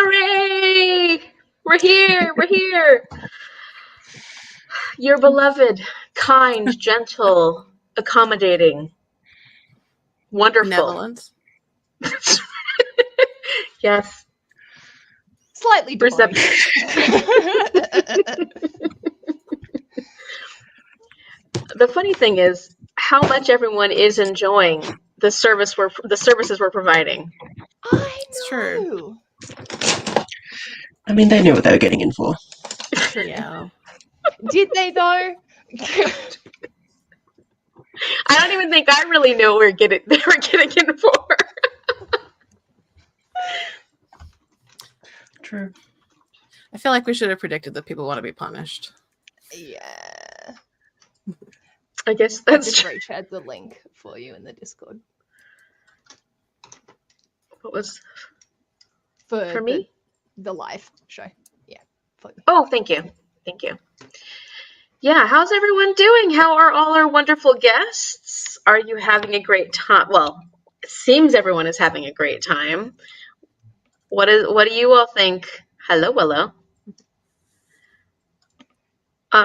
Hooray! We're here. We're here. Your beloved, kind, gentle, accommodating, wonderful. Benevolent. Yes. Slightly demonic. The funny thing is how much everyone is enjoying the services we're providing. I know. It's true. I mean, they knew what they were getting in for. Yeah. Did they though? I don't even think I really knew they were getting in for. True. I feel like we should have predicted that people want to be punished. Yeah. I guess I that's just true. retread the link for you in the Discord. What was For me? The live show. Yeah. For you. Oh, thank you. Thank you. Yeah, how's everyone doing? How are all our wonderful guests? Are you having a great time? Well, it seems everyone is having a great time. What do you all think? Hello.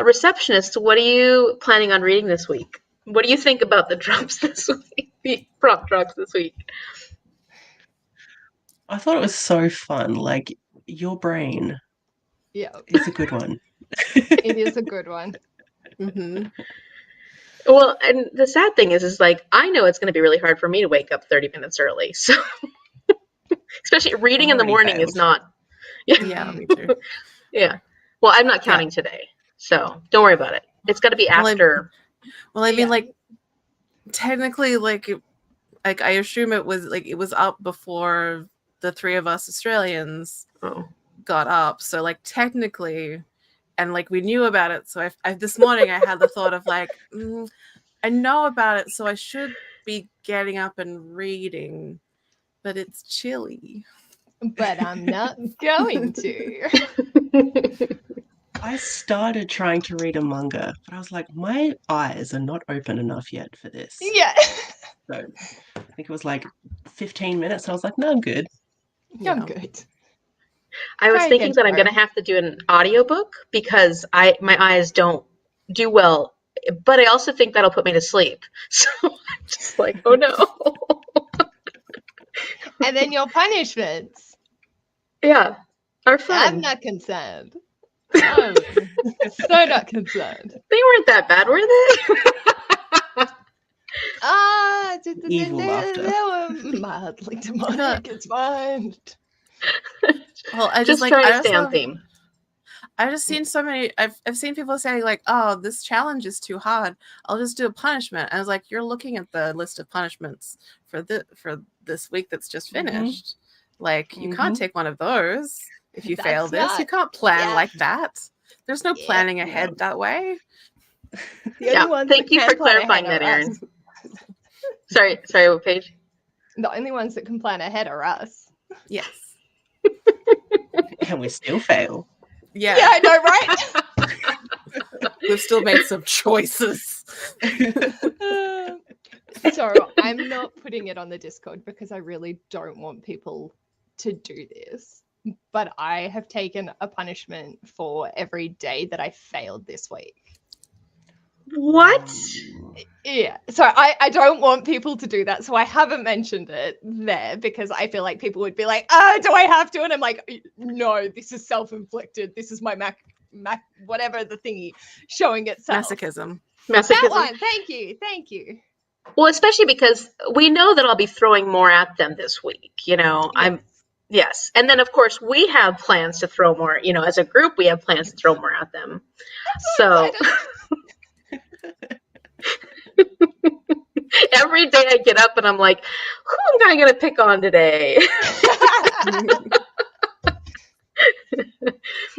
Receptionist, what are you planning on reading this week? What do you think about the drops this week? The prop drops this week? I thought it was so fun. Like, your brain Yeah. is a good one. It is a good one. Mm-hmm. Well, and the sad thing is like, I know it's going to be really hard for me to wake up 30 minutes early. So, especially reading in the Already morning failed. is not. Yeah, me too. Yeah. Well, I'm not counting today. So don't worry about it. It's got to be after. Well, I mean, Yeah. like, technically, like I assume it was up before the three of us Australians got up. So, like, technically, and like we knew about it. So I this morning I had the thought of like, I know about it, so I should be getting up and reading, but it's chilly. But I'm not going to. I started trying to read a manga, but I was like, my eyes are not open enough yet for this. Yeah. So I think it was like 15 minutes. And I was like, no, I'm good. I'm Yeah. good. I was Try thinking again that I'm going to tomorrow. have to do an audiobook because my eyes don't do well, but I also think that'll put me to sleep. So I'm just like, oh no. And then your punishments. Yeah, are fun. I'm not concerned. I'm so not concerned. They weren't that bad, were they? Evil laughter. They were mildly demonic. It's fine. Well, I Just like trying I to stay on also- theme. I've just seen so many. I've seen people saying like, "Oh, this challenge is too hard. I'll just do a punishment." And I was like, "You're looking at the list of punishments for this week that's just finished. Like, you can't take one of those if you fail That's this. You not- can't plan yeah. like that. There's no Yeah, planning ahead that way." The Yeah, only ones thank that you can for plan clarifying ahead that, are Erin. us. Sorry, what page? The only ones that can plan ahead are us. Yes. And we still fail. Yeah. Yeah, I know, right? We've still made some choices. So I'm not putting it on the Discord because I really don't want people to do this. But I have taken a punishment for every day that I failed this week. What? Yeah. So I don't want people to do that. So I haven't mentioned it there because I feel like people would be like, do I have to? And I'm like, no, this is self-inflicted. This is my Mac whatever the thingy showing itself. Masochism. That one. Thank you. Well, especially because we know that I'll be throwing more at them this week. You know, yes. And then, of course, we have plans to throw more. You know, as a group, we have plans to throw more at them. So every day I get up and I'm like, who am I going to pick on today?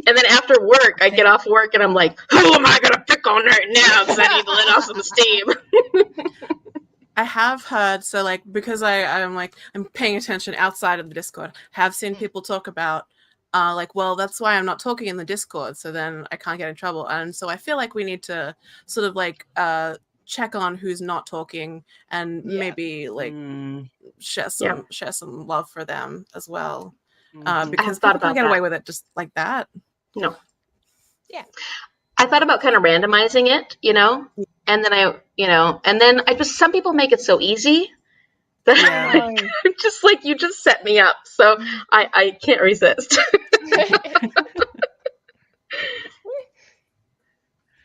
And then after work, I get off work and I'm like, who am I going to pick on right now? Because I need to let off some steam. I have heard, so like, because I'm paying attention outside of the Discord, have seen people talk about like, well, that's why I'm not talking in the Discord, so then I can't get in trouble. And so I feel like we need to sort of like check on who's not talking and maybe like share some love for them as well. because thought people can about get that. away with it just like that. No. Yeah. I thought about kind of randomizing it, and then some people make it so easy that Yeah. I'm just like, you just set me up. So I can't resist.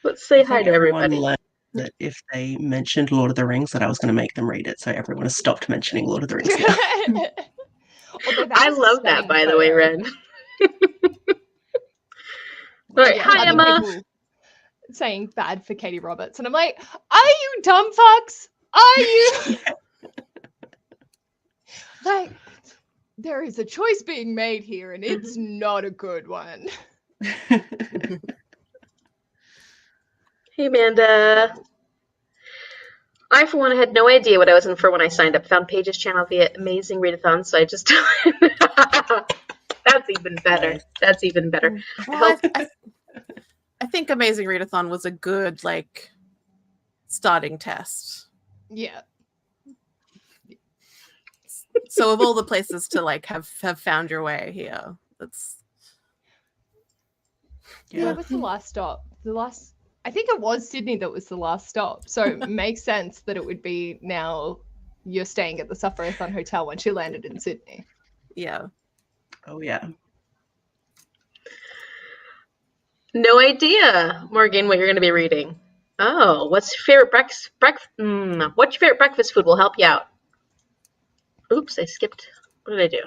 Let's say hi to everybody. Learned that if they mentioned Lord of the Rings, that I was going to make them read it. So everyone has stopped mentioning Lord of the Rings now. I love that, by the way, Ren. All right, hi, Emma. Saying bad for Katie Roberts, and I'm like, are you dumb fucks? Are you? Like, there is a choice being made here, and it's not a good one. Hey, Amanda. I, for one, had no idea what I was in for when I signed up. Found Paige's channel via Amazing Readathon, so I just... That's even better. That's even better. Well, I think Amazing Readathon was a good, starting test. Yeah. So of all the places to, have found your way here, that's... Yeah, what's the last stop? I think it was Sydney that was the last stop. So it makes sense that it would be now you're staying at the Sufferathon Hotel once you landed in Sydney. Yeah. Oh, yeah. No idea, Morgan, what you're going to be reading. Oh, what's your favorite what's your favorite breakfast food will help you out? Oops, I skipped. What did I do?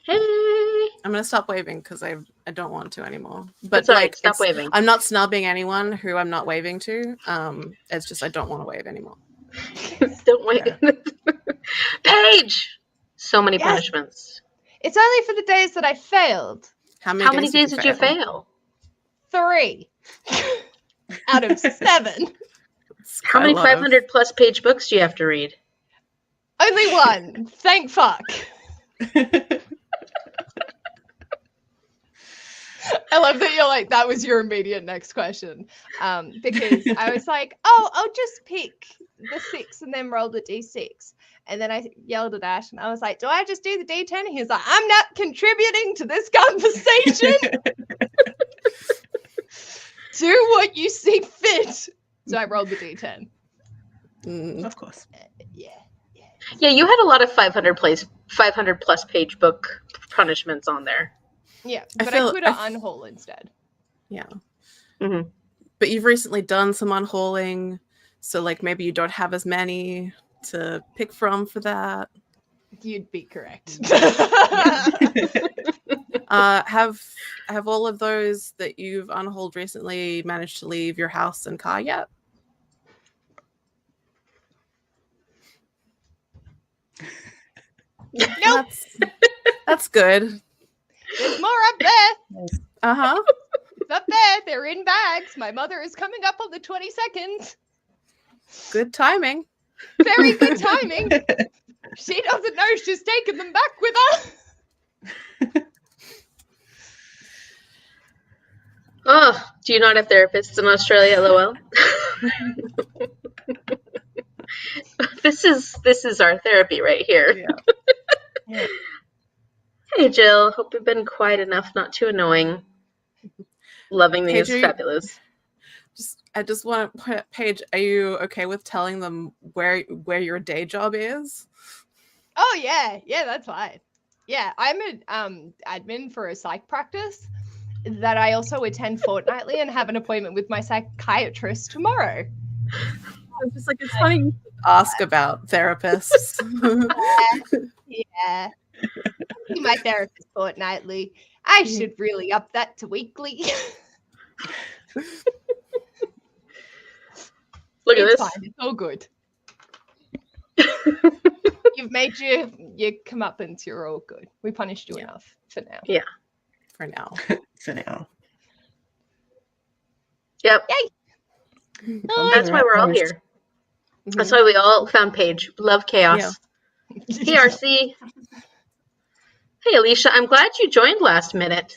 Hey. I'm going to stop waving because I don't want to anymore. But right, stop waving. I'm not snubbing anyone who I'm not waving to. It's just I don't want to wave anymore. Don't wave. Paige! So many punishments. It's only for the days that I failed. How many days did you fail? 3 out of 7. How many 500 plus page books do you have to read? Only 1. Thank fuck. I love that you're like, that was your immediate next question. Because I was like, oh, I'll just pick the 6 and then roll the d6. And then I yelled at Ash and I was like, do I just do the d10? And he was like, I'm not contributing to this conversation. Do what you see fit. So I rolled the d10. Of course. Yeah. Yeah, you had a lot of 500 plus page book punishments on there. Yeah, but I could have unhaul instead. Yeah. Mm-hmm. But you've recently done some unhauling, so maybe you don't have as many to pick from for that. You'd be correct. Have all of those that you've unhauled recently managed to leave your house and car yet? Nope. That's good. There's more up there. Uh-huh. It's up there. They're in bags. My mother is coming up on the 22nd. Good timing. Very good timing. She doesn't know she's taking them back with her. Oh, do you not have therapists in Australia? LOL. This is our therapy right here. Yeah. Hey, Jill. Hope you've been quiet enough, not too annoying. Loving these fabulous. I just want to put, Paige, are you okay with telling them where your day job is? Oh yeah, that's fine. Yeah, I'm an admin for a psych practice that I also attend fortnightly and have an appointment with my psychiatrist tomorrow. I'm just it's funny you ask about therapists. Yeah. I see my therapist fortnightly. I should really up that to weekly. Look at this. Fine. It's all good. You've made your comeuppance. You're all good. We punished you enough for now. Yeah. For now. For now. Yep. Yay. That's why we're all here. That's why we all found Paige. Love chaos. Yeah. Hey, RC. Hey, Alicia. I'm glad you joined last minute.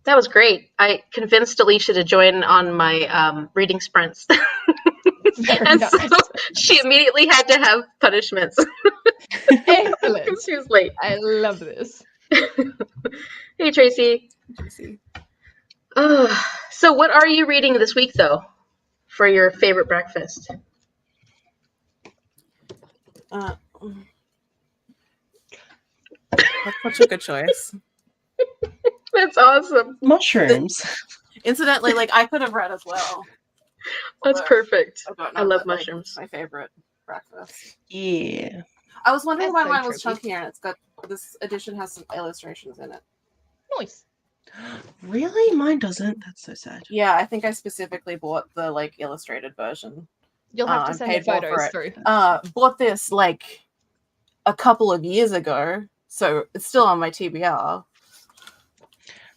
That was great. I convinced Alicia to join on my reading sprints. And nice. So she immediately had to have punishments. Excellent. She was late. I love this. Hey, Tracy. Juicy. So what are you reading this week, though, for your favorite breakfast? That's such a good choice. That's awesome. Mushrooms. Incidentally, like I could have read as well. That's Although perfect. don't I know love that, like, mushrooms. my favorite breakfast. Yeah. I was wondering That's why so mine was trippy. chunkier, and it's got this edition has some illustrations in it. Nice. Really? Mine doesn't. That's so sad. Yeah, I think I specifically bought the like illustrated version. You'll have to and send the paid more for photos it. through. Bought this like a couple of years ago, so it's still on my TBR.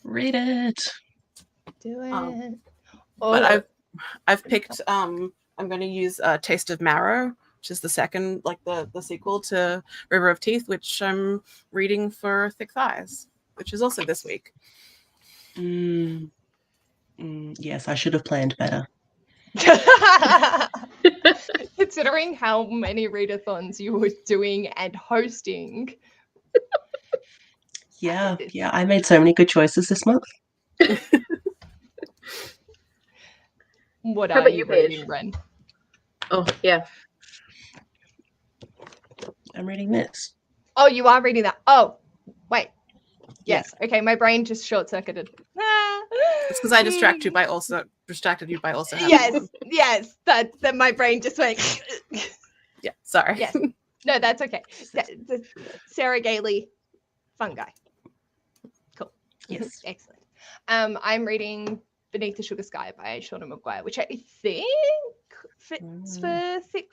Read it. Do it. But I've picked. I'm going to use Taste of Marrow, which is the second, like the sequel to River of Teeth, which I'm reading for Thick Thighs, which is also this week. Yes, I should have planned better. Considering how many readathons you were doing and hosting. Yeah, I made so many good choices this month. What How are about you you, Paige? reading, Ren? Oh, yeah. I'm reading this. Oh, you are reading that. Oh, wait. Yes. Okay, my brain just short-circuited. It's because I distracted you by also having Yes, one. yes. That my brain just went. Yeah, sorry. Yes. No, that's okay. The Sarah Gailey, fun guy. Cool. Yes. Excellent. I'm reading Beneath the Sugar Sky by Shauna McGuire, which I think fits for thick.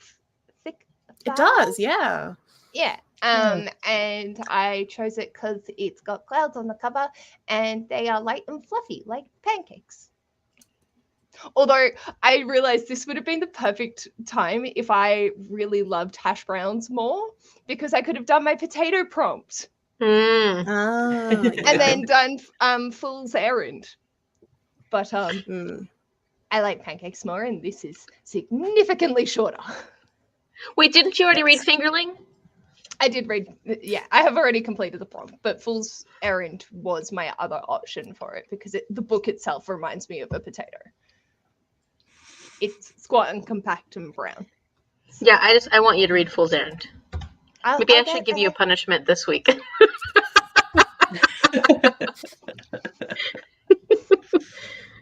It does, yeah. Yeah. And I chose it because it's got clouds on the cover and they are light and fluffy like pancakes. Although I realized this would have been the perfect time if I really loved hash browns more, because I could have done my potato prompt Mm. and then done Fool's Errand. But I like pancakes more, and this is significantly shorter. Wait, didn't you already read Fingerling? I did read, yeah, I have already completed the prompt, but Fool's Errand was my other option for it because the book itself reminds me of a potato. It's squat and compact and brown. Yeah, I want you to read Fool's Errand. Maybe I should give you a punishment this week.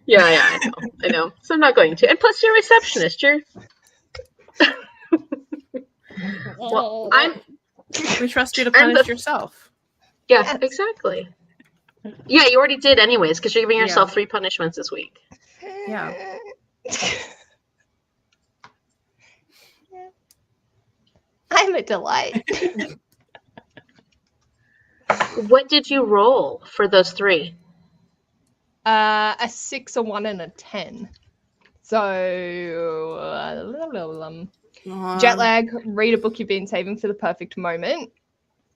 Yeah, I know. So I'm not going to. And plus, you're a receptionist. Well, we trust you to punish yourself. Yeah, Yes. exactly. Yeah, you already did anyways, because you're giving yourself Yeah. 3 punishments this week. Yeah. I'm a delight. What did you roll for those 3? A 6, a 1, and a 10. So jet lag. Read a book you've been saving for the perfect moment.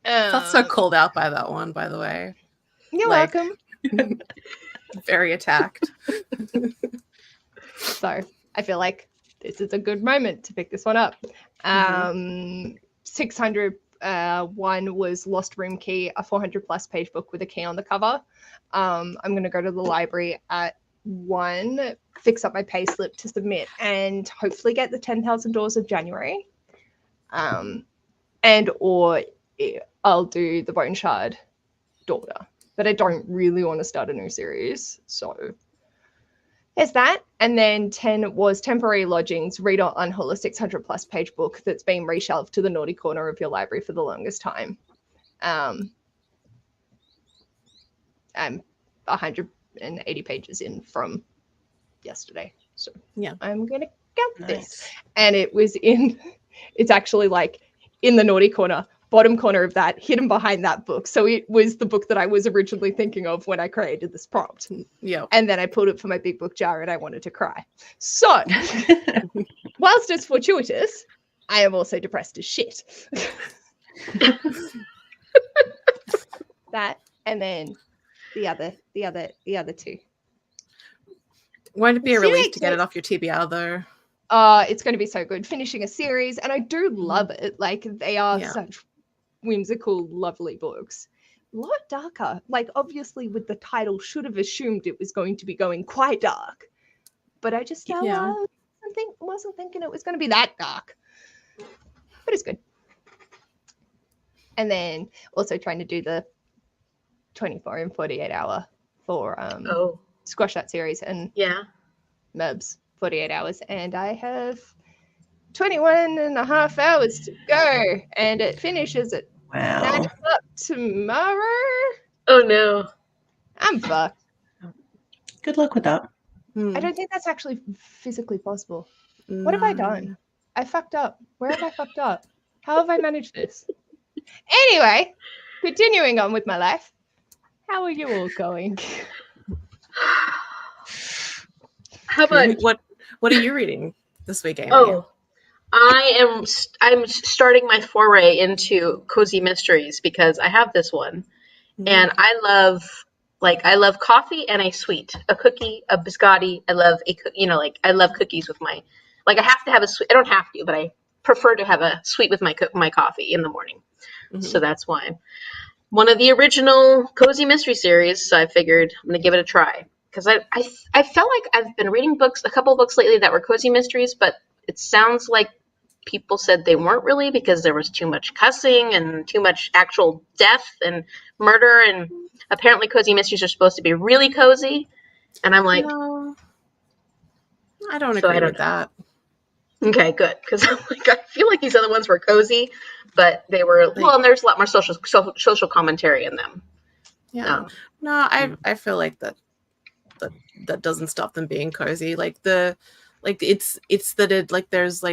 That's so called out by that one, by the way. You're Like- welcome. Very attacked. So I feel like this is a good moment to pick this one up. 600 one was Lost Room Key, a 400+ page book with a key on the cover. I'm going to go to the library at 1, fix up my pay slip to submit, and hopefully get the 10,000 Doors of January. Or I'll do the Bone Shard Daughter. But I don't really want to start a new series. So there's that. And then 10 was Temporary Lodgings, read or unhaul, a 600+ page book that's been reshelved to the naughty corner of your library for the longest time. I'm 180 pages in from yesterday. So Yeah. I'm going to count this. Nice. And it's actually like in the naughty corner, bottom corner of that, hidden behind that book. So it was the book that I was originally thinking of when I created this prompt. Yeah. And then I pulled it from my big book jar and I wanted to cry. So whilst it's fortuitous, I am also depressed as shit. That, and then the other 2. Won't it be a See, relief like, to get it off your TBR though? It's going to be so good. Finishing a series, and I do love it. Like, they are Yeah. such whimsical, lovely books. A lot darker. Like, obviously, with the title, should have assumed it was going to be going quite dark. But I just wasn't thinking it was going to be that dark. But it's good. And then also trying to do the 24 and 48 hour for Squash That series and Mebs 48 hours. And I have 21 and a half hours to go. And it finishes at 9 o'clock tomorrow. Oh, no. I'm fucked. Good luck with that. I don't think that's actually physically possible. What have I done? I fucked up. Where have I fucked up? How have I managed this? Anyway, continuing on with my life. How are you all going? How about what are you reading this week, Amy? Oh, I'm starting my foray into cozy mysteries because I have this one, and I love coffee and a sweet, a cookie, a biscotti. I love I love cookies with my, I have to have a sweet. I don't have to, but I prefer to have a sweet with my coffee in the morning. So that's why. One of the original cozy mystery series, so I figured I'm gonna give it a try because I felt like I've been reading a couple books lately that were cozy mysteries, but it sounds like people said they weren't really because there was too much cussing and too much actual death and murder, and apparently cozy mysteries are supposed to be really cozy, and I'm like, no, I don't agree with that. Okay, good, because I feel like these other ones were cozy, but they were and there's a lot more social commentary in them. Yeah, no, I feel like that doesn't stop them being cozy. It's that it there's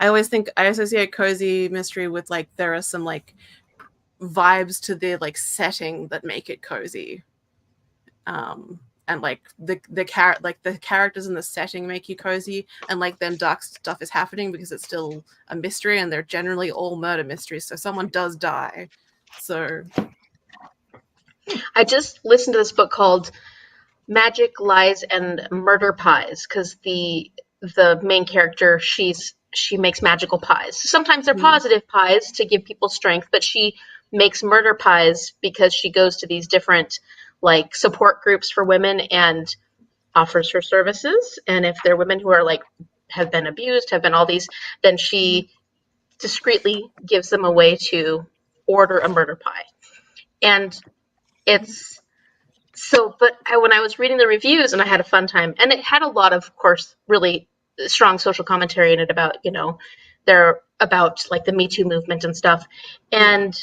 I always think I associate cozy mystery with there are some vibes to the setting that make it cozy. And the characters in the setting make you cozy, and then dark stuff is happening because it's still a mystery, and they're generally all murder mysteries, so someone does die. So I just listened to this book called Magic, Lies, and Murder Pies because the main character she makes magical pies. Sometimes they're positive pies to give people strength, but she makes murder pies because she goes to these different support groups for women and offers her services. And if they're women who are have been abused, have been all these, then she discreetly gives them a way to order a murder pie. And it's but when I was reading the reviews, and I had a fun time, and it had a lot of course, really strong social commentary in it about, they're about the Me Too movement and stuff. And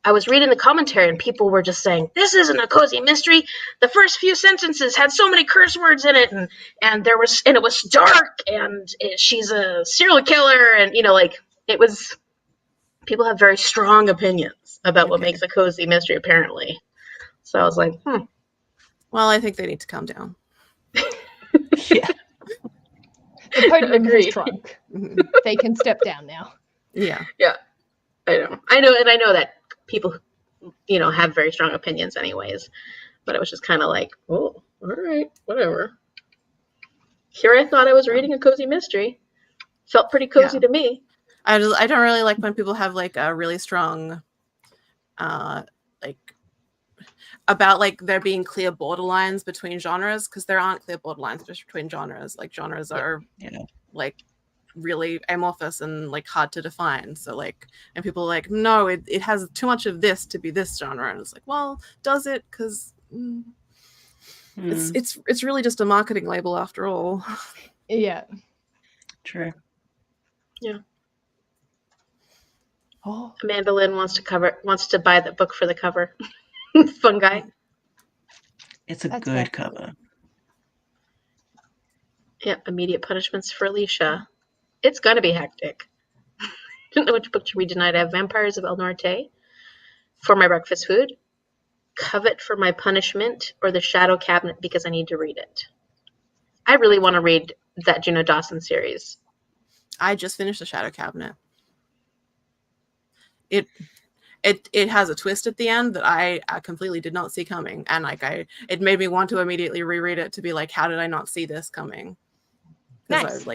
I was reading the commentary, and people were just saying, this isn't a cozy mystery. The first few sentences had so many curse words in it, and it was dark, and she's a serial killer, and it was. People have very strong opinions about what makes a cozy mystery, apparently. So I was like, Well, I think they need to calm down. Yeah. The podium has shrunk. They can step down now. Yeah. Yeah. I know that people, have very strong opinions anyways. But it was just kind of oh, all right, whatever. Here I thought I was reading a cozy mystery. Felt pretty cozy to me. I don't really like when people have a really strong about there being clear borderlines between genres, because there aren't clear borderlines between genres. Genres are really amorphous and hard to define. So and people are no, it has too much of this to be this genre, and it's well, does it? Because it's really just a marketing label after all. Yeah. True. Yeah. Oh, Amanda Lynn wants to buy the book for the cover. Fun guy. It's a good cover. Yep, Immediate Punishments for Alicia. It's gonna be hectic. I don't know which book to read tonight. I have Vampires of El Norte for my breakfast food, Covet for my punishment, or The Shadow Cabinet because I need to read it. I really want to read that Juno Dawson series. I just finished The Shadow Cabinet. It has a twist at the end that I completely did not see coming, and it made me want to immediately reread it to be how did I not see this coming? Nice.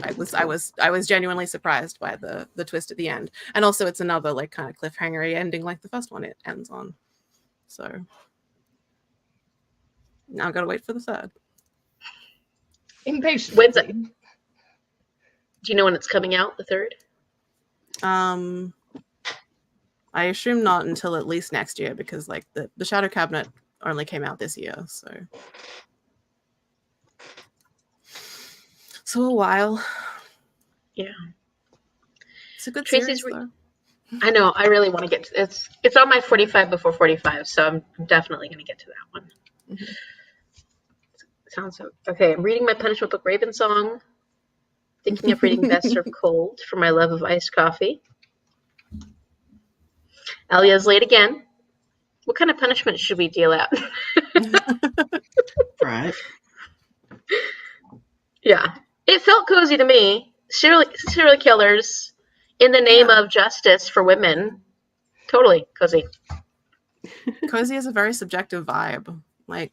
I was genuinely surprised by the twist at the end, and also it's another like kind of cliffhangery ending like the first one it ends on. So now I've got to wait for the third. Impatient. When's it? Do you know when it's coming out? The third? I assume not until at least next year, because like the Shadow Cabinet only came out this year, so a while. Yeah, it's a good Tracy's series though. I know. I really want to get to it. It's on my 45 before 45, so I'm definitely going to get to that one. Mm-hmm. Sounds okay. I'm reading my punishment book, Raven Song. Thinking of reading Best Served Cold for my love of iced coffee. Alia's late again. What kind of punishment should we deal out? Right. Yeah, it felt cozy to me. Serial killers in the name of justice for women. Totally cozy. Cozy is a very subjective vibe. Like,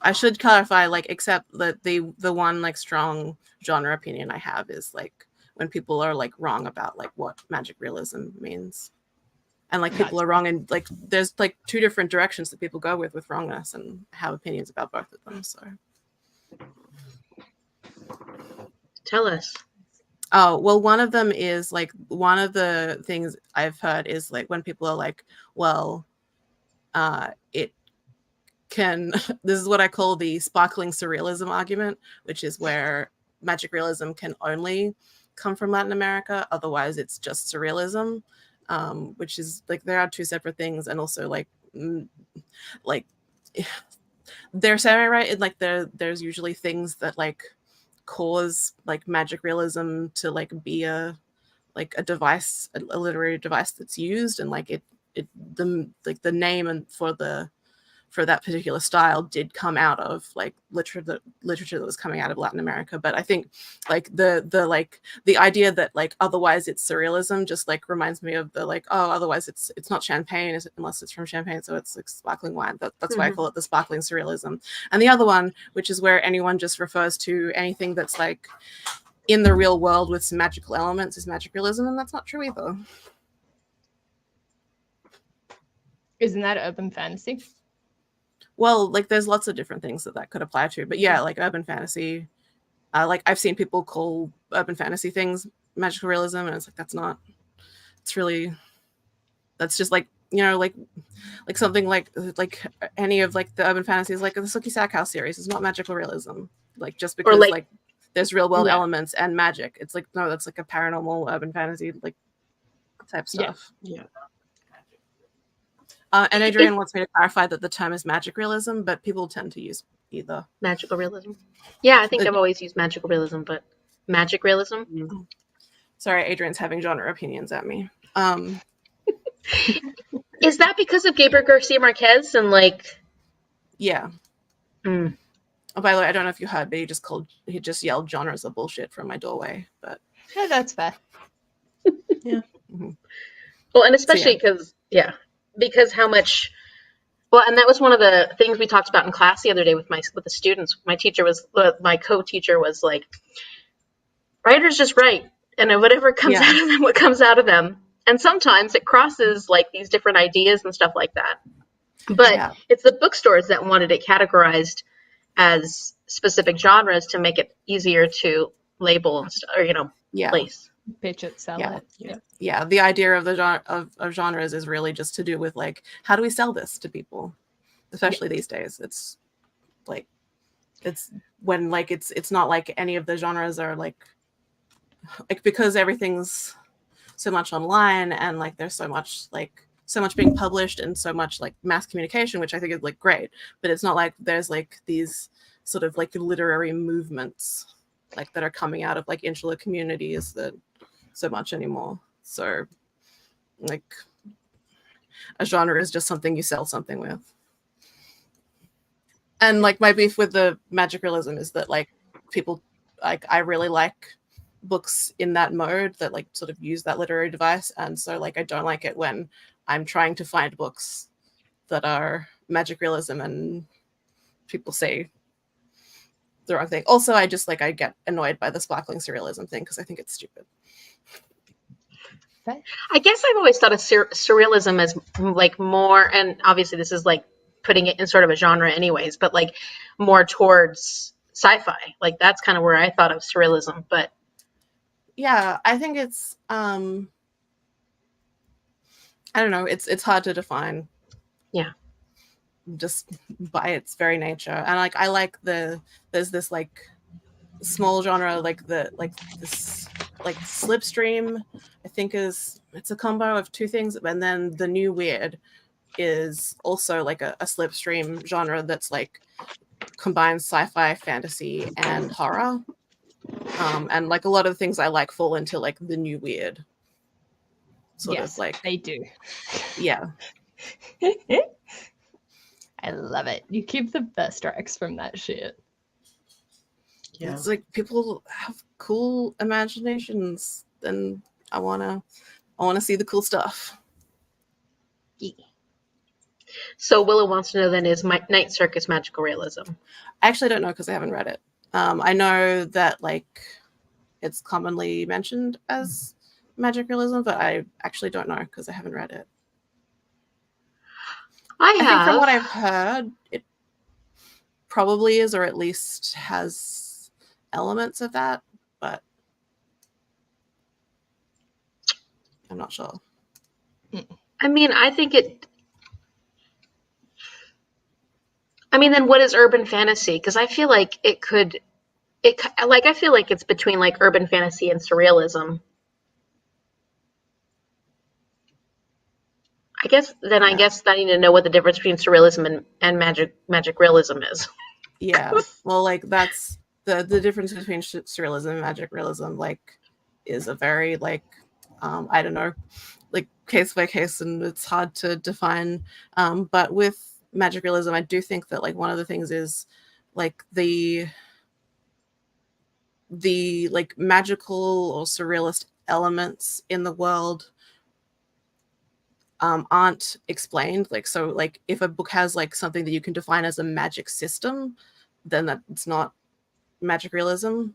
I should clarify, like, except that the one like strong genre opinion I have is like when people are like wrong about like what magic realism means, and like people are wrong, and like there's like two different directions that people go with wrongness, and have opinions about both of them. So tell us. Oh, well, one of them is like, one of the things I've heard is like when people are like, well, it can, this is what I call the sparkling surrealism argument, which is where magic realism can only come from Latin America. Otherwise, it's just surrealism, which is like, there are two separate things. And also like they're semi-right. And like there's usually things that like cause like magic realism to like be a device, a literary device that's used, and like the name and for that particular style did come out of like literature that was coming out of Latin America. But I think like the idea that like otherwise it's surrealism just like reminds me of the like, oh, otherwise it's not champagne unless it's from Champagne, so it's like sparkling wine. That's why I call it the sparkling surrealism. And the other one, which is where anyone just refers to anything that's like in the real world with some magical elements, is magic realism, and that's not true either. Isn't that urban fantasy? Well, like there's lots of different things that could apply to, but yeah, like urban fantasy, like I've seen people call urban fantasy things magical realism, and it's like, that's not, it's really, that's just like, you know, like something like any of like the urban fantasies, like the Sookie Stackhouse series is not magical realism, like just because like there's real world elements and magic. It's like, no, that's like a paranormal urban fantasy like type stuff. Yeah. And Adrian wants me to clarify that the term is magic realism, but people tend to use either. Magical realism. Yeah, I think I've always used magical realism, but magic realism? Sorry, Adrian's having genre opinions at me. Is that because of Gabriel Garcia Marquez and like? Yeah. Oh, by the way, I don't know if you heard, but he just yelled genres of bullshit from my doorway. But yeah, that's fair. Yeah. Mm-hmm. Well, and especially because how much. Well, and that was one of the things we talked about in class the other day with the students. My co-teacher was like, writers just write, and whatever comes out of them, what comes out of them. And sometimes it crosses like these different ideas and stuff like that. But it's the bookstores that wanted it categorized as specific genres to make it easier to label or place. Pitch it, sell it. Yeah. The idea of the genre of genres is really just to do with like, how do we sell this to people, especially these days. It's like, it's when like it's not like any of the genres are like because everything's so much online, and like there's so much being published and so much like mass communication, which I think is like great, but it's not like there's like these sort of like literary movements like that are coming out of like insular communities that so much anymore. So like a genre is just something you sell something with. And like my beef with the magic realism is that like people, like I really like books in that mode that like sort of use that literary device, and so like I don't like it when I'm trying to find books that are magic realism and people say the wrong thing. Also, I just like I get annoyed by the sparkling surrealism thing because I think it's stupid. I guess I've always thought of surrealism as like more, and obviously this is like putting it in sort of a genre anyways, but like more towards sci-fi. Like that's kind of where I thought of surrealism, but yeah, I think it's I don't know, it's hard to define. Yeah. Just by its very nature. And like I like there's this like small genre like this like slipstream, I think it's a combo of two things, and then the new weird is also like a slipstream genre that's like combines sci-fi, fantasy, and horror. And like a lot of the things I like fall into like the new weird sort yes, of like they do. Yeah. I love it. You keep the best strikes from that shit. yeah. It's like people have cool imaginations, and I wanna see the cool stuff. Yeah. So Willow wants to know then, is Night Circus magical realism? I actually don't know because I haven't read it. I know that like it's commonly mentioned as magic realism, but I actually don't know because I haven't read it. I think from what I've heard, it probably is, or at least has elements of that, but I'm not sure. I mean, I think it. I mean, then what is urban fantasy? Because I feel like it could. I feel like it's between like urban fantasy and surrealism. I guess I need to know what the difference between surrealism and magic realism is. Yeah, well, like that's the difference between surrealism and magic realism. Like, is a very like I don't know, like case by case, and it's hard to define. But with magic realism, I do think that like one of the things is like the like magical or surrealist elements in the world aren't explained. Like, so like if a book has like something that you can define as a magic system, then that's not magic realism,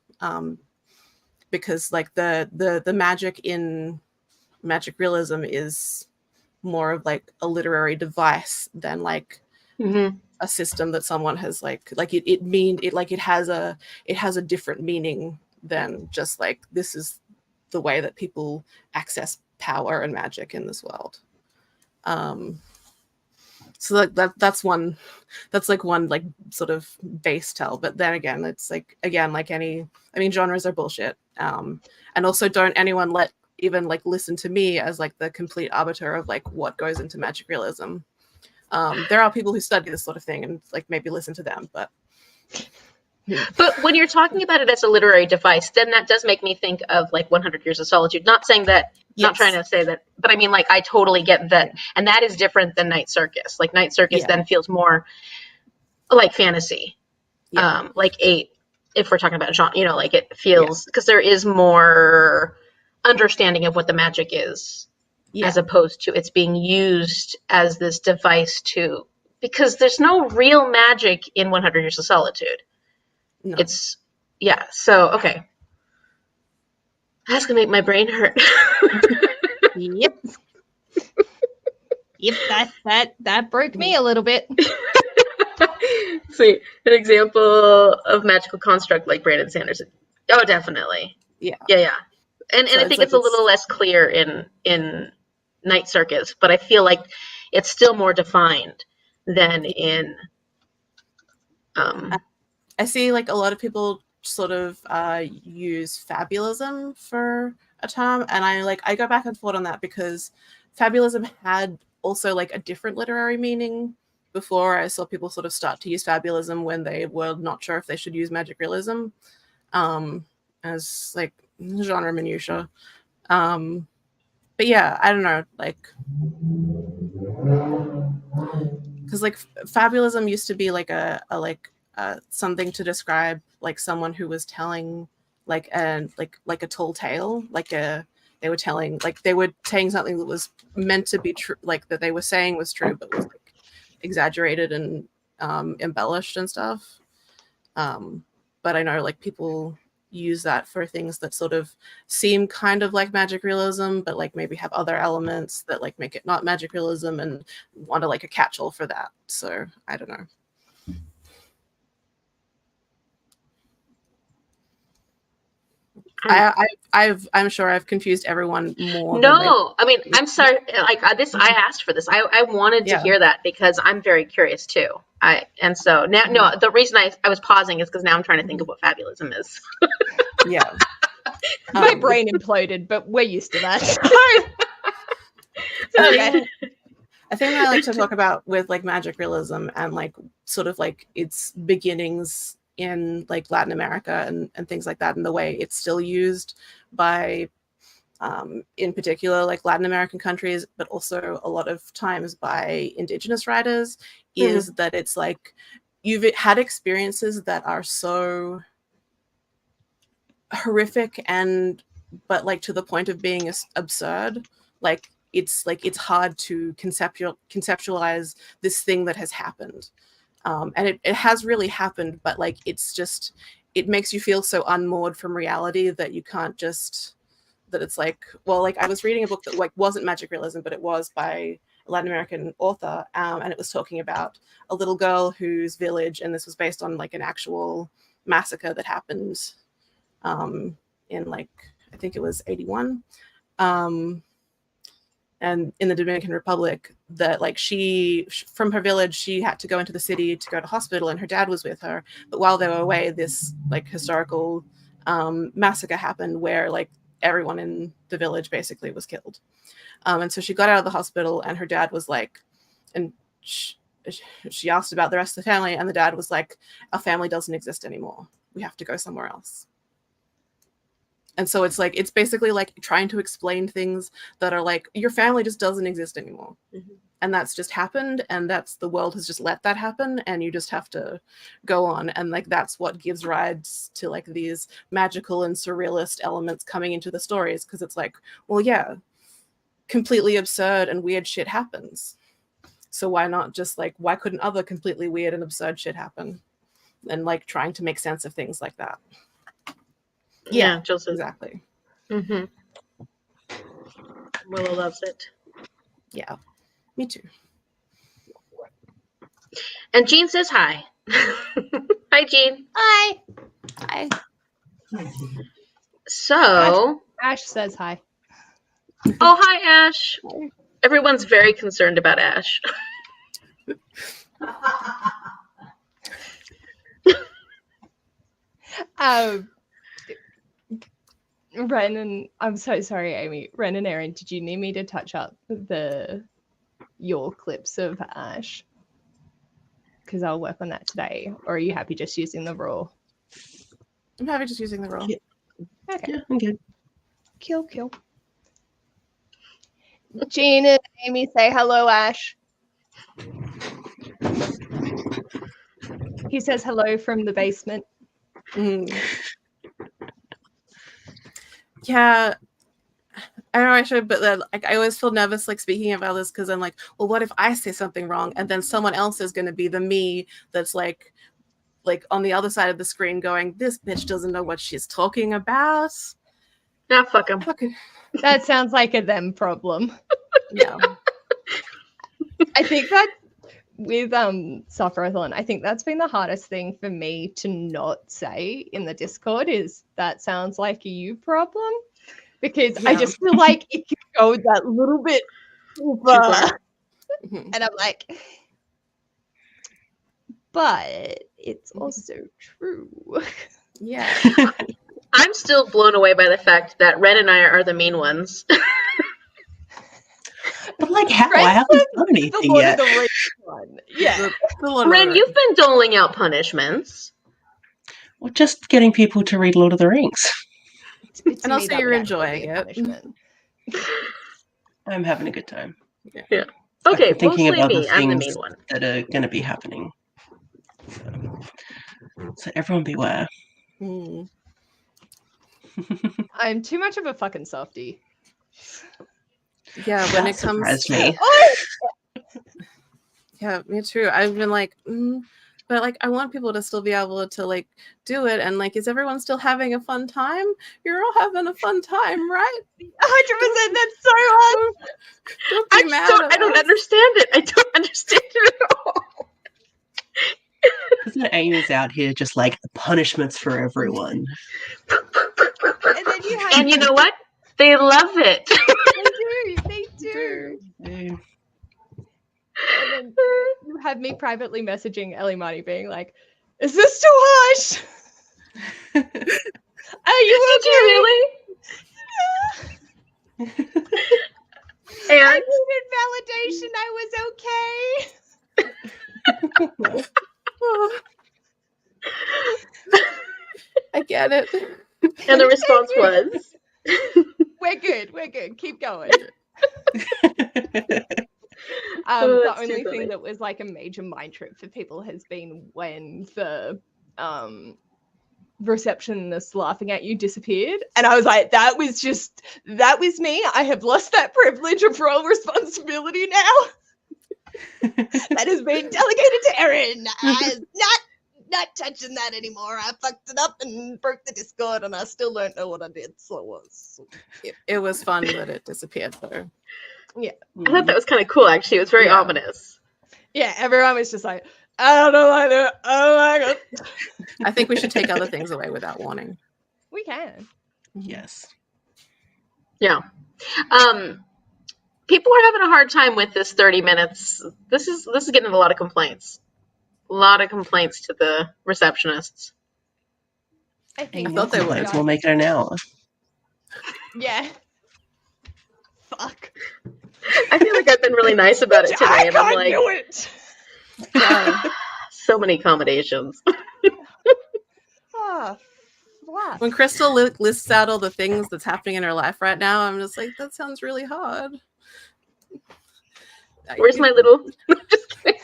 because like the magic in magic realism is more of like a literary device than like a system that someone has like it has a different meaning than just like this is the way that people access power and magic in this world. So that's one like sort of base tell, but then again it's like genres are bullshit, and also don't anyone even like listen to me as like the complete arbiter of like what goes into magic realism. There are people who study this sort of thing and like maybe listen to them, but when you're talking about it as a literary device, then that does make me think of like 100 Years of Solitude. Not saying that, not trying to say that, but I mean, like, I totally get that. And that is different than Night Circus. Like, Night Circus then feels more like fantasy. Like 8, if we're talking about genre, like it feels, because there is more understanding of what the magic is, as opposed to it's being used as this device because there's no real magic in 100 Years of Solitude. No. It's so okay. That's gonna make my brain hurt. Yep. That broke me a little bit. See, an example of magical construct like Brandon Sanderson. Oh, definitely. Yeah. And I think it's a little less clear in Night Circus, but I feel like it's still more defined than in I see like a lot of people sort of use fabulism for a term, and I go back and forth on that because fabulism had also like a different literary meaning before I saw people sort of start to use fabulism when they were not sure if they should use magic realism as like genre minutiae. But yeah, I don't know, like, because like fabulism used to be like a something to describe like someone who was telling like a tall tale, they were saying something that was meant to be true, like that they were saying was true, but was like exaggerated and embellished and stuff. But but I know like people use that for things that sort of seem kind of like magic realism, but like maybe have other elements that like make it not magic realism and want to like a catch-all for that. So I don't know. I'm sure I've confused everyone more. No, I mean, I'm sorry. Like this, I asked for this. I wanted to hear that because I'm very curious too. And so now, no, the reason I was pausing is because now I'm trying to think of what fabulism is. Yeah. My brain imploded, but we're used to that. Okay. I think I like to talk about with like magic realism and like sort of like its beginnings in like Latin America and things like that, and the way it's still used by in particular like Latin American countries, but also a lot of times by indigenous writers, is that it's like you've had experiences that are so horrific but like to the point of being absurd, like it's hard to conceptualize this thing that has happened. And it has really happened, but like it makes you feel so unmoored from reality that you can't just, that it's like, well, like I was reading a book that like wasn't magic realism, but it was by a Latin American author, and it was talking about a little girl whose village, and this was based on like an actual massacre that happened in like, I think it was 81. And in the Dominican Republic, that like she, from her village, she had to go into the city to go to hospital, and her dad was with her. But while they were away, this like historical massacre happened where like everyone in the village basically was killed. And so she got out of the hospital, and her dad was like, and she asked about the rest of the family, and the dad was like, our family doesn't exist anymore. We have to go somewhere else. And so it's like, it's basically like trying to explain things that are like, your family just doesn't exist anymore. And that's just happened. And that's, the world has just let that happen. And you just have to go on. And like, that's what gives rise to like these magical and surrealist elements coming into the stories. Cause it's like, well, yeah, completely absurd and weird shit happens. So why not just like, why couldn't other completely weird and absurd shit happen? And like trying to make sense of things like that. Yeah, Joseph. Exactly. Willow loves it. Yeah, me too. And Jean says hi. Hi, Jean. Hi. Hi. So Ash says hi. Oh, hi, Ash. Everyone's very concerned about Ash. Ren and I'm so sorry, Amy. Ren and Erin, did you need me to touch up your clips of Ash? Because I'll work on that today. Or are you happy just using the raw? I'm happy just using the raw. Okay. Yeah, I'm good. Kill. Jean and Amy say hello, Ash. He says hello from the basement. Yeah, I know I should, but then like I always feel nervous like speaking about this because I'm like, well, what if I say something wrong and then someone else is going to be the me that's like on the other side of the screen going, this bitch doesn't know what she's talking about. Nah, fuck him. That sounds like a them problem. Yeah. I think that with Sufferathon, I think that's been the hardest thing for me to not say in the Discord is that sounds like a you problem. Because I just feel like it can go that little bit too far. And I'm like, but it's also true. Yeah. I'm still blown away by the fact that Ren and I are the mean ones. But like how? I haven't done anything yet. Yeah. Ren, you've been doling out punishments. Well, just getting people to read Lord of the Rings. And also you're enjoying it. I'm having a good time. Yeah. Okay, I'm thinking mostly of other me. I'm the things mean one. that are going to be happening. So everyone beware. I'm too much of a fucking softie. Yeah, when it comes to me. Yeah, me too. I've been like, But like, I want people to still be able to like do it. And like, is everyone still having a fun time? You're all having a fun time, right? 100%. That's so hard. Don't be mad at I don't us. understand it. I don't understand it at all. Isn't Amy's out here just like punishments for everyone? And then you have And you know what? They love it. They do. And then you have me privately messaging Ellie Marty being like, is this too harsh? Are you Did you really? I And needed validation. I was okay. I get it. and the response was, We're good. Keep going. Oh, The that's too only funny. thing that was like a major mind trip for people has been when the receptionist laughing at you disappeared, and I was like, that was me. I have lost that privilege of role responsibility now. That has been delegated to Erin. I'm not touching that anymore. I fucked it up and broke the Discord, and I still don't know what I did. So it was. It was fun that it disappeared though. I thought that was kind of cool, actually. It was very Yeah. ominous. Yeah, everyone was just like, I don't know what I do. Oh my god. I think we should take other things away without warning. We can. Yes. Yeah. People are having a hard time with this 30 minutes. This is getting a lot of complaints. A lot of complaints to the receptionists. I think I thought they would. We'll make it an hour. Yeah. Fuck. I feel like I've been really nice about it today, I and I'm can't like, do it. Yeah. so many accommodations. Oh, fuck. When Crystal lists out all the things that's happening in her life right now, I'm just like, that sounds really hard. Where's my little? Just kidding.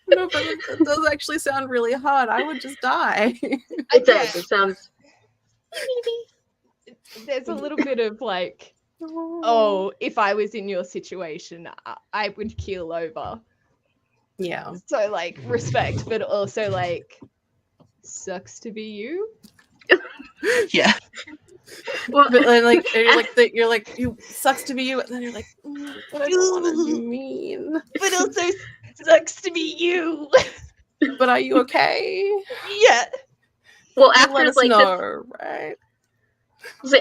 No, but it does actually sound really hard. I would just die. It does. It sounds. There's a little bit of like, oh, if I was in your situation, I would keel over. Yeah. So like respect, but also like sucks to be you. Yeah. Well, But then, like you're like you sucks to be you, and then you're like, but I don't want to be mean. But also sucks to be you. But are you okay? Yeah. well, You after let us like know, right?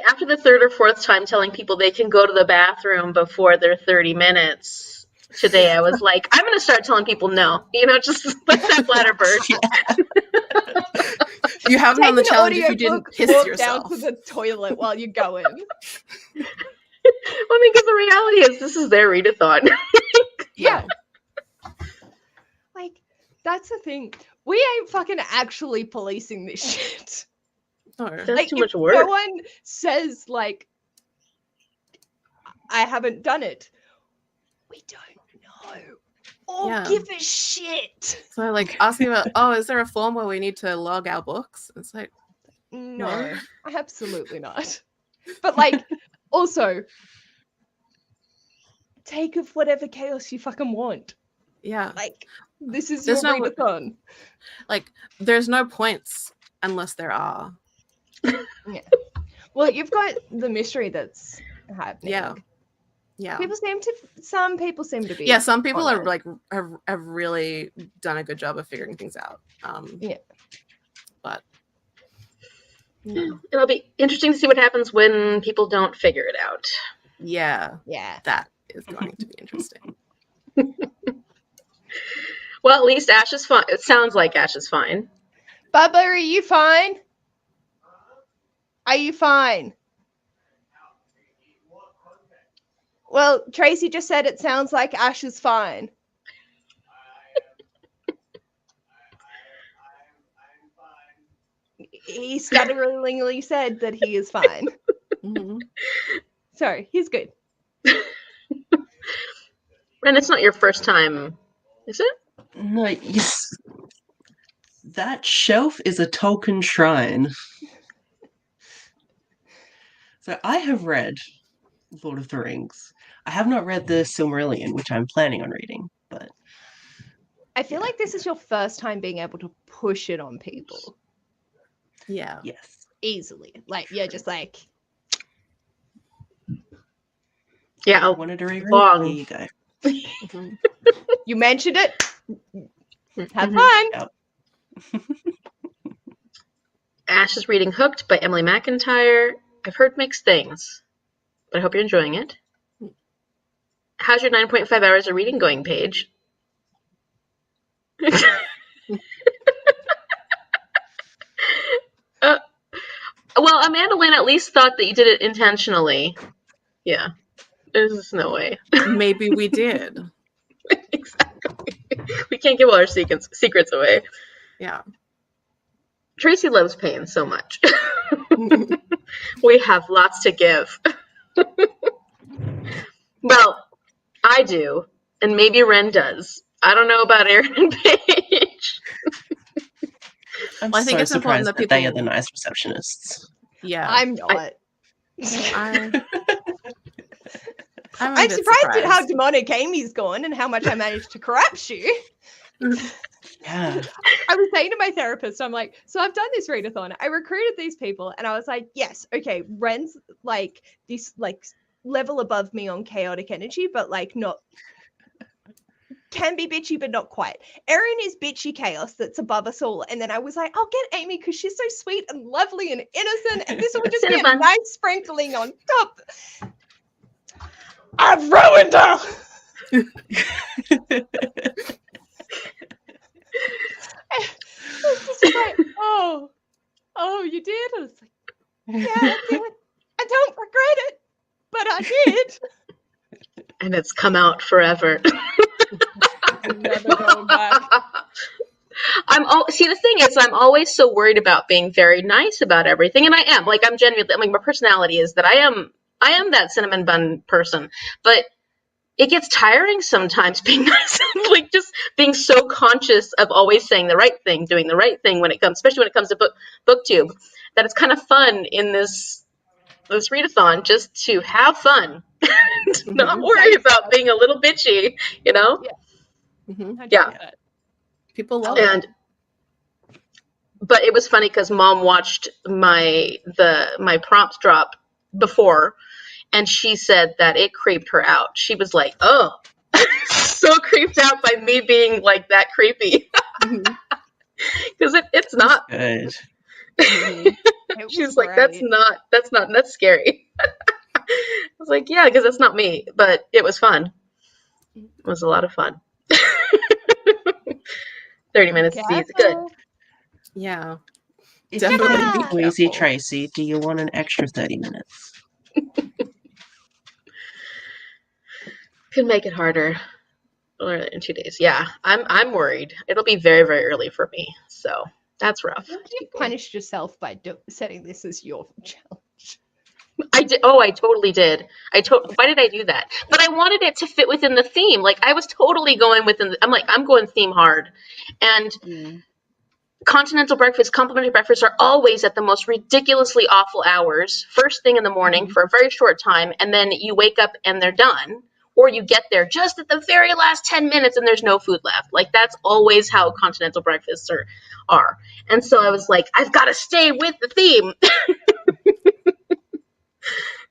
after the third or fourth time telling people they can go to the bathroom before their 30 minutes today, I was like, I'm going to start telling people no. Just let that bladder burst. You haven't done the Take an challenge if you didn't audiobook, piss walk yourself. down to the toilet while you're going. Well, I mean, because the reality is this is their readathon. Yeah. Like, that's the thing. We ain't fucking actually policing this shit. No. That's Like, too if much work. no one says, like, I haven't done it, we don't know. Or Yeah. give a shit. So like asking about, oh, is there a form where we need to log our books? It's like, No, absolutely not. But, like, also, take of whatever chaos you fucking want. yeah, Like, this is There's your no- readathon. like there's no points unless there are. Well, you've got the mystery that's happening. Yeah. Some people seem to be. Yeah, some people on are it. like have really done a good job of figuring things out. Yeah. But It'll be interesting to see what happens when people don't figure it out. yeah, Yeah. that is going to be interesting. Well, at least Ash is fine. It sounds like Ash is fine. Bubba, are you fine? Are you fine? Well, Tracy just said it sounds like Ash is fine. He stutteringly said that he is fine. Mhm. So he's good. And it's not your first time, is it? No, that shelf is a Tolkien shrine. So I have read Lord of the Rings. I have not read the Silmarillion, which I'm planning on reading, but I feel like this is your first time being able to push it on people Yeah. Yes. easily. Like, you're just like, Yeah, Wanted to reread? long. Here you go. Mhm. you mentioned it. Have Mhm. fun. Yep. Ash is reading Hooked by Emily McIntyre. I've heard mixed things, but I hope you're enjoying it. How's your 9.5 hours of reading going, Paige? Well, Amanda Lynn at least thought that you did it intentionally. Yeah. There's no way. Maybe we did. Exactly. We can't give all our secrets away. Yeah. Tracy loves pain so much. We have lots to give. Well, I do, and maybe Ren does. I don't know about Erin and Paige. I'm Well, I think so it's important surprised that that they are people- the nice receptionists. Yeah. I'm not. I'm I'm surprised at how demonic Amy's gone and how much I managed to corrupt you. Yeah. I was saying to my therapist, I'm like, so I've done this readathon. I recruited these people, and I was like, yes, okay, Ren's like this like level above me on chaotic energy, but like not can be bitchy, but not quite. Erin is bitchy chaos that's above us all. And then I was like, I'll get Amy because she's so sweet and lovely and innocent, and this will just be a Cinnamon. nice sprinkling on top. I've ruined her. It's just like, oh, you did? I was like, yeah, I don't regret it, but I did. And it's come out forever. Never going back. See, the thing is, I'm always so worried about being very nice about everything, and I am. Like, I'm genuinely. Like, my personality is that I am that cinnamon bun person, but it gets tiring sometimes being nice, like just being so conscious of always saying the right thing, doing the right thing when it comes, especially when it comes to booktube, that it's kind of fun in this readathon just to have fun, not worry about being a little bitchy, you know? Yeah. People love And it. but it was funny because Mom watched my prompt drop before, and she said that it creeped her out. She was like, "Oh, so creeped out by me being like that creepy," because it's not. Good. She's like, "That's scary." I was like, "Yeah, because that's not me," but it was fun. It was a lot of fun. 30 minutes is good. Yeah. If Definitely you're be Queasy careful. Tracy, do you want an extra 30 minutes? Could make it harder. In 2 days. Yeah, I'm worried. It'll be very, very early for me, so that's rough. You punished yourself by setting this as your challenge. I did. Oh, I totally did. Why did I do that? But I wanted it to fit within the theme. Like, I was totally going within. I'm going theme hard, and continental breakfast, complimentary breakfasts are always at the most ridiculously awful hours, first thing in the morning for a very short time, and then you wake up and they're done. Or you get there just at the very last 10 minutes and there's no food left. Like, that's always how continental breakfasts are. And so I was like, I've got to stay with the theme.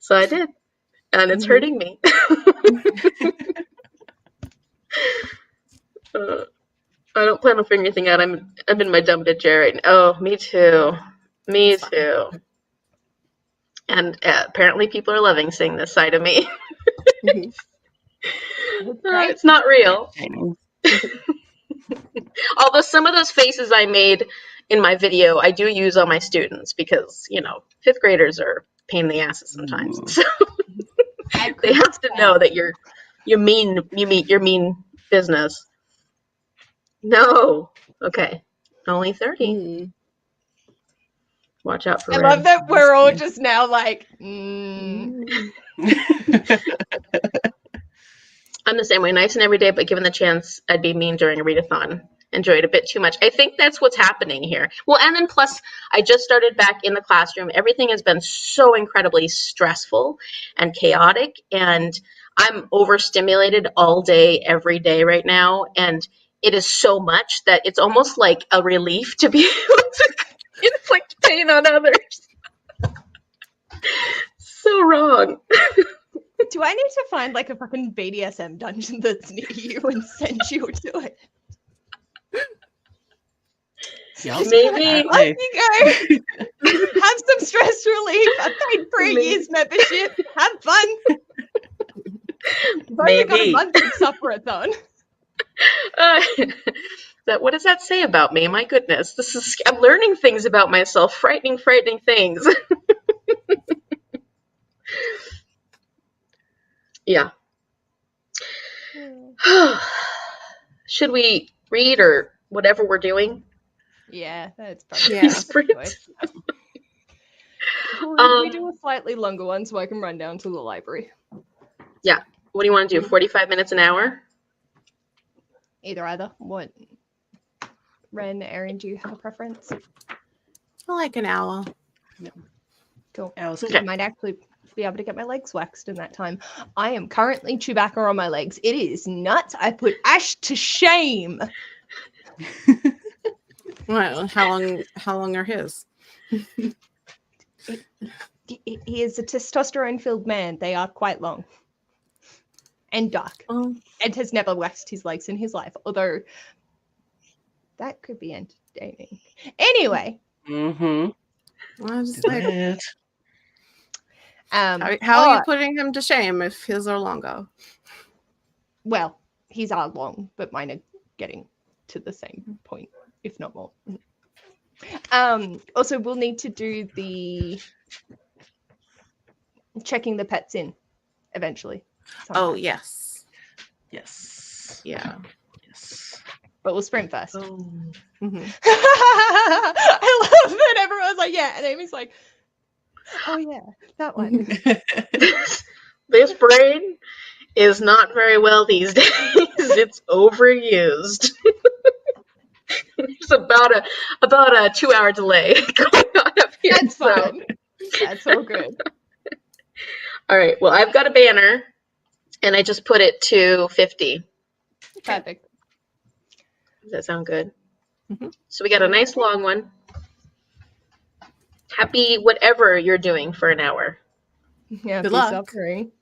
So I did. And it's hurting me. I don't plan on figuring anything out. I'm in my dumb bitch chair right now. Oh, me too. Me too. And apparently people are loving seeing this side of me. It's not real. Although some of those faces I made in my video, I do use on my students because, you know, 5th graders are a pain in the asses sometimes. So they have to know that you're mean business. No. Okay. Only 30. Watch out for I Ren. love that we're all just now like, I'm the same way, nice and every day, but given the chance, I'd be mean during a readathon. Enjoy it a bit too much. I think that's what's happening here. Well, and then plus, I just started back in the classroom. Everything has been so incredibly stressful and chaotic, and I'm overstimulated all day, every day right now. And it is so much that it's almost like a relief to be able to inflict pain on others. So wrong. Do I need to find like a fucking BDSM dungeon that's near you and send you to it? Yeah, I'll Maybe. Off you go. Have some stress relief. I paid for a year's membership. Have fun. You've only got a Maybe. month of Sufferathon. What does that say about me? My goodness, I'm learning things about myself. Frightening things. Yeah. Should we read or whatever we're doing? Yeah, that's probably Yeah. a good choice. Could we do a slightly longer one so I can run down to the library? Yeah. What do you want to do? 45 minutes, an hour? Either. What? Ren, Erin, do you have a preference? I like an hour. Cool. Okay. I might actually be able to get my legs waxed in that time. I am currently Chewbacca on my legs. It is nuts. I put Ash to shame. Well, how long are his? He is a testosterone-filled man. They are quite long and dark, Oh, and has never waxed his legs in his life. Although that could be entertaining. Anyway, I just Do like, it. how are you putting him to shame if his are longer? well, his are long, but mine are getting to the same point, if not more. Also, we'll need to do the checking the pets in eventually. Oh, sometime. yes. Yes. Yeah. Yes. But we'll sprint first. Oh. Mhm. I love that everyone's like, yeah, and Amy's like, oh yeah, that one. This brain is not very well these days. It's overused. There's about a 2-hour delay going on up here. That's fine. That's all good. All right. Well, I've got a banner, and I just put it to 50. Perfect. Does that sound good? Mhm. So we got a nice long one. Happy whatever you're doing for an hour. Yeah, Good be luck. suffering.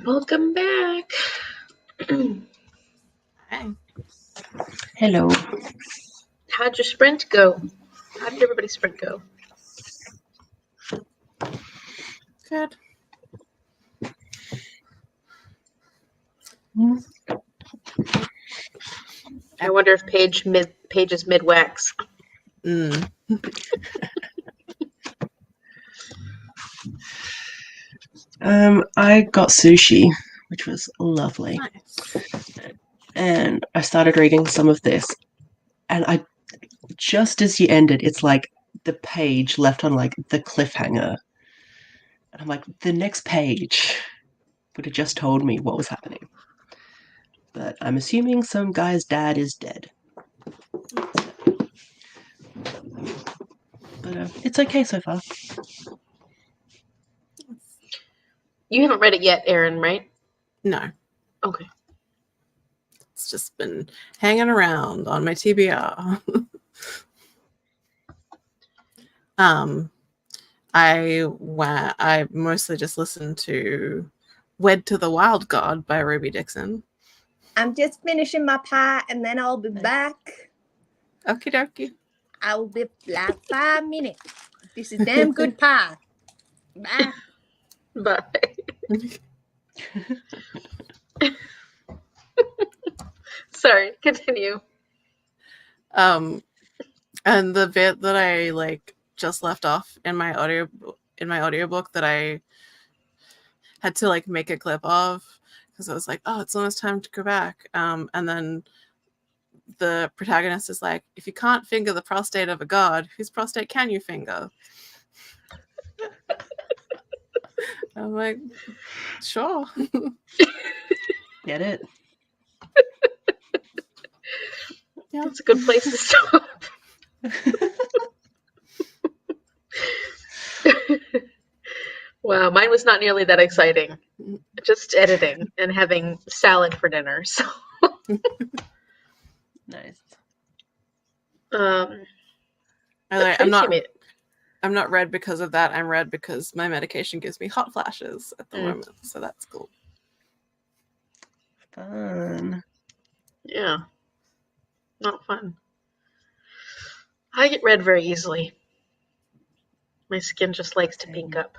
Welcome back. Hi. Hello. How'd your sprint go? How did everybody's sprint go? Good. I wonder if Paige is mid-wax. Mm. I got sushi, which was lovely. Nice. And I started reading some of this. And just as you ended, it's like the page left on like the cliffhanger. And I'm like, the next page would have just told me what was happening. But I'm assuming some guy's dad is dead. But it's okay so far. You haven't read it yet, Erin, right? No, Okay. it's just been hanging around on my TBR. I mostly just listened to Wed to the Wild God by Ruby Dixon. I'm just finishing my pie and then I'll be back. Okie dokie. I'll be like 5 minutes. This is damn good pie. Bye. Bye. Sorry, continue. And the bit that I like just left off in my audiobook that I had to like make a clip of because I was like, oh, it's almost time to go back. And then the protagonist is like, if you can't finger the prostate of a god, whose prostate can you finger? I'm like, sure. Get it? Yeah. That's a good place to stop. Wow, mine was not nearly that exciting. Just editing and having salad for dinner. So, Nice. I'm not red because of that. I'm red because my medication gives me hot flashes at the moment, so that's cool. Fun. Yeah, not fun. I get red very easily. My skin just likes to pink up.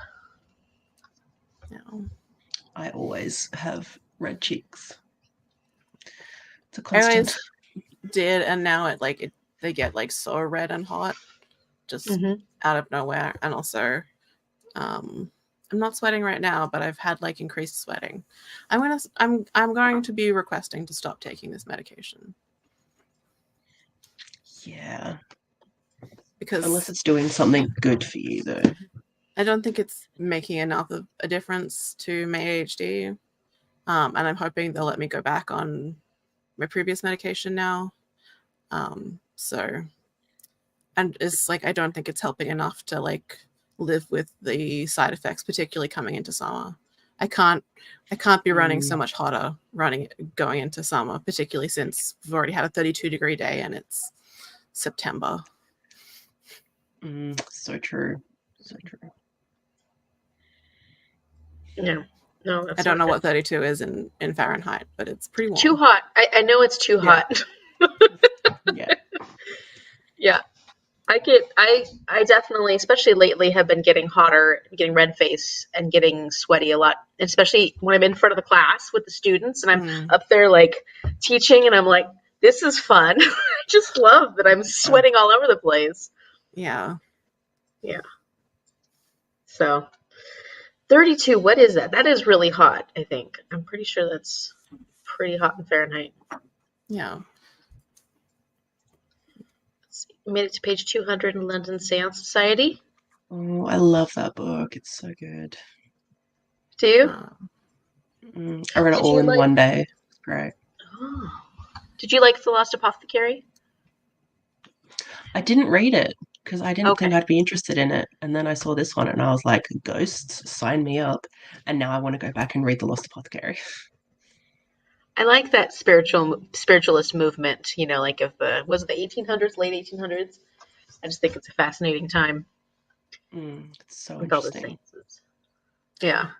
No. I always have red cheeks. It's a I always constant. did, and now they get like so red and hot, just out of nowhere. And also, I'm not sweating right now, but I've had like increased sweating. I'm going to be requesting to stop taking this medication. Yeah. Because unless it's doing something good for you, though. I don't think it's making enough of a difference to my ADHD. And I'm hoping they'll let me go back on my previous medication now. And it's like I don't think it's helping enough to like live with the side effects, particularly coming into summer. I can't be running so much hotter going into summer, particularly since we've already had a 32-degree day and it's September. So true. So true. No, I don't know what 32 is in Fahrenheit, but it's pretty warm. Too hot. I know it's too hot. Yeah. Yeah. I definitely, especially lately, have been getting hotter, getting red face and getting sweaty a lot, especially when I'm in front of the class with the students and I'm up there like teaching and I'm like, this is fun. I just love that I'm sweating all over the place. Yeah. Yeah. So 32, what is that? That is really hot, I think. I'm pretty sure that's pretty hot in Fahrenheit. Yeah. We made it to page 200 in London Seance Society. Oh, I love that book. It's so good. Do you? I read it all in one day. It's great. Oh. Did you like The Lost Apothecary? I didn't read it because I didn't think I'd be interested in it. And then I saw this one and I was like, ghosts, sign me up. And now I want to go back and read The Lost Apothecary. I like that spiritualist movement, like was it the 1800s, late 1800s? I just think it's a fascinating time. It's so with all the interesting. saints. Yeah.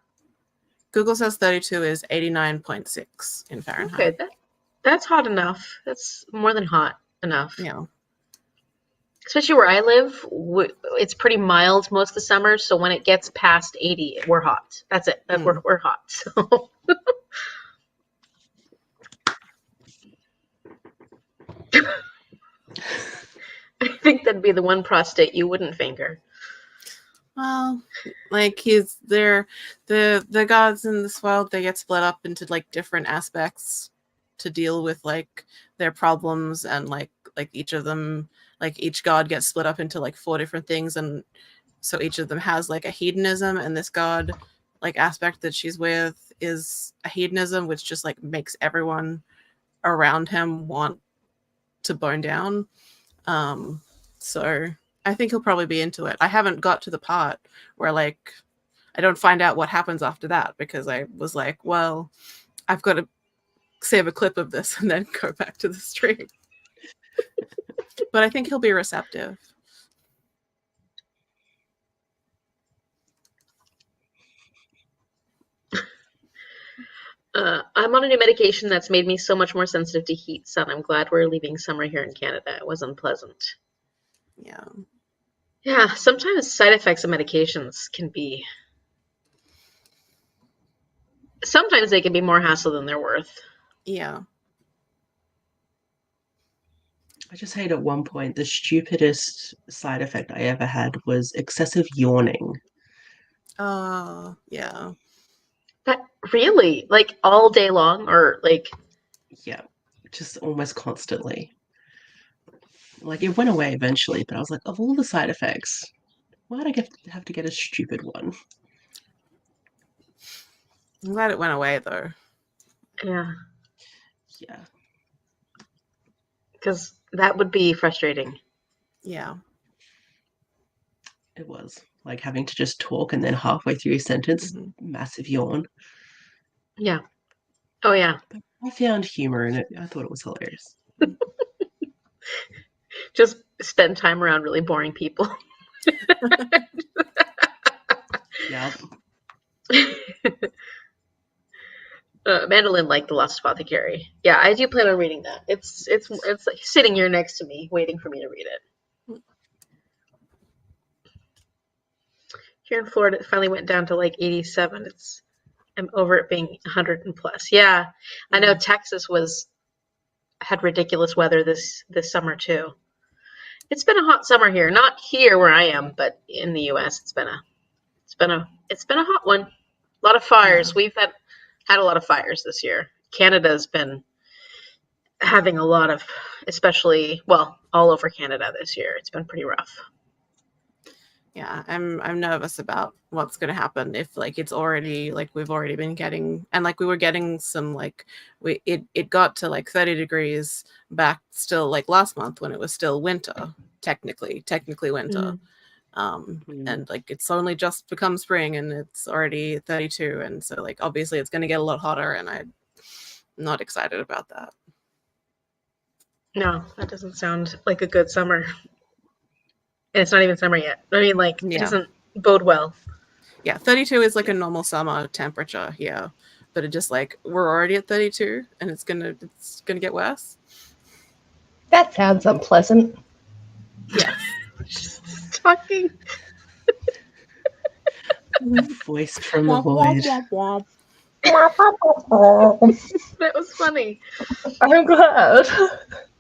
Google says 32 is 89.6 in Fahrenheit. Okay, that's hot enough. That's more than hot enough. Yeah. Especially where I live, it's pretty mild most of the summer. So when it gets past 80, we're hot. That's it. We're hot. So. I think that'd be the one prostate you wouldn't finger. Well, like the gods in this world, they get split up into like different aspects to deal with like their problems, and like each of them, like each god gets split up into like 4 different things, and so each of them has like a hedonism, and this god like aspect that she's with is a hedonism, which just like makes everyone around him want to burn down. So I think he'll probably be into it. I haven't got to the part where like I don't find out what happens after that, because I was like, well, I've got to save a clip of this and then go back to the stream. But I think he'll be receptive. I'm on a new medication that's made me so much more sensitive to heat, son. I'm glad we're leaving summer here in Canada. It was unpleasant. Yeah. Yeah, sometimes side effects of medications can be... Sometimes they can be more hassle than they're worth. Yeah. I just hate at one point, the stupidest side effect I ever had was excessive yawning. Yeah. But really? Like all day long, or like... Yeah, just almost constantly. Like, it went away eventually, but I was like, of all the side effects, why'd I have to get a stupid one? I'm glad it went away though. Yeah. Yeah. Because that would be frustrating. Yeah. It was. Like having to just talk and then halfway through your sentence, massive yawn. Yeah. Oh, yeah. But I found humor in it. I thought it was hilarious. Just spend time around really boring people. Yeah. Mandolin liked The Lost Apothecary. Yeah, I do plan on reading that. It's like sitting here next to me, waiting for me to read it. Here in Florida, it finally went down to like 87. I'm over it being 100 and plus. Yeah, I know Texas had ridiculous weather this summer too. It's been a hot summer here. Not here where I am, but in the U.S. It's been a hot one. A lot of fires. Yeah. We've had a lot of fires this year. Canada's been having a lot of, especially, well, all over Canada this year. It's been pretty rough. Yeah, I'm nervous about what's going to happen if like it's already like we've already been getting, and like we were getting some like it got to like 30 degrees back still like last month when it was still winter, technically winter. And like it's only just become spring and it's already 32, and so like obviously it's going to get a lot hotter, and I'm not excited about that. No, that doesn't sound like a good summer. And it's not even summer yet. I mean, like, It doesn't bode well. Yeah, 32 is like a normal summer temperature here, but it just like we're already at 32, and it's gonna get worse. That sounds unpleasant. Yeah. Talking. Voice from the void. That was funny. I'm glad.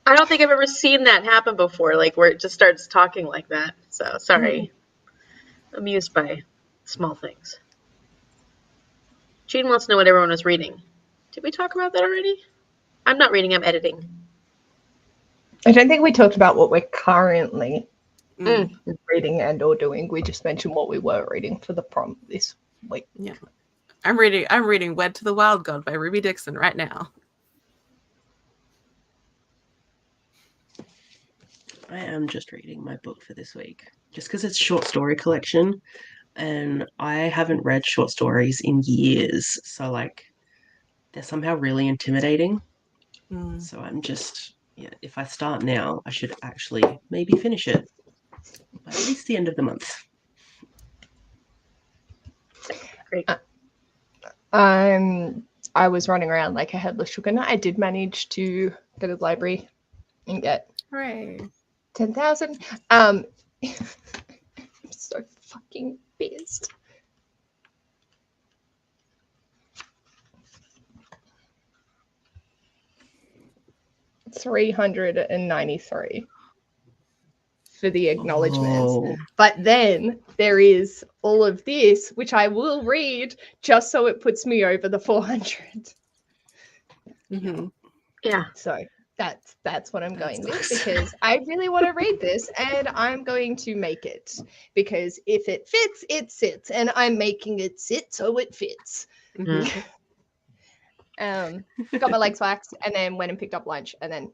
I don't think I've ever seen that happen before, like where it just starts talking like that. So, sorry. Amused by small things. Jean wants to know what everyone was reading. Did we talk about that already? I'm not reading, I'm editing. I don't think we talked about what we're currently reading and or doing. We just mentioned what we were reading for the prompt this week. Yeah. I'm reading Wed to the Wild God by Ruby Dixon right now. I am just reading my book for this week, just because it's short story collection, and I haven't read short stories in years, so like they're somehow really intimidating. So I'm just, if I start now, I should actually maybe finish it by at least the end of the month. Great. I was running around like a headless chicken. I did manage to go to the library and get Hooray. 10,000. I'm so fucking pissed. $393 for the acknowledgements. Oh. But then there is all of this, which I will read just so it puts me over the 400. Mhm. Yeah. So that's what I'm going with, Nice. because I really want to read this and I'm going to make it, because if it fits, it sits, and I'm making it sit so it fits. Mhm. Got my legs waxed and then went and picked up lunch, and then,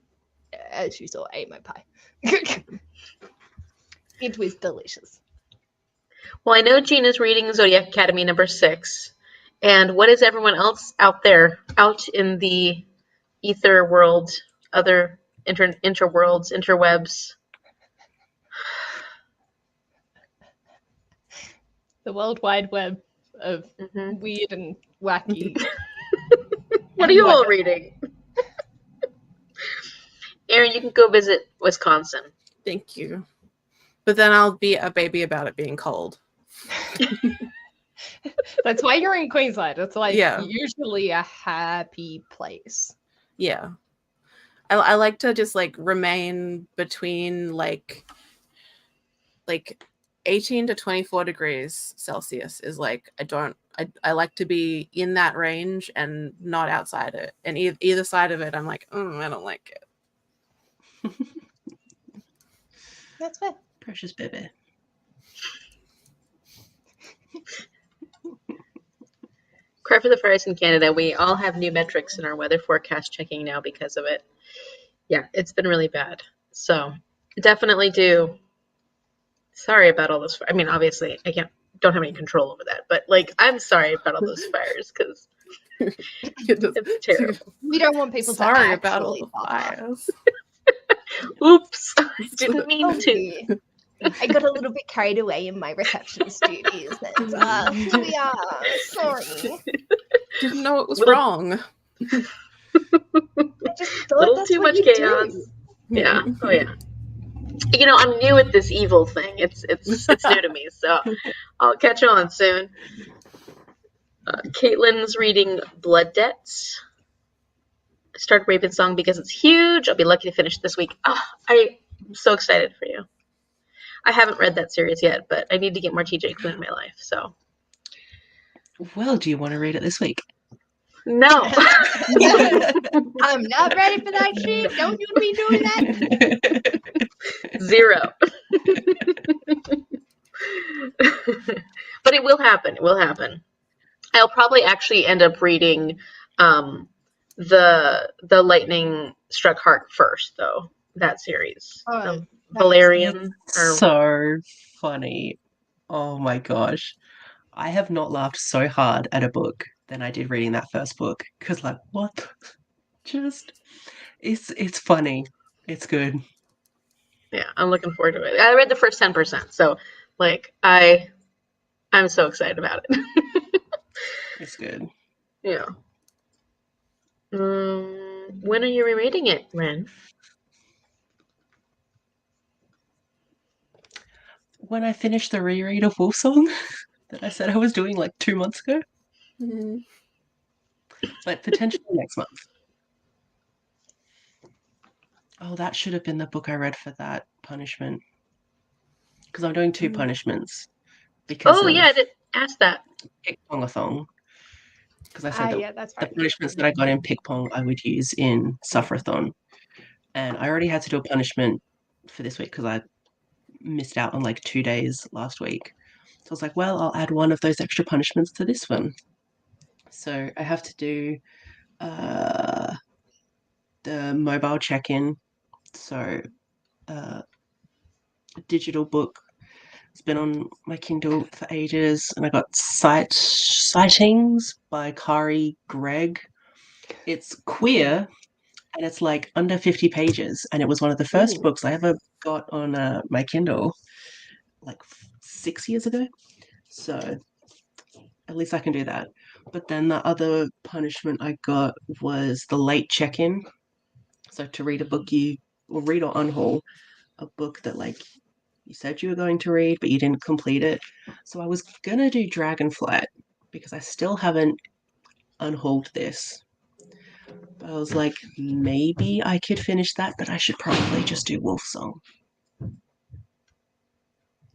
as you saw, ate my pie. It was delicious. Well, I know Gina's reading Zodiac Academy number 6. And what is everyone else out there, out in the ether world, other interworlds, interwebs? The World Wide Web of Mhm. weird and wacky. What are you all reading? Erin, you can go visit Wisconsin. Thank you. But then I'll be a baby about it being cold. That's why you're in Queensland. It's like Yeah. usually a happy place. Yeah. I like to just like remain between like 18 to 24 degrees Celsius is like, I like to be in that range and not outside it. And either side of it, I'm like, I don't like it. That's fair. Precious baby. Cry for the fires in Canada. We all have new metrics in our weather forecast checking now because of it. Yeah, it's been really bad. So definitely do. Sorry about all those. I mean, obviously, don't have any control over that, but like, I'm sorry about all those fires because it's terrible. We don't want people Sorry to about all actually the fires. Oops, I didn't mean Oh, to. dear. I got a little bit carried away in my receptionist duties. Here we are. Sorry. Didn't know it was Little- wrong. I just thought Little that's too what much you chaos. do. Yeah. Oh yeah. You know, I'm new at this evil thing. It's new to me, so I'll catch on soon. Caitlin's reading Blood Debts. I started Raven Song because it's huge. I'll be lucky to finish this week. Oh, I'm so excited for you. I haven't read that series yet, but I need to get more TJ Klune in my life. So Well, do you want to read it this week? no. I'm not ready for that shit. Don't you be doing that. 0. But it will happen. It will happen. I'll probably actually end up reading the Lightning Struck Heart first, though. That series. Oh, Valerian. So funny. Oh my gosh. I have not laughed so hard at a book than I did reading that first book. Because like, what? Just it's funny. It's good. Yeah, I'm looking forward to it. I read the first 10%, so like I'm so excited about it. It's good. Yeah. When are you rereading it, Ren? When I finished the reread of Wolfsong that I said I was doing like 2 months ago, Mhm. but potentially next month. Oh, that should have been the book I read for that punishment. Because I'm doing 2 punishments. Because Oh yeah, I did ask that. Pickpongathon. Because I said that yeah, that's the right. punishments that I got in Pickpong I would use in Sufferathon. And I already had to do a punishment for this week because I missed out on like 2 days last week. So I was like, well, I'll add one of those extra punishments to this one. So I have to do the mobile check-in. So a digital book. It's been on my Kindle for ages, and I got Sightings by Kari Gregg. It's queer, and it's like under 50 pages, and it was one of the first Ooh. books I ever got on my Kindle like 6 years ago. So at least I can do that. But then the other punishment I got was the late check-in. So to read a book or read or unhaul a book that like you said you were going to read, but you didn't complete it. So I was gonna do Dragonflight because I still haven't unhauled this. But I was like, maybe I could finish that, but I should probably just do Wolf Song.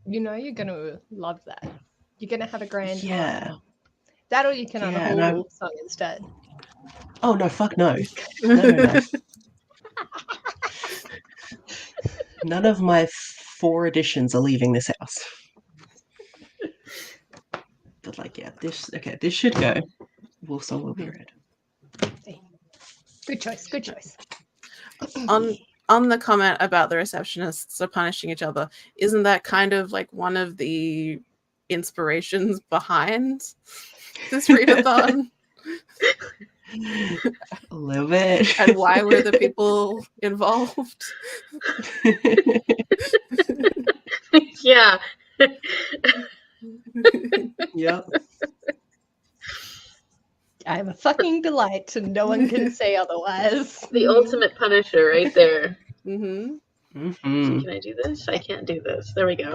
You know you're going to love that. You're going to have a grand Yeah. time. That or you can Yeah, unhaul and Wolf Song instead. Oh, no, fuck no. No. None of my 4 editions are leaving this house. But like, yeah, this should go. Wolf Song will be read. Good choice. Good choice. On the comment about the receptionists are punishing each other, isn't that kind of like one of the inspirations behind this readathon? A little bit. And why were the people involved? Yeah. Yep. I am a fucking delight, and no one can say otherwise. The ultimate punisher right there. Mm-hmm. Mm-hmm. Can I do this? I can't do this. There we go.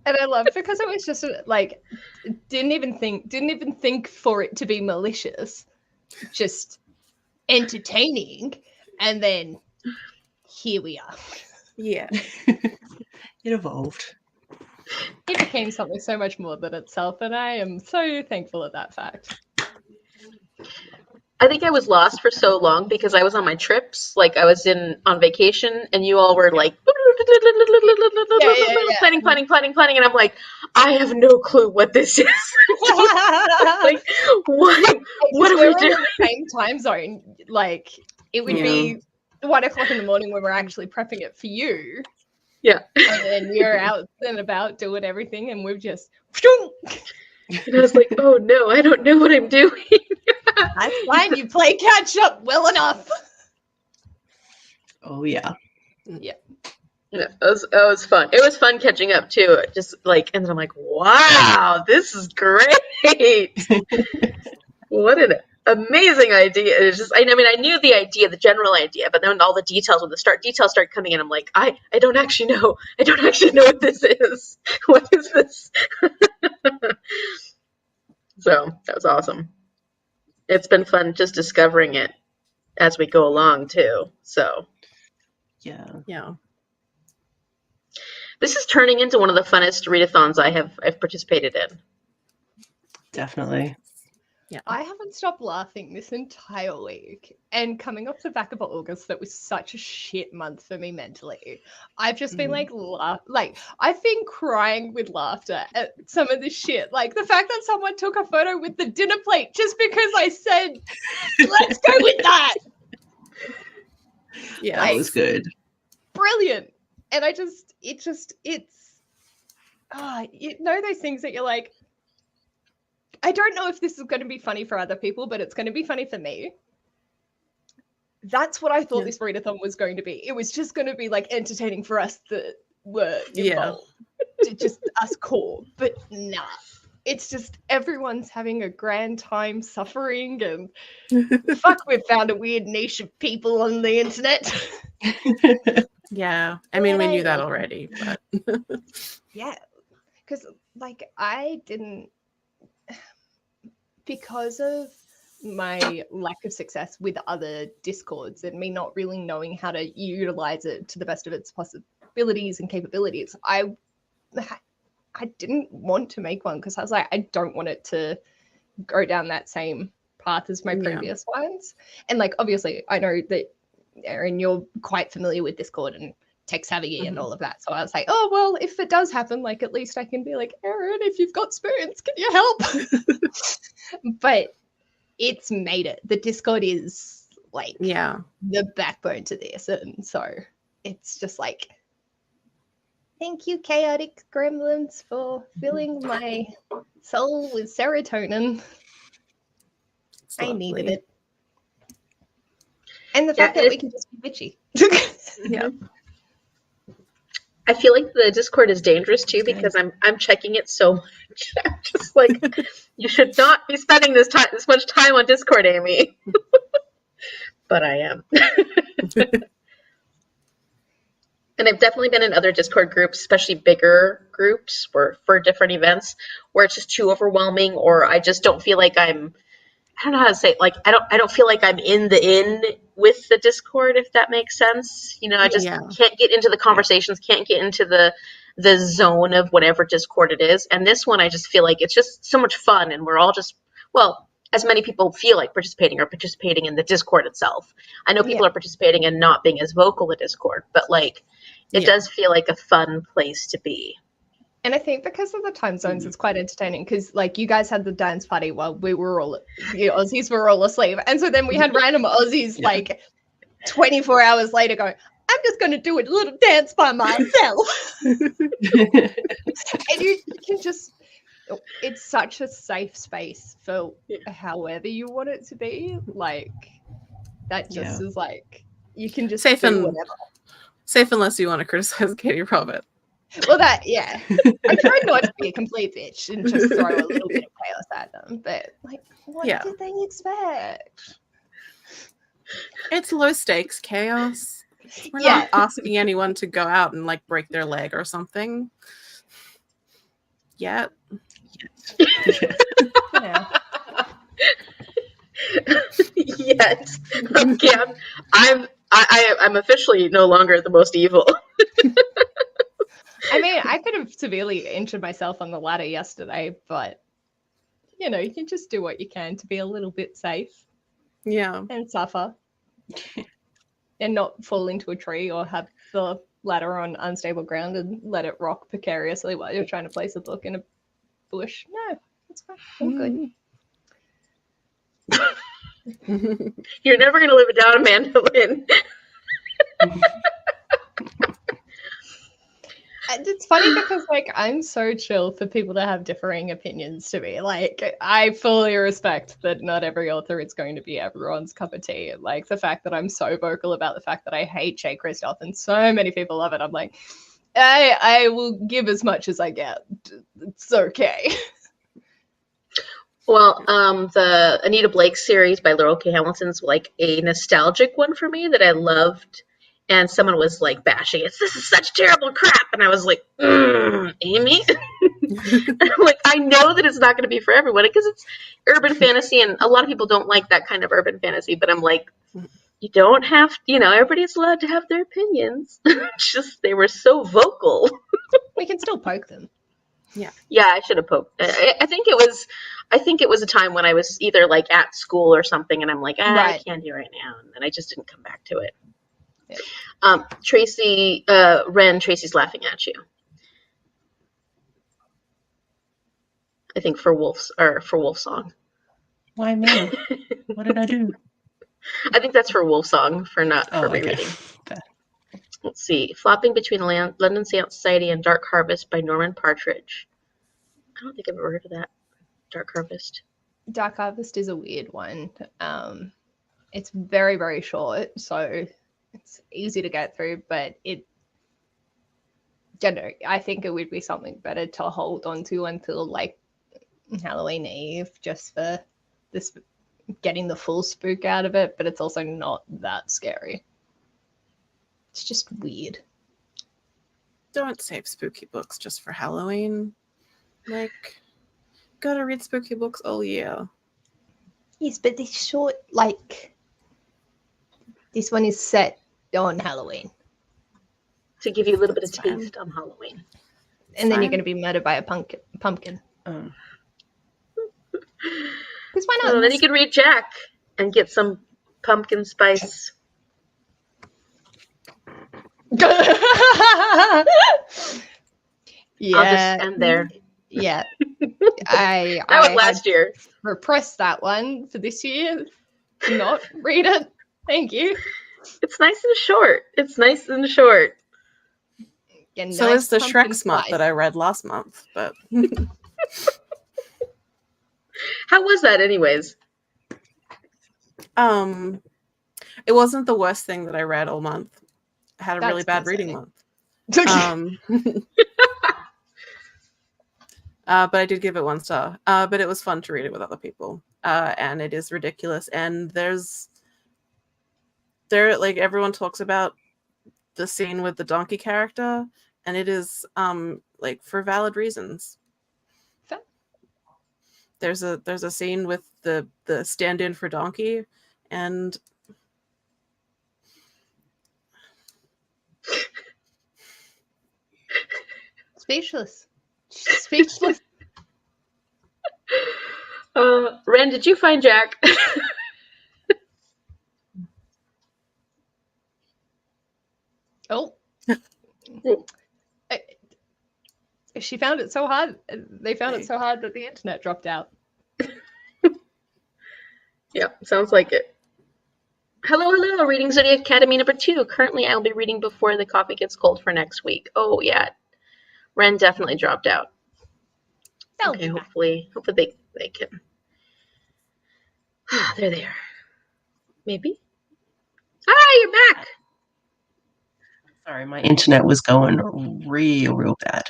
And I love because it was just like didn't even think for it to be malicious, just entertaining, and then here we are. Yeah. It evolved. It became something so much more than itself, and I am so thankful at that fact. I think I was lost for so long because I was on my trips. Like I was on vacation, and you all were like planning, and I'm like, I have no clue what this is. Like, what are we doing? In the same time zone. Like it would be 1 o'clock in the morning when we're actually prepping it for you. Yeah. And then you're out and about doing everything, and we've just. And I was like, oh no, I don't know what I'm doing. That's fine. You play catch up well enough. Oh yeah. Yeah. Yeah, it was fun. It was fun catching up too. Just like, and then I'm like, wow, this is great. What an amazing idea. It's just, I mean, I knew the idea, the general idea, but then all the details, when the details start coming in, I'm like, I don't actually know. I don't actually know what this is. What is this? So that was awesome. It's been fun just discovering it as we go along too. So Yeah. This is turning into one of the funnest readathons I've participated in. Definitely. Yeah. I haven't stopped laughing this entire week. And coming off the back of August, that was such a shit month for me mentally. I've just been I've been crying with laughter at some of this shit. Like the fact that someone took a photo with the dinner plate just because I said, let's go with that. Yeah. That was good. Brilliant. And you know those things that you're like, I don't know if this is going to be funny for other people, but it's going to be funny for me. That's what I thought this readathon was going to be. It was just going to be like entertaining for us that were involved. Just us core. But nah. It's just everyone's having a grand time suffering, and fuck, we've found a weird niche of people on the internet. Yeah. I mean, we knew that already, but yeah. Because like I didn't, because of my lack of success with other discords and me not really knowing how to utilize it to the best of its possibilities and capabilities, I didn't want to make one because I was like, I don't want it to go down that same path as my previous ones. And like, obviously I know that Erin, you're quite familiar with Discord and tech savvy and all of that. So I was like, oh, well, if it does happen, like at least I can be like, Erin, if you've got spoons, can you help? But it's made it. The Discord is like the backbone to this. And so it's just like, thank you, chaotic gremlins, for filling my soul with serotonin. I needed it. And the fact that we can just be bitchy. Yeah. I feel like the Discord is dangerous too Okay. because I'm checking it so much. I'm just like, you should not be spending this much time on Discord, Amy. But I am. And I've definitely been in other Discord groups, especially bigger groups for different events, where it's just too overwhelming, or I just don't feel like I don't know how to say it. Like I don't feel like I'm in with the Discord, if that makes sense. You know, I just Yeah. can't get into the conversations, can't get into the zone of whatever Discord it is. And this one, I just feel like it's just so much fun, and we're all just, well, as many people feel like participating are participating in the Discord itself. I know people are participating and not being as vocal in Discord, but like it does feel like a fun place to be. And I think because of the time zones, it's quite entertaining because, like, you guys had the dance party while we were all, the Aussies were all asleep. And so then we had random Aussies, like, 24 hours later going, I'm just going to do a little dance by myself. And you can just, it's such a safe space for however you want it to be. Like, that just is like, you can just safe do and whatever. Safe unless you want to criticize Katie Robert. Well, I tried not to be a complete bitch and just throw a little bit of chaos at them, but like, what did they expect? It's low stakes chaos. We're not asking anyone to go out and like break their leg or something. Yet. Yet. Okay, I'm officially no longer the most evil. I mean, I could have severely injured myself on the ladder yesterday, but you know, you can just do what you can to be a little bit safe. Yeah. And suffer. And not fall into a tree or have the ladder on unstable ground and let it rock precariously while you're trying to place a book in a bush. No, it's fine. All good. You're never going to live it down, Amanda Lynn. And it's funny because, like, I'm so chill for people to have differing opinions to me. Like, I fully respect that not every author is going to be everyone's cup of tea. Like, the fact that I'm so vocal about the fact that I hate Jay Kristoff and so many people love it, I'm like, I will give as much as I get. It's okay. Well, the Anita Blake series by Laurel K. Hamilton's like a nostalgic one for me that I loved. And someone was like bashing it. This is such terrible crap. And I was like, Amy? I'm like, I know that it's not going to be for everyone because it's urban fantasy and a lot of people don't like that kind of urban fantasy. But I'm like, you don't have, everybody's allowed to have their opinions. Just they were so vocal. We can still poke them. Yeah, I should have poked. I think it was a time when I was either like at school or something, and I'm like, I can't do it right now, and then I just didn't come back to it. Yeah. Tracy, Tracy's laughing at you. I think for Wolf Song. Why me? What did I do? I think that's for Wolf Song for rereading. Okay. Let's see. Flopping Between London Seance Society and Dark Harvest by Norman Partridge. I don't think I've ever heard of that. Dark Harvest. Dark Harvest is a weird one. It's very, very short, so it's easy to get through, but I think it would be something better to hold on to until like Halloween Eve, just for this getting the full spook out of it, but it's also not that scary. It's just weird. Don't save spooky books just for Halloween. Like, gotta read spooky books all year. Yes, but this short, like, this one is set on Halloween. To give you a little bit of taste on Halloween. And then you're going to be murdered by a pumpkin. Because why not? Well, then you could read Jack and get some pumpkin spice. Yeah. I'll just end there. Yeah. That was last year. Repressed that one for this year. Not read it. Thank you. It's nice and short. Yeah, so nice is the pumpkin Shrek smut spice. that I read last month, but How was that anyways? it wasn't the worst thing that I read all month. I had a really That's bad reading concerning. month. But I did give it 1 star. But it was fun to read it with other people. And it is ridiculous. And like everyone talks about the scene with the donkey character, and it is like for valid reasons. Fair. There's a scene with the stand-in for donkey, and Speechless. Ren, did you find Jack? Oh. She found it so hard. They found it so hard that the internet dropped out. Yeah, sounds like it. Hello, Reading Zodiac Academy number 2. Currently, I'll be reading before the coffee gets cold for next week. Oh, yeah. Ren definitely dropped out. Okay, hopefully they can. There they are. Maybe? Ah, you're back! Sorry, my internet was going real bad.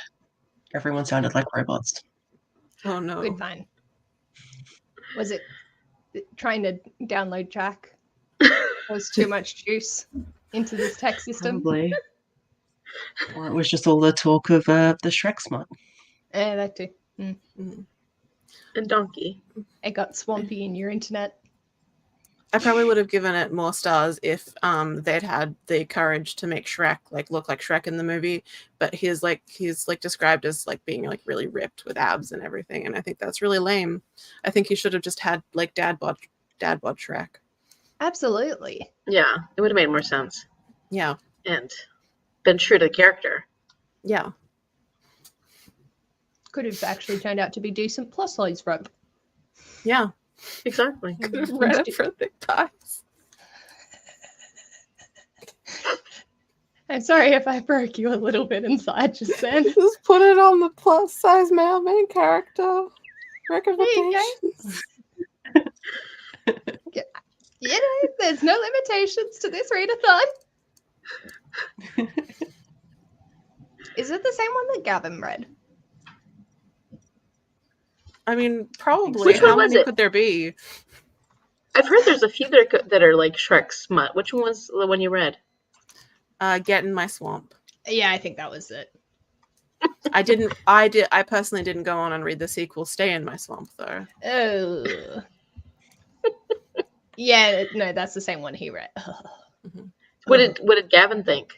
Everyone sounded like robots. Oh no. Good fine. Was it trying to download Jack? Was too much juice into this tech system? Probably. Or it was just all the talk of the Shrek smut. Yeah, that too. And donkey. It got swampy in your internet. I probably would have given it more stars if they'd had the courage to make Shrek like look like Shrek in the movie, but he's described as like being like really ripped with abs and everything, and I think that's really lame. I think he should have just had like dad bod Shrek. Absolutely. Yeah, it would have made more sense. Yeah. And been true to the character. Yeah. Could have actually turned out to be decent plus size rope. Yeah. Exactly. Could have read it for thick thighs. I'm sorry if I broke you a little bit inside just then. Just put it on the plus size male main character recommendations. You know, there's no limitations to this readathon. Is it the same one that Gavin read? I mean, probably. Which one How was many it? could there be? I've heard there's a few that are like Shrek smut. Which one was the one you read? Get in My Swamp. Yeah, I think that was it. I personally didn't go on and read the sequel, Stay in My Swamp, though. Oh. Yeah, no, that's the same one he read. What did Gavin think?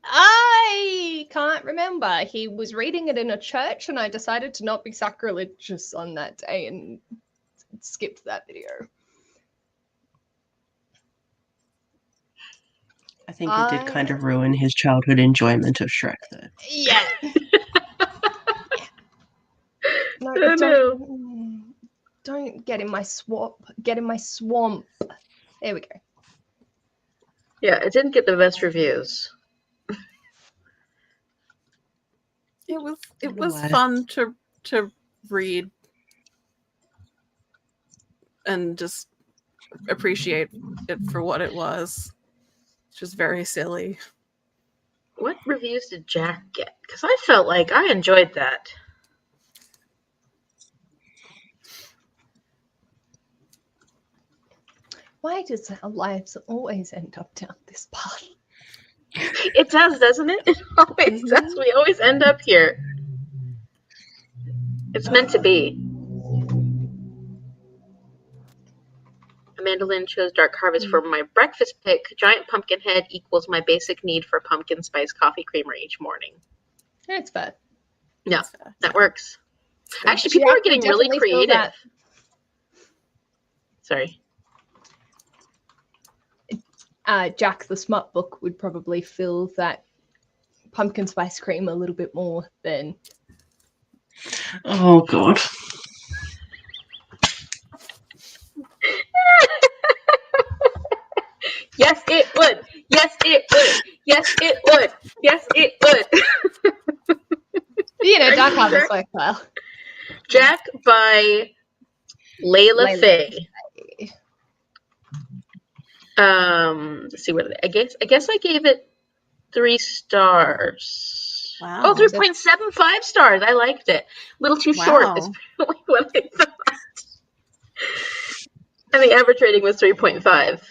I can't remember. He was reading it in a church, and I decided to not be sacrilegious on that day and skipped that video. I think it did kind of ruin his childhood enjoyment of Shrek, though. Yeah. No, don't get in my swamp. Get in my swamp. There we go. Yeah, it didn't get the best reviews. It was fun to read and just appreciate it for what it was. It's just very silly. What reviews did Jack get? Because I felt like I enjoyed that. Why does our lives always end up down this path? It does, doesn't it? It always does. We always end up here. It's meant to be. Amanda Lynn chose Dark Harvest for my breakfast pick. Giant pumpkin head equals my basic need for pumpkin spice coffee creamer each morning. It's fair. Yeah, that works. Actually, people are getting really creative. Sorry. Jack the Smut book would probably fill that pumpkin spice cream a little bit more than... Oh, God. Yes, it would. Yes, it would. Yes, it would. Yes, it would. You know, Dark Harvest like well. Jack by Layla Faye. Let's see what I guess I gave it 3 stars. Wow. Oh, 3.75 stars. I liked it. A little too short is probably what I thought. And the average rating was 3.5.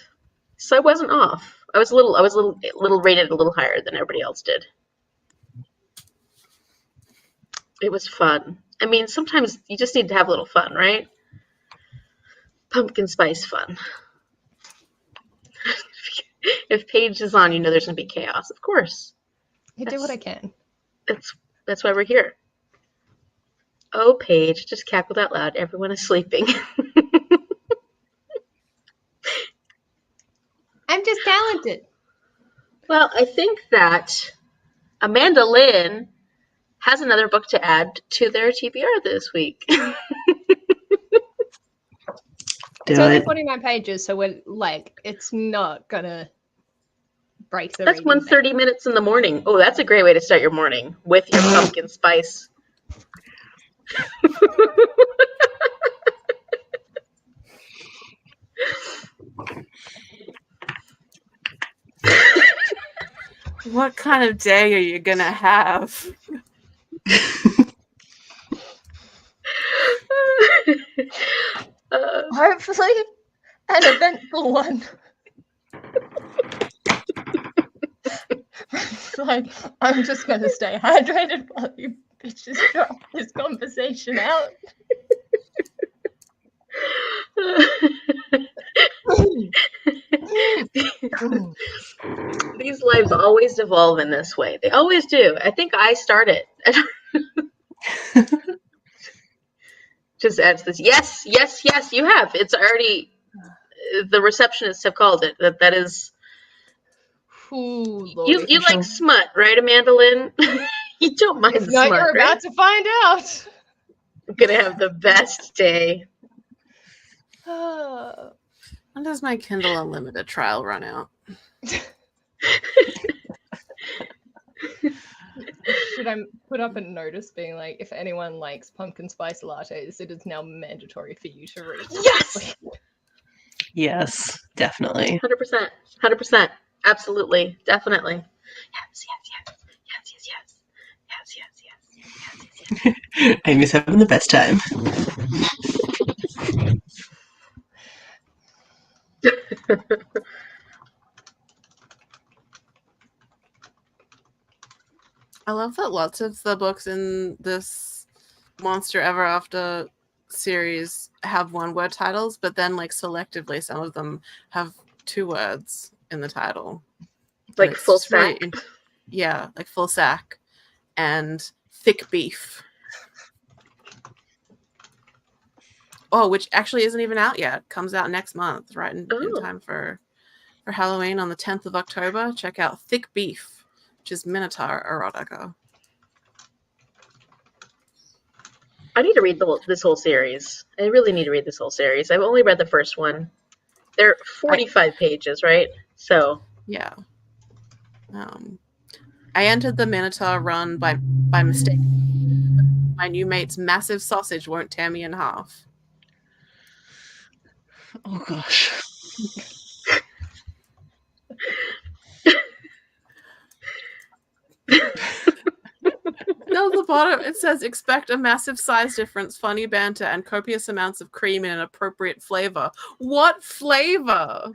So I wasn't off. I was a little rated a little higher than everybody else did. It was fun. I mean, sometimes you just need to have a little fun, right? Pumpkin spice fun. If Paige is on, you know there's going to be chaos. Of course. I do what I can. That's why we're here. Oh, Paige, just cackled out loud. Everyone is sleeping. I'm just talented. Well, I think that Amanda Lynn has another book to add to their TBR this week. It's only 49 pages, so we're like, it's not gonna break the. That's 1:30 minutes in the morning. Oh, that's a great way to start your morning with your pumpkin spice. What kind of day are you gonna have? Hopefully, an eventful one. Like, I'm just gonna stay hydrated while you bitches drop this conversation out. These lives always devolve in this way. They always do. I think I started. Just adds this. Yes, yes, yes, you have. It's already, the receptionists have called it. That is. Ooh, You like smut, right, Amanda Lynn? You don't mind if not, smut, you're about to find out. I'm gonna have the best day. When does my Kindle Unlimited trial run out? Should I put up a notice being like, if anyone likes pumpkin spice lattes, it is now mandatory for you to read. Yes! Yes, definitely. 100%. 100%. Absolutely. Definitely. Yes, yes, yes. Yes, yes, yes. Yes, yes, yes. Yes, yes, yes. Amy's having the best time. I love that lots of the books in this Monster Ever After series have one-word titles, but then like selectively some of them have 2 words in the title. Like full sack? Really, yeah, like full sack and thick beef. Oh, which actually isn't even out yet. Comes out next month, right in time for Halloween on the 10th of October. Check out Thick Beef, which is Minotaur erotica. I need to read this whole series. I really need to read this whole series. I've only read the first one. They're 45 pages, right? So yeah. I entered the Minotaur run by mistake. My new mate's massive sausage won't tear me in half. Oh gosh. Down the bottom, it says, expect a massive size difference, funny banter, and copious amounts of cream in an appropriate flavor. What flavor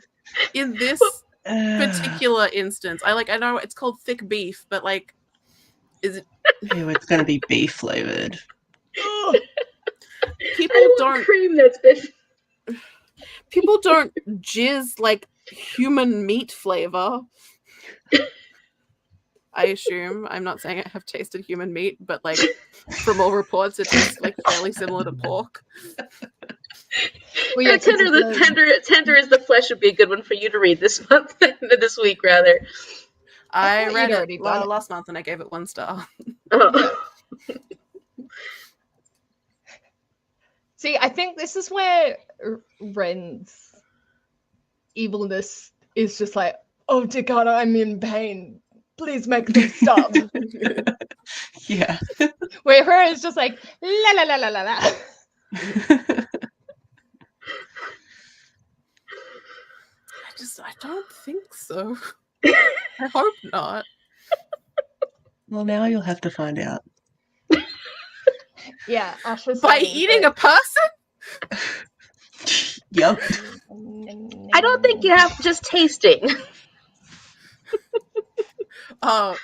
in this particular instance? I know it's called thick beef, but like, is it? Ew, it's gonna be beef flavored. People don't jizz like human meat flavor. I assume. I'm not saying I have tasted human meat, but like from all reports, it tastes like fairly similar to pork. Well, yeah, tender as the flesh would be a good one for you to read this month, this week rather. I read it last month and I gave it 1 star. Oh. See, I think this is where Ren's evilness is just like, oh dear God, I'm in pain. Please make them stop. Yeah. Where her is just like, la la la la la la. I don't think so. I hope not. Well, now you'll have to find out. Yeah, Ash was By saying eating that- a person? Yep. I don't think you have just tasting. Oh,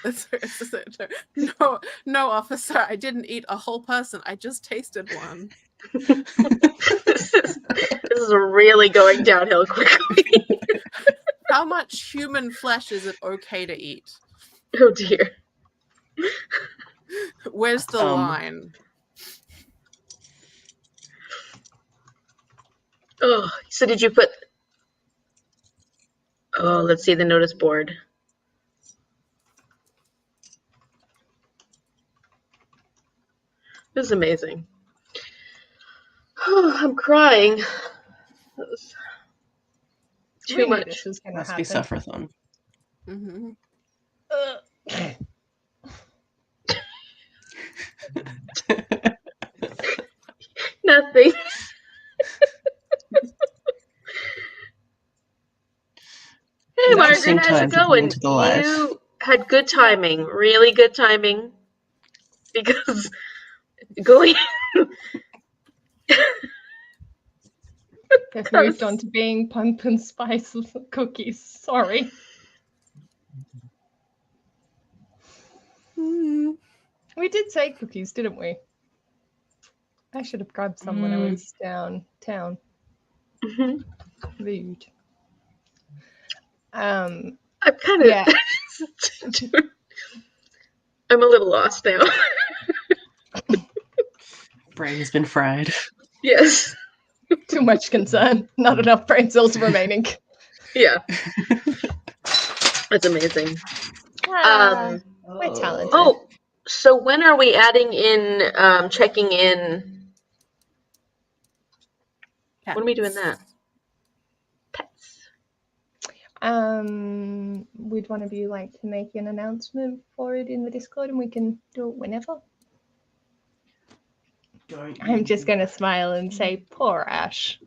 no, officer. I didn't eat a whole person. I just tasted one. This is really going downhill quickly. How much human flesh is it okay to eat? Oh dear. Where's the line? Oh, so did you put... Oh, let's see the notice board. This is amazing. Oh, I'm crying. That was we too knew much. this was going to Must happen. be Sufferathon. Mm-hmm. Nothing. Hey, Margaret, Interesting how's it time to come going? into the light. You had good timing, really good timing, because going... They've moved on to being pumpkin spice cookies. Sorry. We did say cookies, didn't we? I should have grabbed some when I was downtown. Mhm. Rude. I'm kind of... Yeah. I'm a little lost now. Brain has been fried. Yes. Too much concern. Not enough brain cells remaining. Yeah. That's amazing. We're talented. Oh, so when are we adding in, checking in? When are we doing that? Pets. Would one of you like to make an announcement for it in the Discord and we can do it whenever? I'm just going to smile and say, poor Ash.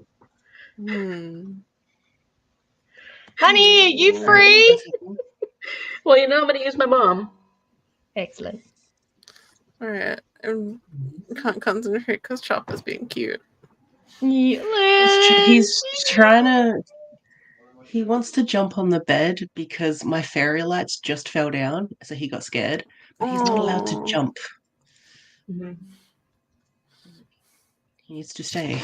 Honey, are you free? Well, you know I'm going to use my mom. Excellent. All right. I can't concentrate because Chopper's being cute. He's trying to... He wants to jump on the bed because my fairy lights just fell down, so he got scared. But he's not allowed to jump. Mm-hmm. He needs to stay.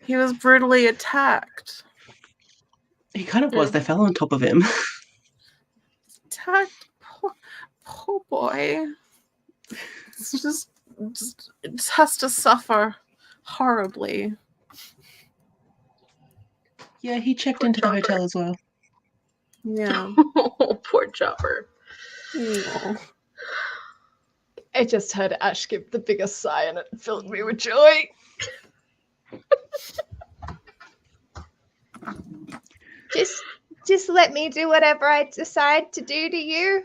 He was brutally attacked. He kind of was. They fell on top of him. Attacked? Poor boy. It's just it has to suffer horribly. Yeah, he checked into the hotel as well. Yeah. Oh, poor Chopper. Oh. I just heard Ash give the biggest sigh and it filled me with joy. Just let me do whatever I decide to do to you.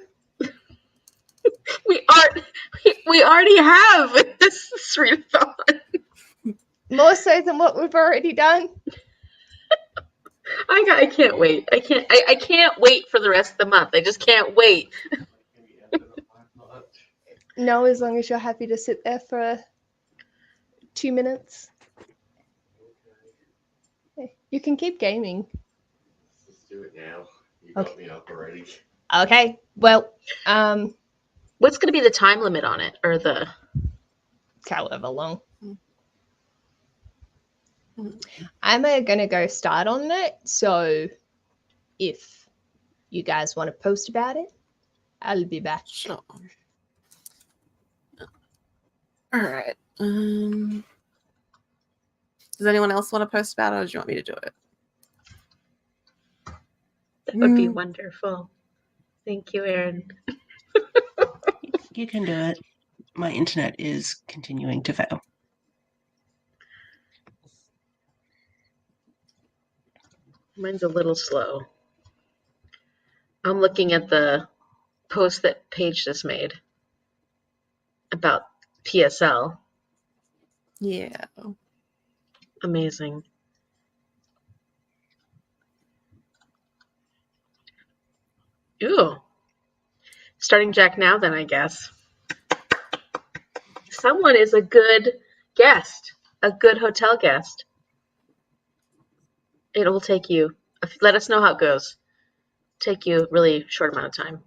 We already have this readathon. More so than what we've already done. I can't wait. I can't wait for the rest of the month. I just can't wait. No, as long as you're happy to sit there for 2 minutes. You can keep gaming. Let's do it now. You got me up already. Okay. Well, What's going to be the time limit on it, or the... however long. I'm going to go start on it. So if you guys want to post about it, I'll be back. Sure. All right. Does anyone else want to post about it, or do you want me to do it? That would be wonderful. Thank you, Erin. You can do it. My internet is continuing to fail. Mine's a little slow. I'm looking at the post that Paige just made about PSL. Yeah. Amazing. Ooh. Starting Jack now, then, I guess. someone is a good guest, a good hotel guest. It will take you, let us know how it goes. Take you a really short amount of time.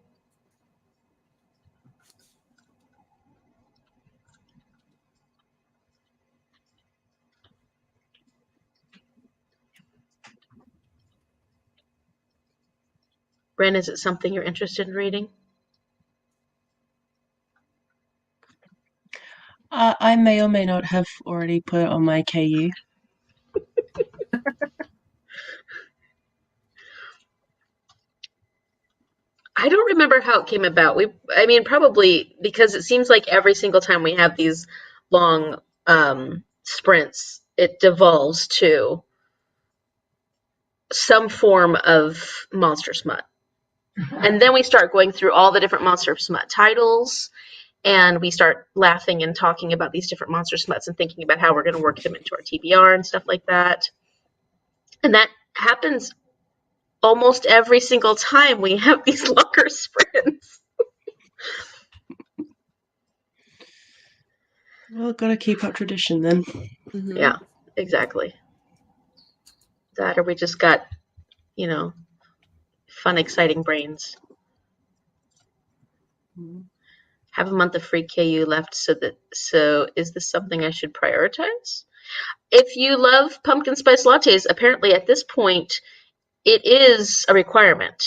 Ren, is it something you're interested in reading? I may or may not have already put it on my KU. I don't remember how it came about. I mean, probably because it seems like every single time we have these long sprints, it devolves to some form of monster smut. And then we start going through all the different monster smut titles, and we start laughing and talking about these different monster smuts and thinking about how we're going to work them into our TBR and stuff like that. And that happens almost every single time we have these longer sprints. Well, gotta keep up tradition then. Mhm. Yeah, exactly. That or we just got, you know, fun, exciting brains. Have a month of free KU left, so is this something I should prioritize? If you love pumpkin spice lattes, apparently at this point it is a requirement.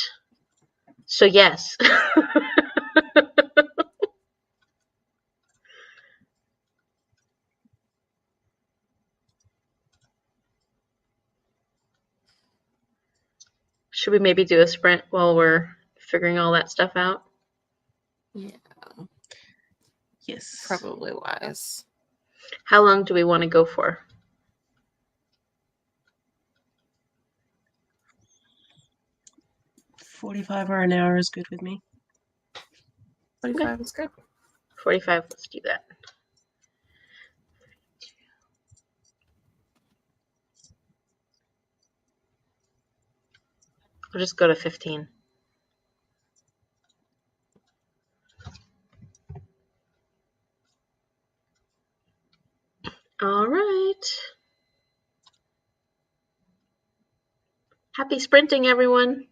So yes. Should we maybe do a sprint while we're figuring all that stuff out? Yeah, Yes. probably wise. How long do we want to go for? 45 or an hour is good with me. 45 is good. 45, let's do that. We'll just go to 15. All right. Happy sprinting, everyone.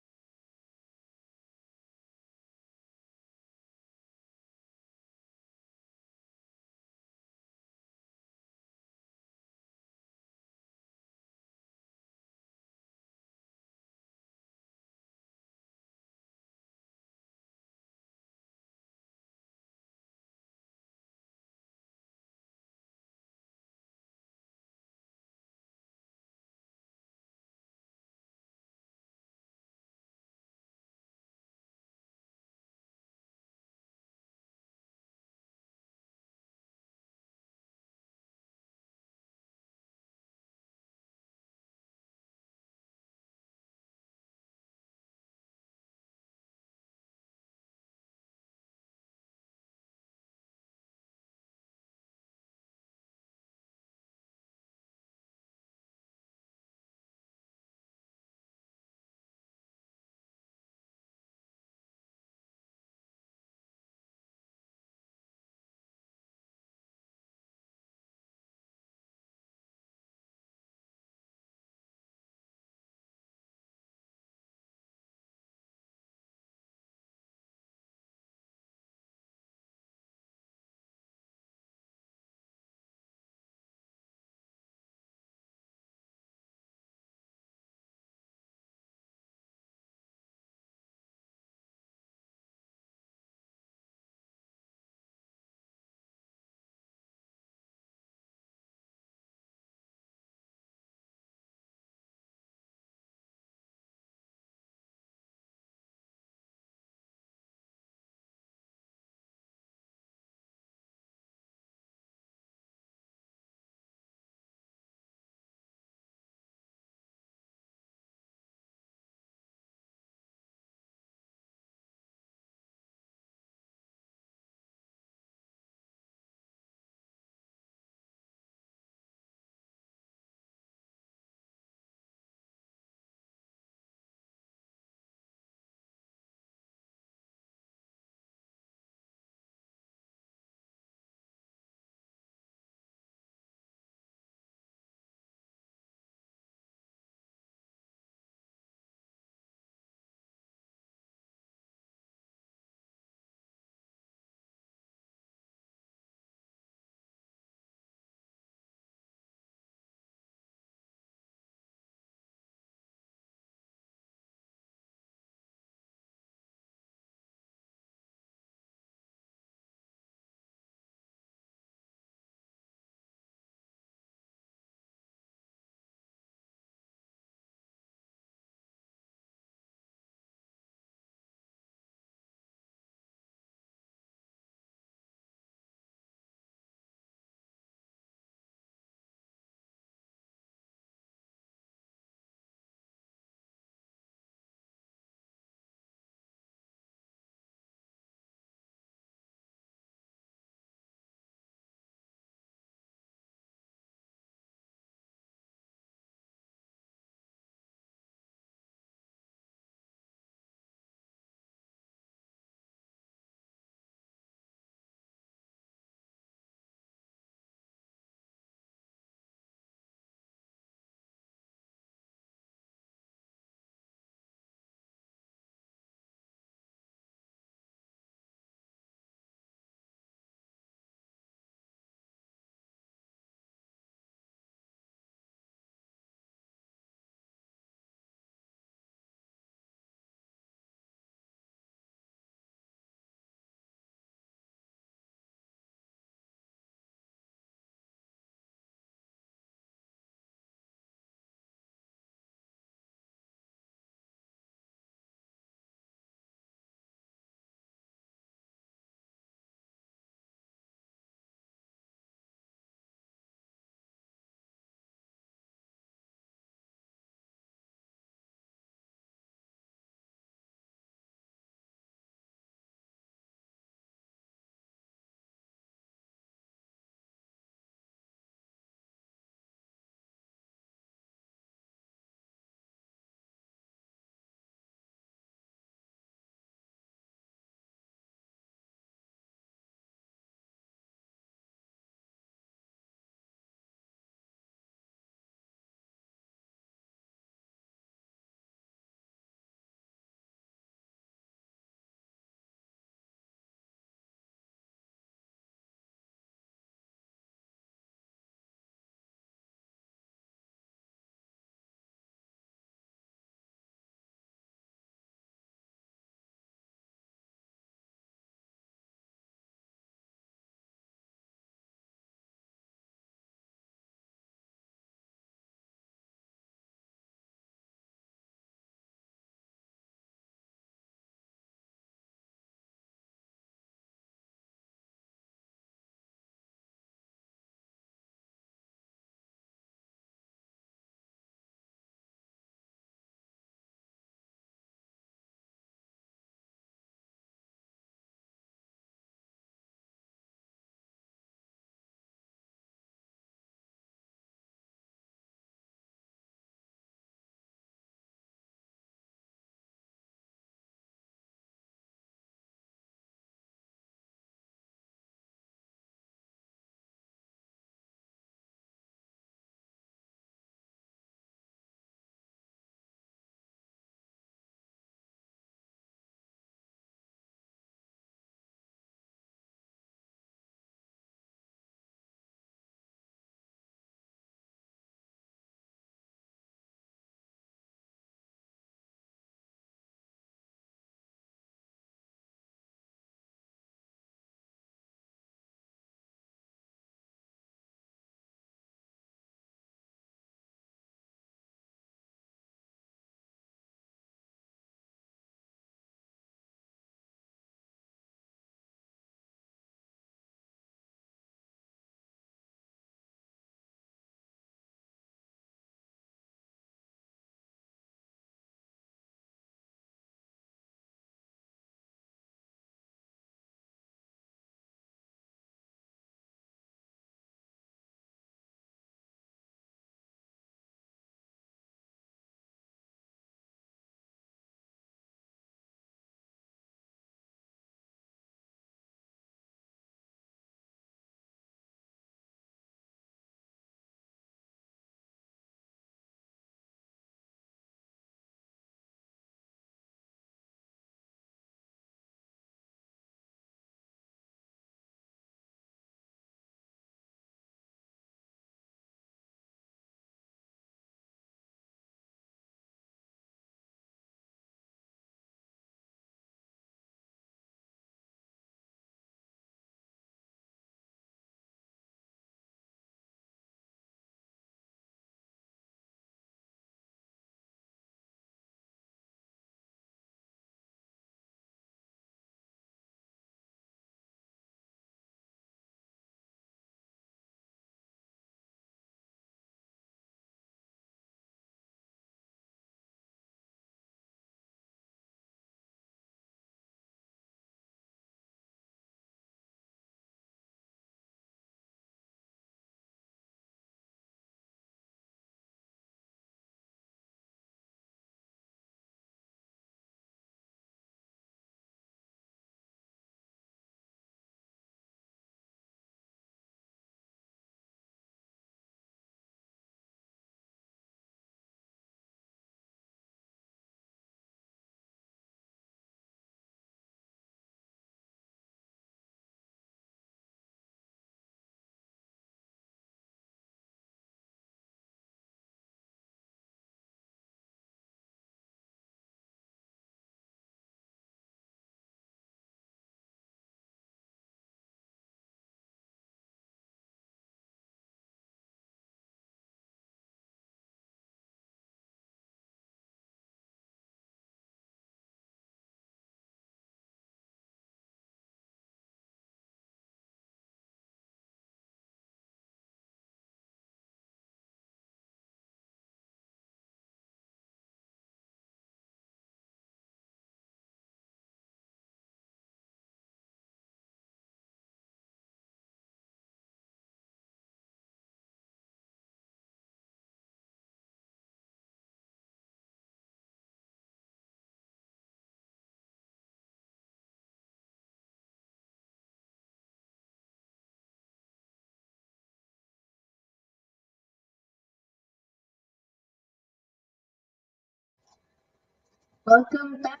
Welcome back.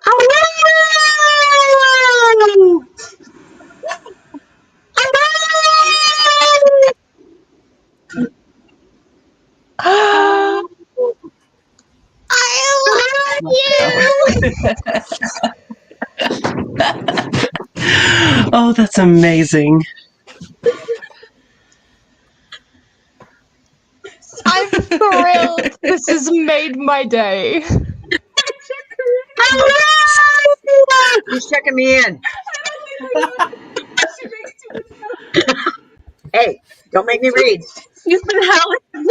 Hello! I Oh, that's amazing. I'm thrilled. This has made my day. Who's checking me in? Hey, don't make me read. You've been howling.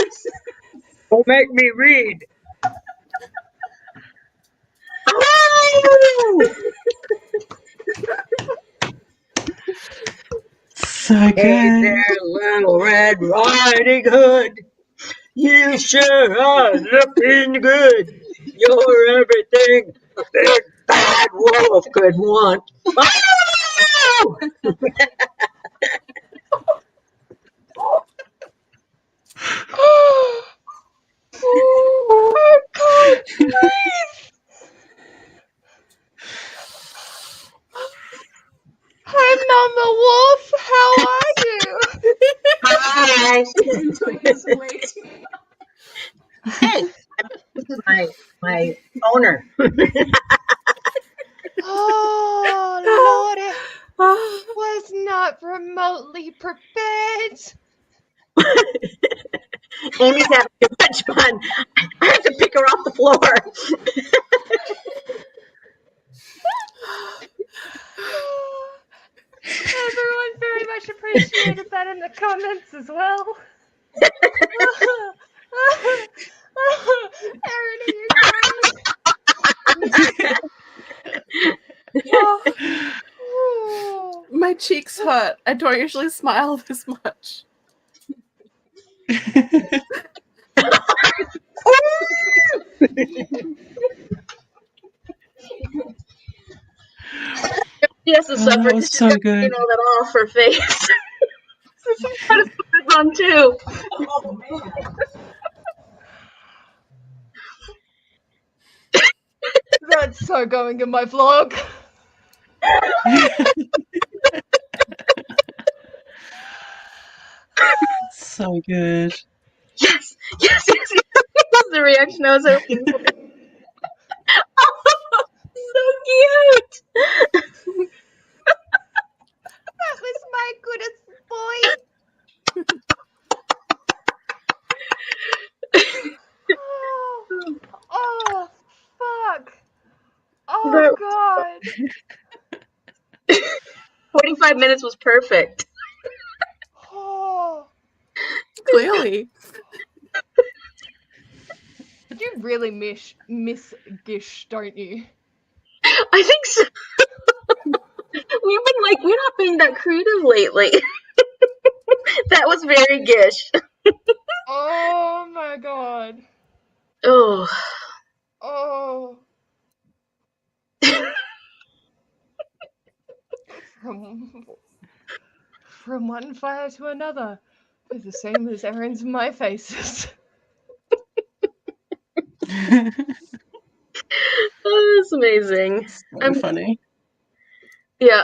Don't make me read. So Hey good. there, little Red Riding Hood. You sure are looking good. You're everything a big bad wolf could want. I can't breathe. Hi, Mama Wolf. How are you? Hi. Hey, this is my owner. Oh, Lordy. Was not remotely prepared. Amy's having too much fun. I have to pick her off the floor. Everyone very much appreciated that in the comments as well. Erin, are you crying? Oh. My cheeks hurt. I don't usually smile this much. She has to suffer. that was She's so got good. all that off her face. So she's got to put this on too. Oh, man. That's so going in my vlog. So good. Yes, yes, yes, yes. That's the reaction I was hoping for. Oh, so cute. That was my goodest boy. Oh, fuck. Oh, That- God. 45 minutes was perfect. Oh. Clearly. You really miss Gish, don't you? I think so. We're not being that creative lately. That was very Gish. Oh my God. Oh. Oh. From one fire to another. They're the same as Erin's and my faces. Oh, that's amazing. So funny. Yeah.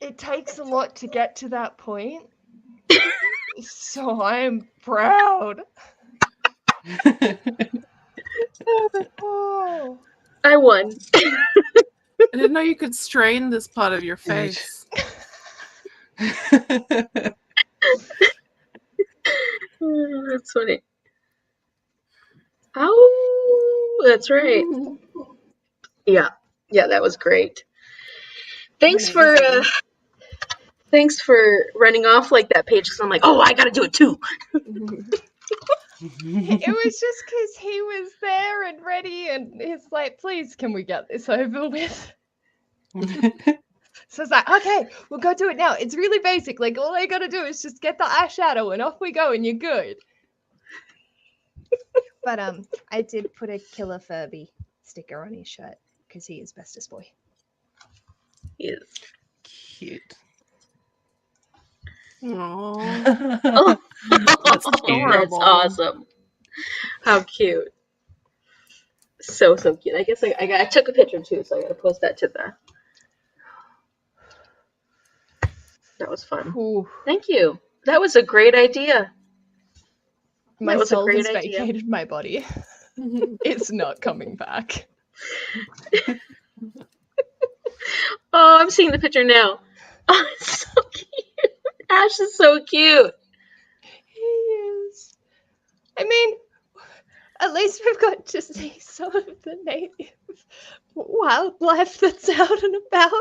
It takes a lot to get to that point. So I'm proud. Oh. I won. I didn't know you could strain this part of your face. Oh, that's funny. Oh, that's right. Yeah. Yeah, that was great. Thanks for running off like that, Paige, because I'm like, oh, I gotta do it too. It was just because he was there and ready, and he's like, please, can we get this over with? So it's like, okay, we'll go do it now. It's really basic. Like, all I gotta do is just get the eyeshadow, and off we go, and you're good. But I did put a Killer Furby sticker on his shirt because he is bestest boy. Yes. Cute. Aww. Oh, That's cute. that's awesome. How cute. So cute. I guess I took a picture too, so I gotta post that to the. That was fun. Ooh, Thank you. That was a great idea. my That was a soul great has idea. vacated my body. It's not coming back. Oh, I'm seeing the picture now. Oh, it's so cute. Ash is so cute. He is. I mean, at least we've got to see some of the native wildlife that's out and about.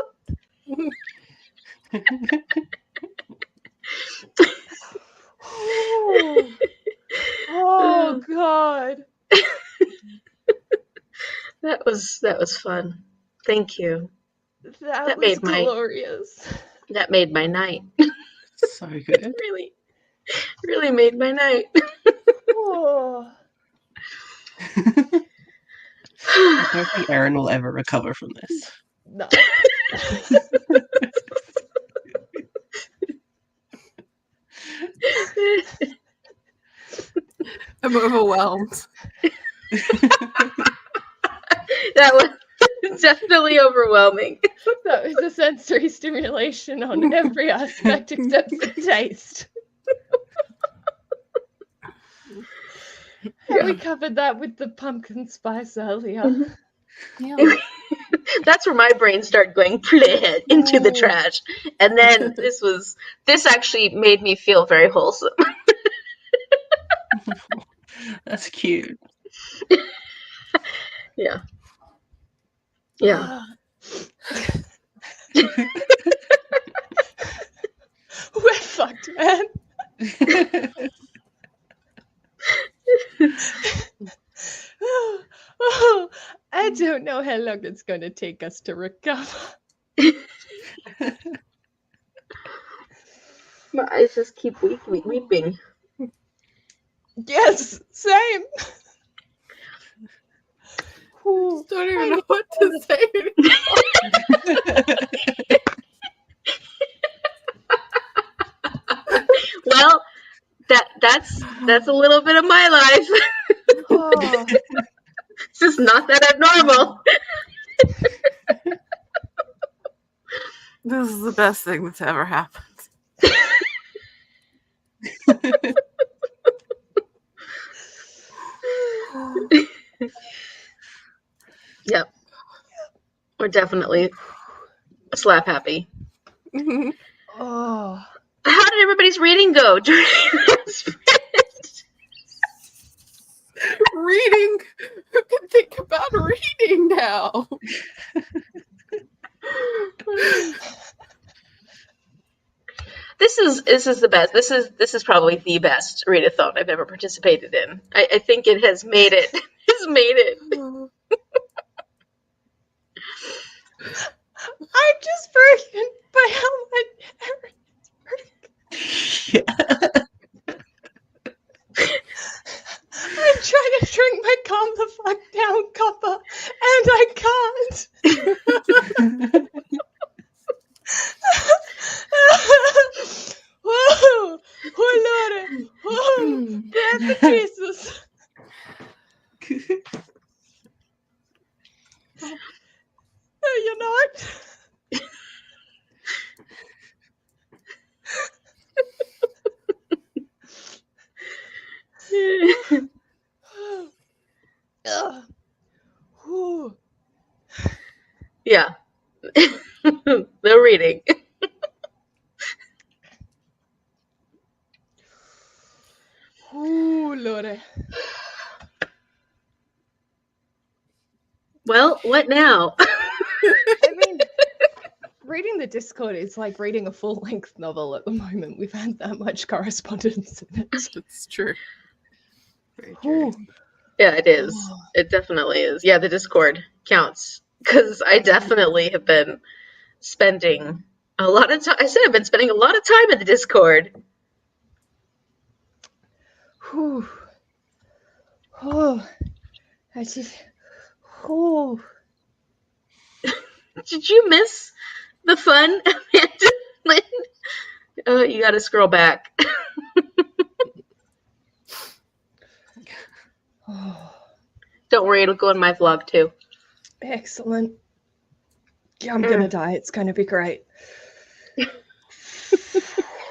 Oh God. That was fun. Thank you. That was made my glorious. that made my night. So good. Really made my night. Oh. I don't think Erin will ever recover from this. No. I'm overwhelmed. That was definitely overwhelming. That was a sensory stimulation on every aspect except for taste. And we covered that with the pumpkin spice earlier. Yeah. That's where my brain started going into the Ooh. trash. And then this actually made me feel very wholesome. That's cute. Yeah. We're fucked, man. Oh, I don't know how long it's going to take us to recover. My eyes just keep weeping. Yes, same. Don't even know what to say anymore. Well, that's a little bit of my life. Oh. It's just not that abnormal. This is the best thing that's ever happened. Yep. We're definitely slap happy. Oh. How did everybody's reading go during this sprint? Reading? Who can think about reading now? This is the best. This is probably the best readathon I've ever participated in. I think it has made it. I'm just broken by how much Erin is broken. Yeah. I'm trying to drink my calm the fuck down cuppa, and I can't. Whoa! Oh Lord! Whoa! Breath of Jesus! No, you're not. Yeah. No reading. Oh Lord. Well, what now? I mean, reading the Discord is like reading a full-length novel at the moment. We've had that much correspondence in it. It's true. Very true. Yeah, it is. It definitely is. Yeah, the Discord counts because I definitely have been spending a lot of time. I said I've been spending a lot of time in the Discord. Whew. Oh, I just. Oh. Did you miss the fun, Amanda? You gotta scroll back. Oh, Don't worry, it'll go in my vlog too. excellent. Yeah, I'm gonna die. It's gonna be great.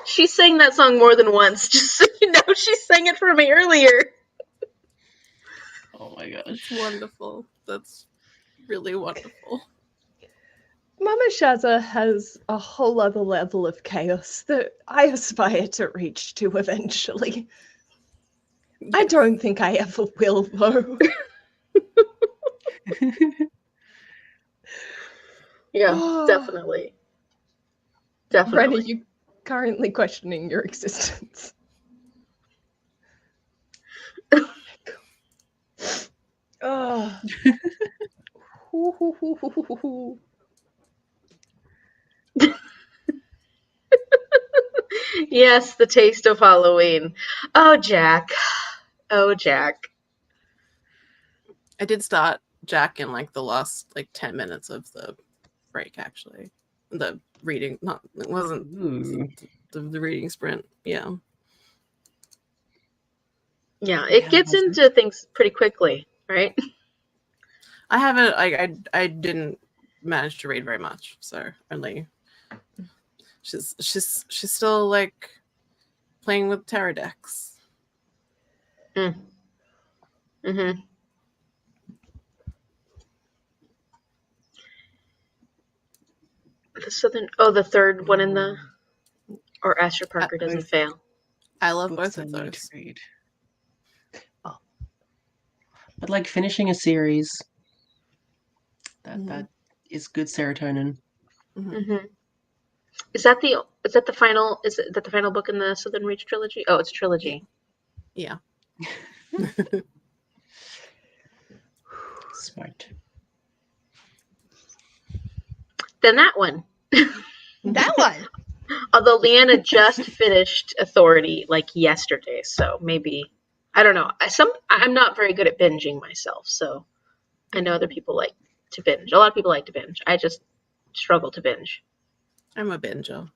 She sang that song more than once, just so you know. She sang it for me earlier. Oh my gosh. It's wonderful. That's really wonderful. Mama Shazza has a whole other level of chaos that I aspire to reach to eventually. I don't think I ever will, though. Yeah, Oh. definitely. Ren, are Definitely. you currently questioning your existence? Oh. Yes, the taste of Halloween. Oh, Jack. Oh, Jack. I did start Jack in like the last like 10 minutes of the break, actually. The reading, not, it wasn't Ooh. the reading sprint. Yeah. Yeah, it Yeah, gets wasn't. into things pretty quickly, right? I haven't, I didn't manage to read very much, so only she's still like playing with tarot decks. Mm-hmm. The southern, the third one in the, or Asher Parker doesn't both. fail. I love Books both of I need to those. read. But like finishing a series, that is good serotonin. Mm-hmm. Is that the final? Is that the final book in the Southern Reach trilogy? Oh, it's a trilogy. Yeah. Smart. Then that one. That one. Although Leanna just finished Authority like yesterday, so maybe I don't know. I'm not very good at binging myself, so I know other people like to binge. A lot of people like to binge. I just struggle to binge. I'm a binger.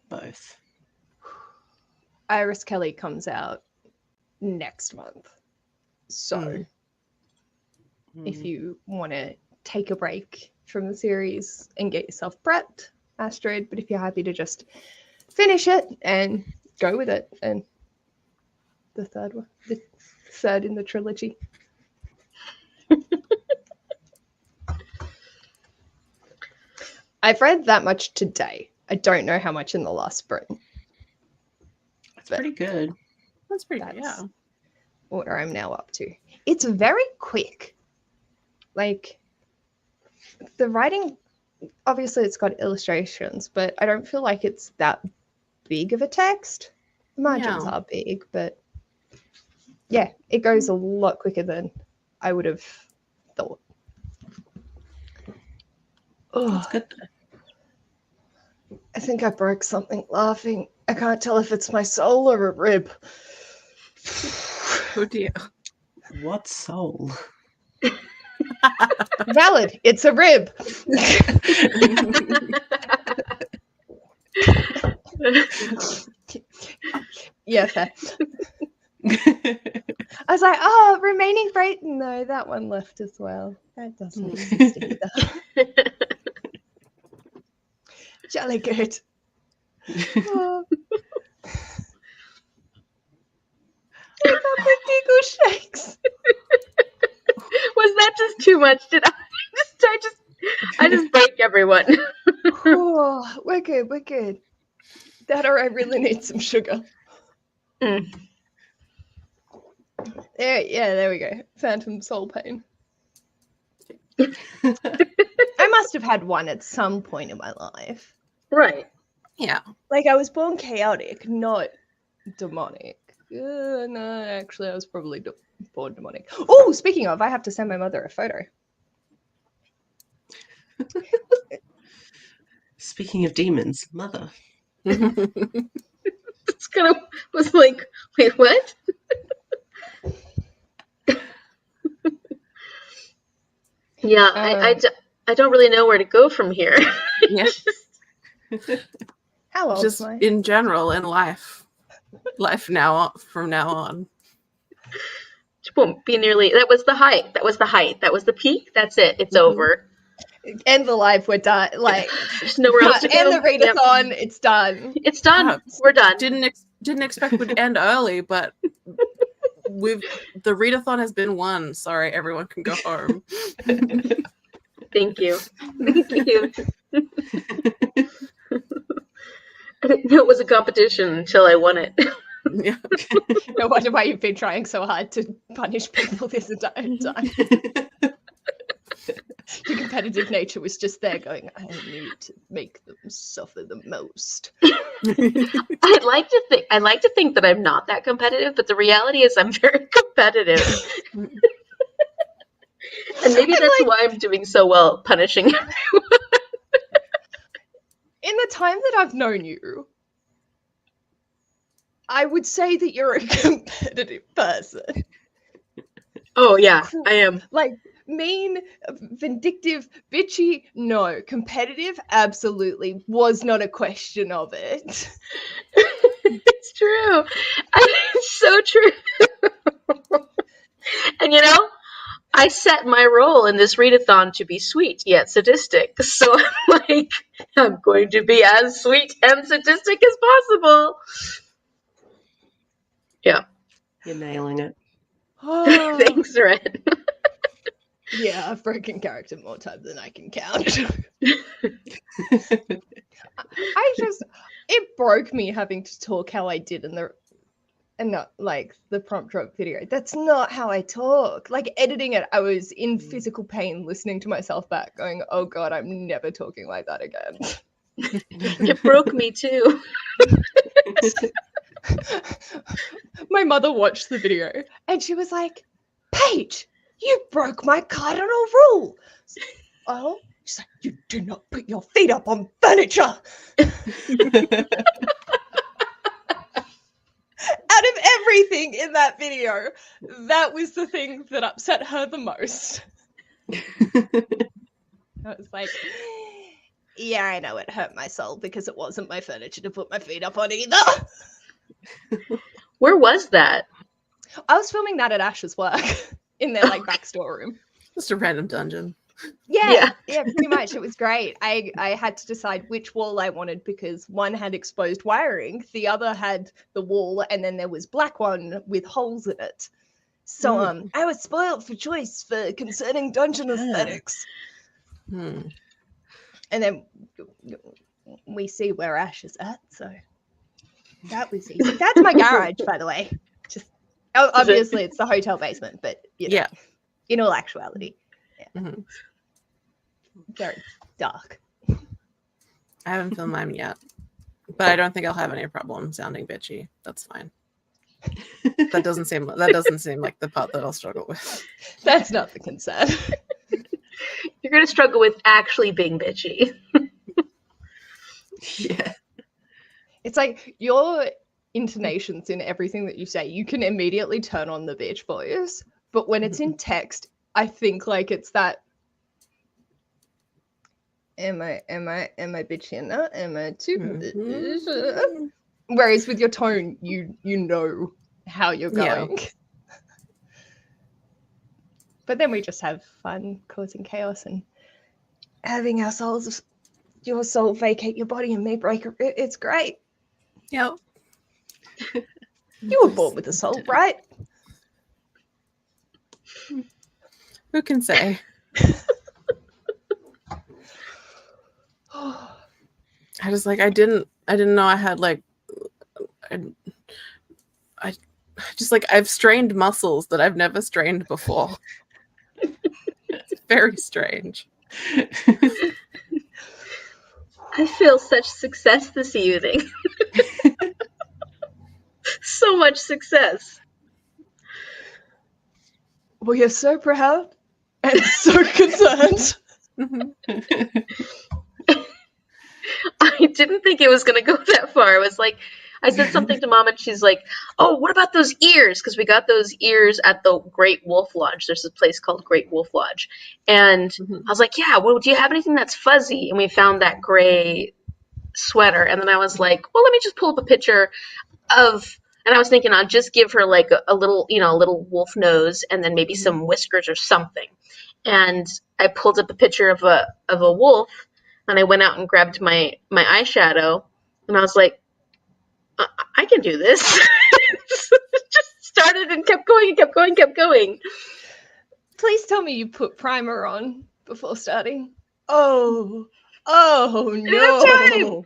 Both. Iris Kelly comes out next month. So if you want to take a break from the series and get yourself prepped, Astrid, but if you're happy to just finish it and go with it, and the third in the trilogy. I've read that much today. I don't know how much in the last sprint. That's pretty good. That's pretty good, yeah. What I'm now up to. It's very quick. Like, the writing, obviously it's got illustrations, but I don't feel like it's that big of a text. The margins are big, but yeah, it goes a lot quicker than I would have thought. That's good. I think I broke something laughing. I can't tell if it's my soul or a rib. Oh dear. What soul? Valid. It's a rib. Yeah, fair. I was like, oh, remaining freight. No, that one left as well. That doesn't exist either. Jolly good. Oh. I got the giggle shakes. Was that just too much? Did I just break everyone? Oh, we're good. We're good. That or I really need some sugar. There, there we go. Phantom soul pain. I must have had one at some point in my life. Right. Yeah. Like, I was born chaotic, not demonic. No, actually, I was probably born demonic. Oh, speaking of, I have to send my mother a photo. Speaking of demons, mother. It's kind of was like, wait, what? Yeah, I don't really know where to go from here. Yeah. How old Just am I? in general in life. Life from now on. It won't be nearly. That was the height. That was the height. That was the peak. That's it. It's over. End the live. We're done. Like, There's nowhere else to go. end the readathon. Yep. It's done. It's done. Wow. We're done. Didn't expect we'd end early, but the readathon has been won. Sorry, everyone can go home. Thank you. Thank you. I didn't know it was a competition until I won it. Yeah. No wonder why you've been trying so hard to punish people this entire time. Your competitive nature was just there going, I need to make them suffer the most. I'd like to think that I'm not that competitive, but the reality is I'm very competitive. And maybe that's why I'm doing so well punishing everyone. In the time that I've known you, I would say that you're a competitive person. Oh yeah, I am. Like, mean, vindictive, bitchy, no. Competitive, absolutely. Was not a question of it. It's true. It's so true. And you know, I set my role in this readathon to be sweet yet sadistic. So I'm like, I'm going to be as sweet and sadistic as possible. Yeah. You're nailing it. Oh, Thanks, Ren. yeah, I've broken character more times than I can count. It broke me having to talk how I did and not like the prompt drop video. That's not how I talk. Like editing it, I was in physical pain listening to myself back going, oh God, I'm never talking like that again. It broke me too. My mother watched the video and she was like, Paige, you broke my cardinal rule. Oh, she's like, you do not put your feet up on furniture. Out of everything in that video, that was the thing that upset her the most. I was like, yeah, I know it hurt my soul because it wasn't my furniture to put my feet up on either. Where was that? I was filming that at Ash's work in their like back storeroom. Just a random dungeon. Yeah, pretty much. It was great. I had to decide which wall I wanted because one had exposed wiring, the other had the wall, and then there was black one with holes in it. So I was spoiled for choice for concerning dungeon aesthetics. And then we see where Ash is at, so that was easy. That's my garage, by the way. Just obviously it's the hotel basement, but you know, in all actuality. Yeah. Very dark. I haven't filmed mine yet, but I don't think I'll have any problem sounding bitchy. That's fine. That doesn't seem like the part that I'll struggle with. That's not the concern. You're going to struggle with actually being bitchy. Yeah. It's like your intonations in everything that you say, you can immediately turn on the bitch voice, but when it's in text, I think like it's that am I bitchy enough? Am I too Whereas with your tone, you know how you're going. Yeah. But then we just have fun causing chaos and having your soul vacate your body and me break it. It's great. Yep. You were born with a soul, right? Who can say? I just like I didn't know I had like I just like I've strained muscles that I've never strained before. It's very strange. I feel such success this evening. So much success. We are so proud and so concerned. I didn't think it was going to go that far. I was like, I said something to Mom, and she's like, "Oh, what about those ears?" Because we got those ears at the Great Wolf Lodge. There's a place called Great Wolf Lodge, and I was like, "Yeah, well, do you have anything that's fuzzy?" And we found that gray sweater, and then I was like, "Well, let me just pull up a picture of." And I was thinking I'll just give her like a little, a little wolf nose, and then maybe some whiskers or something. And I pulled up a picture of a wolf, and I went out and grabbed my eyeshadow, and I was like, I can do this. Just started and kept going and kept going and kept going. Please tell me you put primer on before starting. Oh no.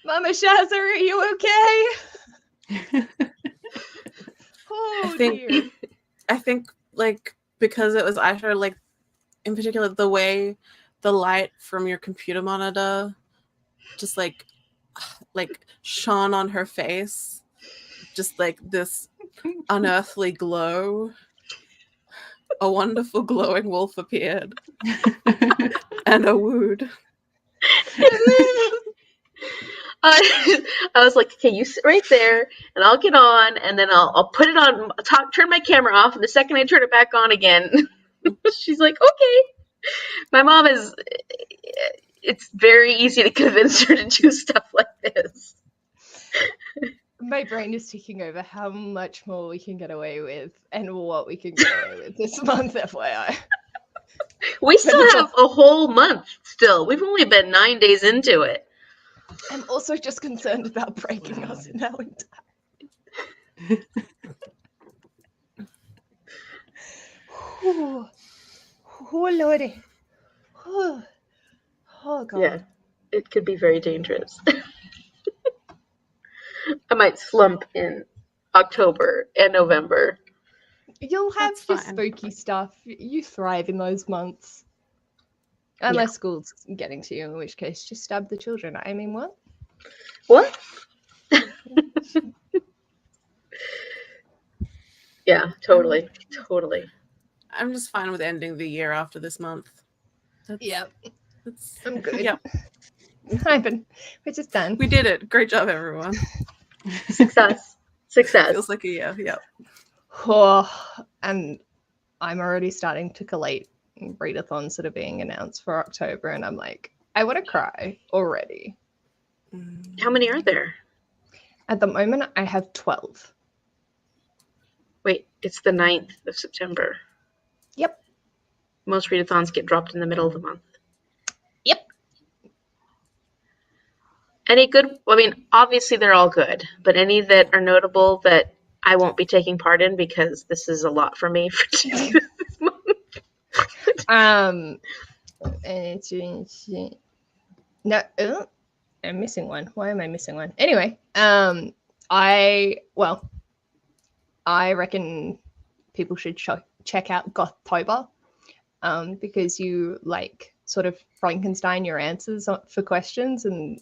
Mama Shazza, are you okay? Oh, dear. I think like because it was eyeshadow, like in particular the way the light from your computer monitor just like shone on her face, just like this unearthly glow. A wonderful glowing wolf appeared and a wooed. I was like, okay, you sit right there, and I'll get on, and then I'll put it on, turn my camera off, and the second I turn it back on again, she's like, okay. My mom it's very easy to convince her to do stuff like this. My brain is ticking over how much more we can get away with and what we can get away with this month, FYI. We still have a whole month still. We've only been 9 days into it. I'm also just concerned about breaking us in our entire. Oh, Lordy. Oh, God. Yeah, it could be very dangerous. I might slump in October and November. You'll have That's your fine. spooky stuff. You thrive in those months. Unless school's getting to you, in which case just stab the children. I mean, what? What? Yeah, totally. I'm just fine with ending the year after this month. I'm good. Yep. We're just done. We did it. Great job, everyone. Success. Feels like a year. Yep. Oh, and I'm already starting to collate readathons that are being announced for October, and I'm like, I want to cry already. How many are there? At the moment, I have 12. Wait, it's the 9th of September. Yep. Most readathons get dropped in the middle of the month. Yep. Any good? I mean, obviously they're all good, but any that are notable that I won't be taking part in because this is a lot for me for this month. No, I'm missing one. Why am I missing one? Anyway, I reckon people should check out Gothtober, because you like sort of Frankenstein your answers for questions, and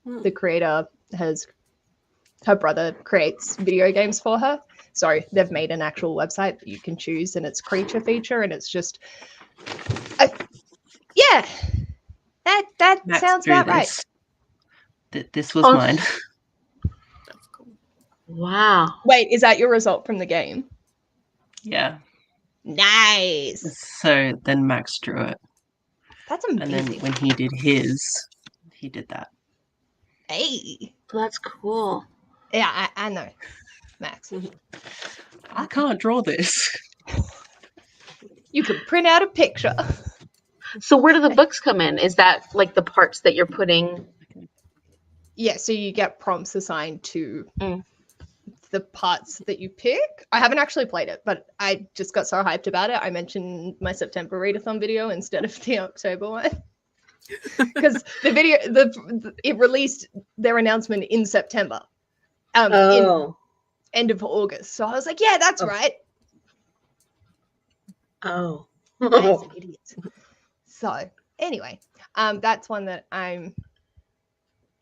the creator her brother creates video games for her. So they've made an actual website that you can choose, and it's creature feature, and it's just yeah. That Max sounds drew about right. This was mine. That's cool. Wow. Wait, is that your result from the game? Yeah. Nice. So then Max drew it. That's amazing. And then when he did his, he did that. Hey. Well, that's cool. Yeah, I know. Max. I can't draw this. You can print out a picture. So where do the books come in? Is that like the parts that you're putting? Yeah, so you get prompts assigned to the parts that you pick. I haven't actually played it, but I just got so hyped about it. I mentioned my September readathon video instead of the October one. Because the video, it released their announcement in September. In end of August. So I was like, yeah, that's right. Oh. That's an idiot. So anyway, that's one that I'm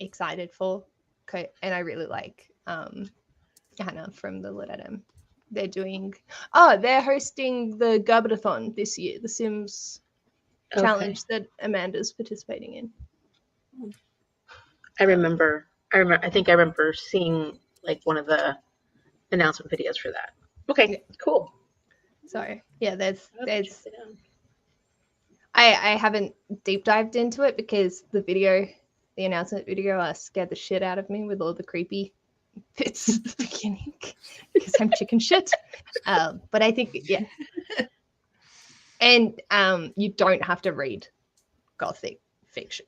excited for. Okay, and I really like Hannah from the Lidatum. They're hosting the Gerbertathon this year, the Sims challenge that Amanda's participating in. I remember I think I remember seeing like one of the announcement videos for that. Okay, cool. So yeah, there's I'll have to check it out. I haven't deep dived into it because the announcement video scared the shit out of me with all the creepy bits at the beginning because I'm chicken shit. But I think yeah. And you don't have to read Gothic fiction.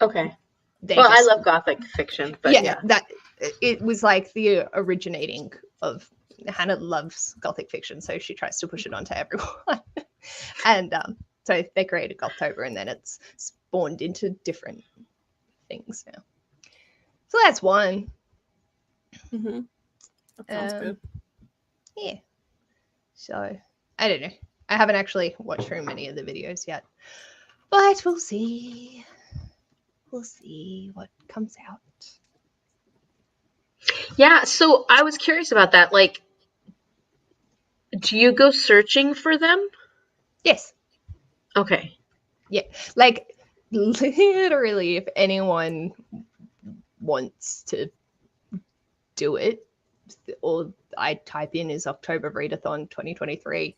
Okay. They Well, I just- love Gothic fiction, but yeah. that it was like the originating of Hannah loves Gothic fiction, so she tries to push it onto everyone. And so they created Gothtober, and then it's spawned into different things now. So that's one. Mm-hmm. That sounds good. Yeah. So I don't know. I haven't actually watched very many of the videos yet, but we'll see. We'll see what comes out. Yeah, so I was curious about that. Like, do you go searching for them? Yes. Okay. Like literally, if anyone wants to do it, all I type in is October Readathon 2023,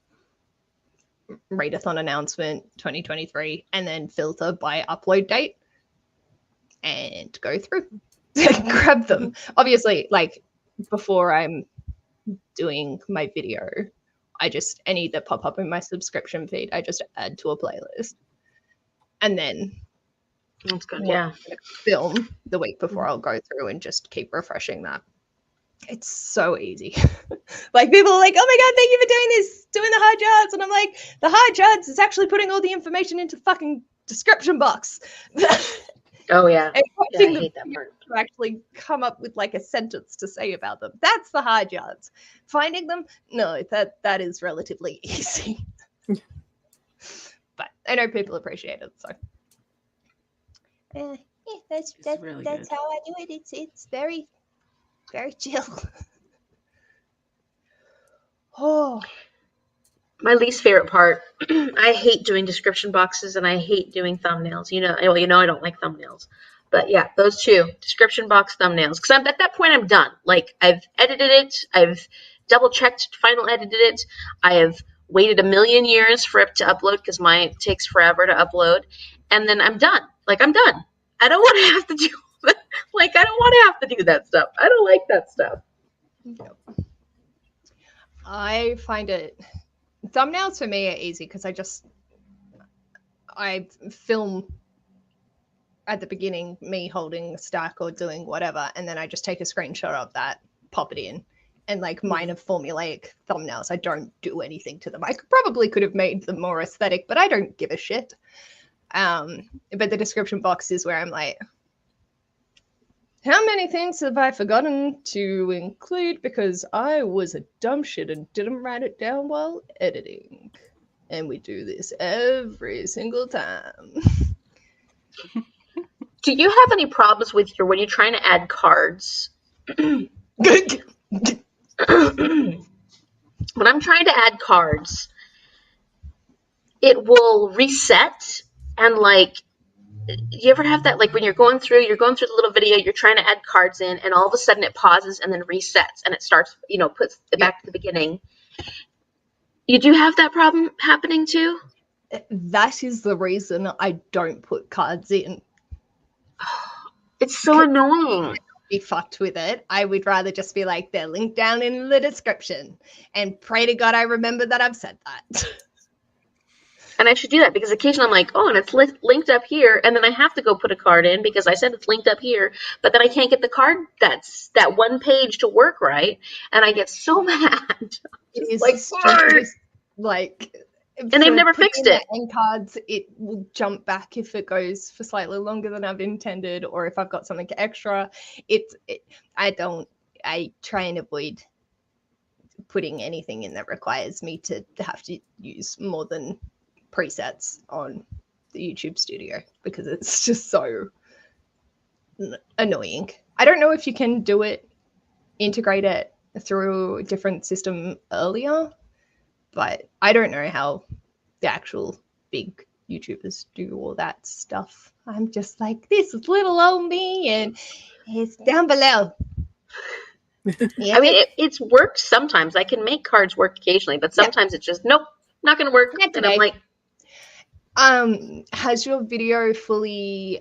Readathon announcement 2023, and then filter by upload date and go through. Grab them. Obviously, like before I'm doing my video, I just any that pop up in my subscription feed, I just add to a playlist. And then That's good. Yeah. film the week before, I'll go through and just keep refreshing that. It's so easy. Like people are like, oh my god, thank you for doing this, doing the hard yards. And I'm like, the hard yards is actually putting all the information into the fucking description box. Oh yeah. And Yeah, I watching hate that part. to actually come up with like a sentence to say about them. That's the hard yards. Finding them, no, that is relatively easy. But I know people appreciate it, so yeah, that's really that's good. how I do it. It's very, very chill. Oh, My least favorite part. I hate doing description boxes and I hate doing thumbnails. Well, I don't like thumbnails. But yeah, those two, description box, thumbnails. Because at that point, I'm done. Like, I've edited it. I've double-checked, final edited it. I have waited a million years for it to upload because mine takes forever to upload. And then I'm done. Like, I'm done. I don't want to have to do I don't want to have to do that stuff. I don't like that stuff. I find it thumbnails for me are easy because I film at the beginning me holding a stack or doing whatever, and then I just take a screenshot of that, pop it in, and like mine are formulaic thumbnails. I don't do anything to them. I probably could have made them more aesthetic, but I don't give a shit. But the description box is where I'm like, how many things have I forgotten to include because I was a dumb shit and didn't write it down while editing? And we do this every single time. Do you have any problems with when you're trying to add cards? When I'm trying to add cards, it will reset and like, you ever have that, like when you're going through the little video, you're trying to add cards in, and all of a sudden it pauses and then resets and it starts, puts it back to the beginning. You do have that problem happening too? That is the reason I don't put cards in. It's so annoying. Be fucked with it. I would rather just be like, they're linked down in the description, and pray to God I remember that I've said that. And I should do that because occasionally I'm like, oh, and it's linked up here, and then I have to go put a card in because I said it's linked up here, but then I can't get the card that one page to work right, and I get so mad. It is like, and they've never fixed it. End cards, it will jump back if it goes for slightly longer than I've intended, or if I've got something extra. I try and avoid putting anything in that requires me to have to use more than presets on the YouTube studio because it's just so annoying. I don't know if you can integrate it through a different system earlier, but I don't know how the actual big YouTubers do all that stuff. I'm just like, this is little old me, and it's down below. Yeah, I mean, it's worked sometimes. I can make cards work occasionally, but sometimes it's just, nope, not going to work. Not And I'm today. like, has your video fully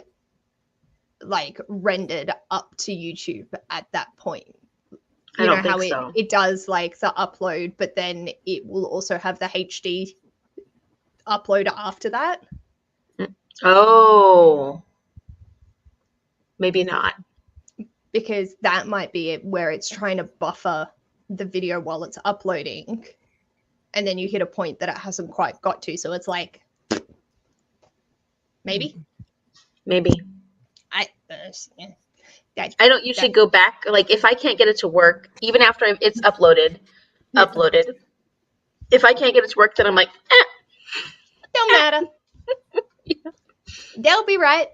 like rendered up to YouTube at that point? I don't how think so. it does like the upload, but then it will also have the HD upload after that? Oh, maybe not. Because that might be it, where it's trying to buffer the video while it's uploading, and then you hit a point that it hasn't quite got to, so it's like, maybe I don't usually go back. Like, if I can't get it to work, even after it's uploaded, if I can't get it to work, then I'm like, don't matter. They'll be right.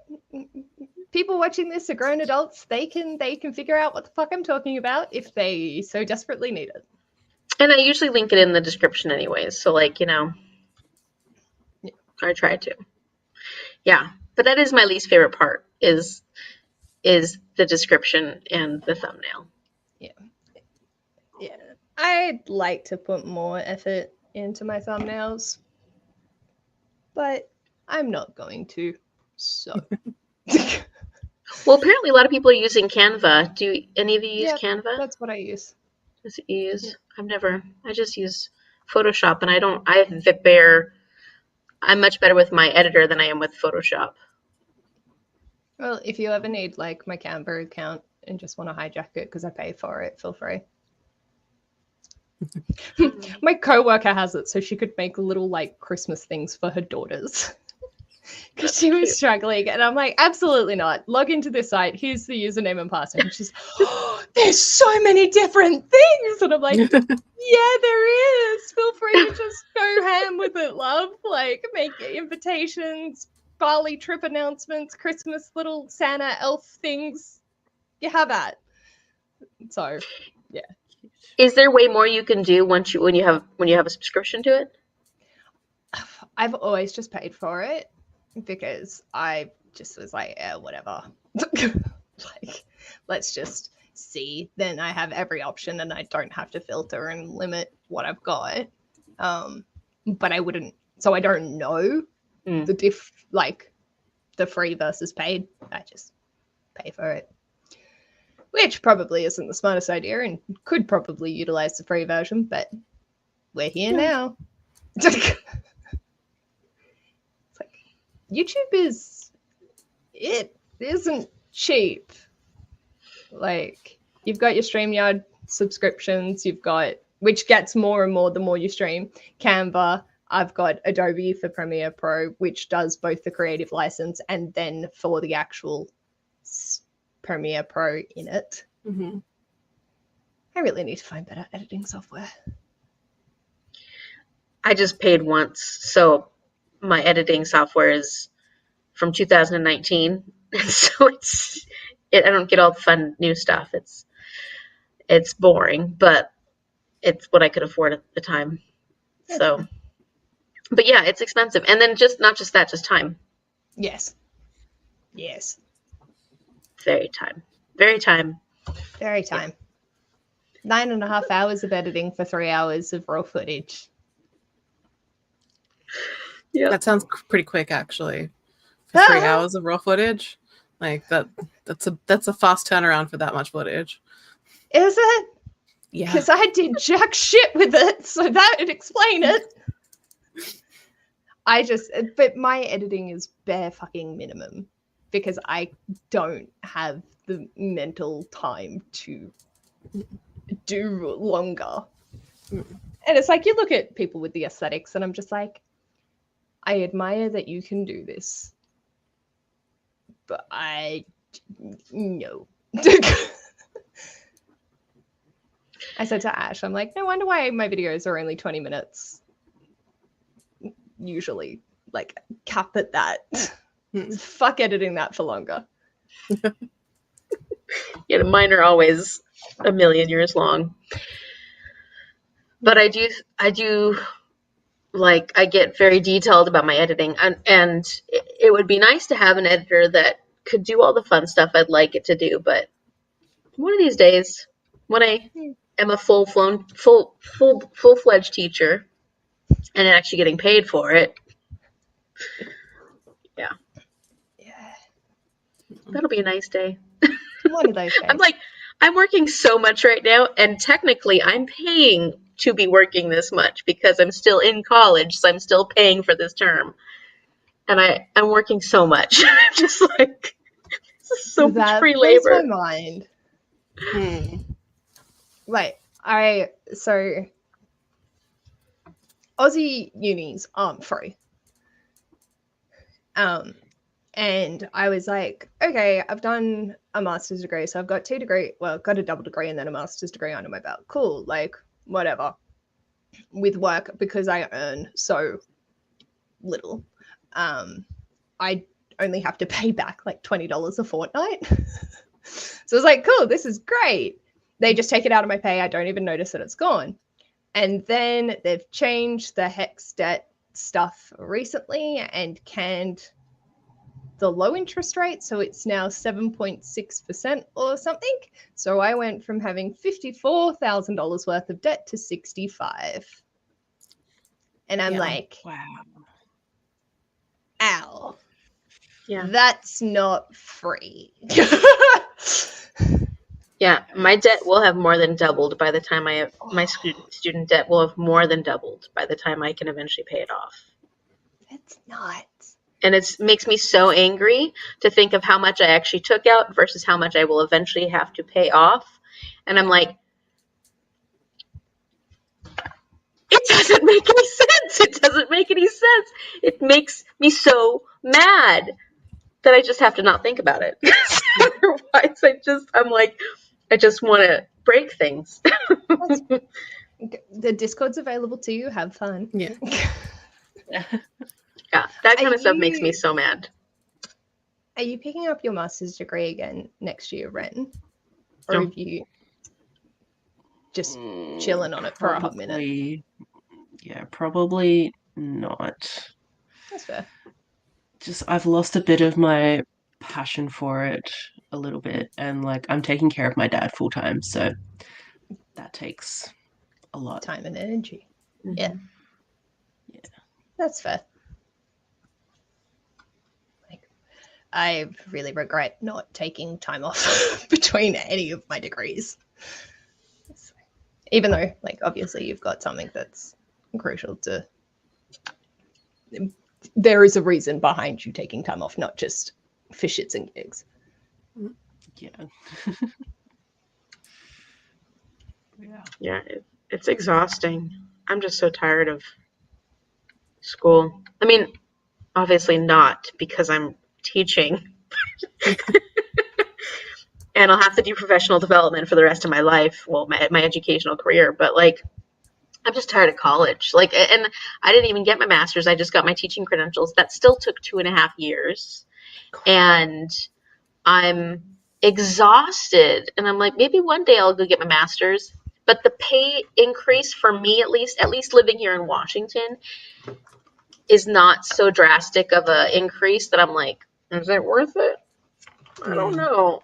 People watching this are grown adults. They can figure out what the fuck I'm talking about if they so desperately need it. And I usually link it in the description anyways. So, like, I try to. Yeah, but that is my least favorite part is the description and the thumbnail. Yeah. I'd like to put more effort into my thumbnails, but I'm not going to. So. Well, apparently a lot of people are using Canva. Do any of you use Canva? That's what I use. That's what you use? Yeah. I just use Photoshop, and I'm much better with my editor than I am with Photoshop. Well, if you ever need like my Canva account and just want to hijack it because I pay for it, feel free. My coworker has it, so she could make little like Christmas things for her daughters. Because she was struggling, and I'm like, absolutely not. Log into this site. Here's the username and password. And she's, there's so many different things. And I'm like, yeah, there is. Feel free to just go ham with it, love. Like, make invitations, Bali trip announcements, Christmas little Santa elf things. You have that. So, yeah. Is there way more you can do when you have a subscription to it? I've always just paid for it, because I just was like, whatever. Like, let's just see. Then I have every option and I don't have to filter and limit what I've got. But I wouldn't, so I don't know the free versus paid. I just pay for it. Which probably isn't the smartest idea and could probably utilize the free version, but we're here now. YouTube isn't cheap. Like, you've got your StreamYard subscriptions, which gets more and more the more you stream. Canva, I've got Adobe for Premiere Pro, which does both the creative license and then for the actual Premiere Pro in it. Mm-hmm. I really need to find better editing software. I just paid once, so my editing software is from 2019, and so I don't get all the fun new stuff. It's boring, but it's what I could afford at the time. So, but yeah, it's expensive, and then not just that, just time. Yes. Very time. 9.5 hours of editing for 3 hours of raw footage. Yeah, that sounds pretty quick, actually. For 3 hours of raw footage, like that's a fast turnaround for that much footage. Is it? Yeah. Because I did jack shit with it, so that would explain it. But my editing is bare fucking minimum because I don't have the mental time to do longer. And it's like, you look at people with the aesthetics and I'm just like, I admire that you can do this, but no. I said to Ash, I'm like, no wonder why my videos are only 20 minutes. Usually, like, cap at that. Fuck editing that for longer. Yeah, mine are always a million years long. But I do like I get very detailed about my editing, and it would be nice to have an editor that could do all the fun stuff I'd like it to do, but one of these days when I am a full-fledged teacher and actually getting paid for it, Yeah. that'll be a nice day. One of those days. I'm working so much right now, and technically I'm paying to be working this much because I'm still in college, so I'm still paying for this term. And I'm working so much. I'm just like, this is so much free blows labor. my mind. Wait, so Aussie unis aren't free. And I was like, okay, I've done a master's degree, so I've got 2 degrees. Well, I've got a double degree and then a master's degree under my belt. Cool, like whatever. With work, because I earn so little, I only have to pay back like $20 a fortnight. So I was like, cool, this is great. They just take it out of my pay. I don't even notice that it's gone. And then they've changed the HEX debt stuff recently and canned the low interest rate, so it's now 7.6% or something. So I went from having $54,000 worth of debt to 65. And I'm like, wow. ow. Yeah. That's not free. Yeah, my debt will have more than doubled by the time my student debt will have more than doubled by the time I can eventually pay it off. That's nuts. And it makes me so angry to think of how much I actually took out versus how much I will eventually have to pay off. And I'm like, it doesn't make any sense. It doesn't make any sense. It makes me so mad that I just have to not think about it. Otherwise, I'm like, I just want to break things. The Discord's available to you. Have fun. Yeah. Yeah, that kind of stuff makes me so mad. Are you picking up your master's degree again next year, Ren? Or No. have you just chilling on it for a hot minute? Yeah, probably not. That's fair. Just I've lost a bit of my passion for it a little bit, and like I'm taking care of my dad full time, so that takes a lot. Time and energy. Mm-hmm. Yeah. That's fair. I really regret not taking time off between any of my degrees. Even though, like, obviously you've got something that's crucial to... There is a reason behind you taking time off, not just for shits and gigs. Yeah. Yeah, it's exhausting. I'm just so tired of school. I mean, obviously not because I'm teaching. And I'll have to do professional development for the rest of my life, well, my educational career, but like I'm just tired of college. Like, and I didn't even get my master's. I just got my teaching credentials. That still took 2.5 years. And I'm exhausted. And I'm like, maybe one day I'll go get my master's. But the pay increase for me, at least living here in Washington, is not so drastic of a increase that I'm like, is it worth it? I don't know.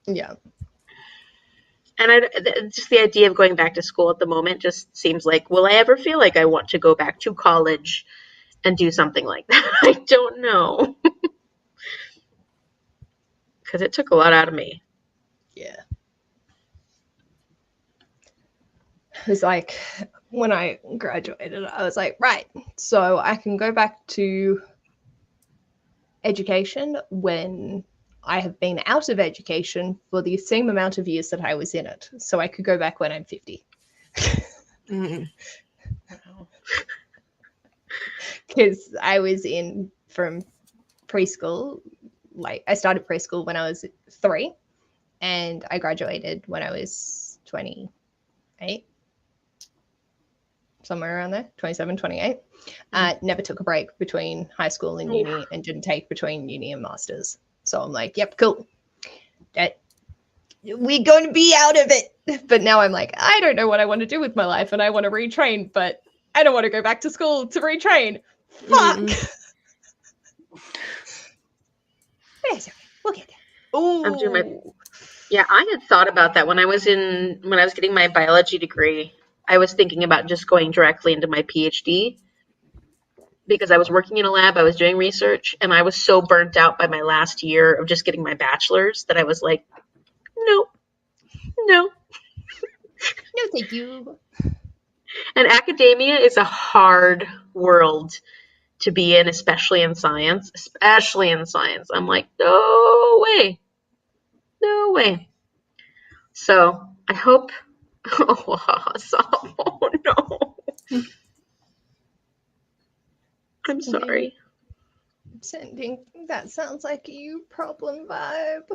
Yeah. And just the idea of going back to school at the moment just seems like, will I ever feel like I want to go back to college and do something like that? I don't know. Because it took a lot out of me. Yeah. It was like, when I graduated, I was like, right, so I can go back to education when I have been out of education for the same amount of years that I was in it. So I could go back when I'm 50. Because I was in from preschool, like I started preschool when I was 3 and I graduated when I was 28. Somewhere around there, 27, 28. Never took a break between high school and uni and didn't take between uni and masters. So I'm like, yep, cool. We're going to be out of it. But now I'm like, I don't know what I want to do with my life and I want to retrain, but I don't want to go back to school to retrain. Fuck. We'll get there. Ooh. I'm doing my. Yeah, I had thought about that when I was getting my biology degree. I was thinking about just going directly into my PhD because I was working in a lab, I was doing research, and I was so burnt out by my last year of just getting my bachelor's that I was like, no. No, thank you. And academia is a hard world to be in, especially in science. I'm like, no way. So I hope. Oh no. I'm sorry. Sending that sounds like a you problem vibe.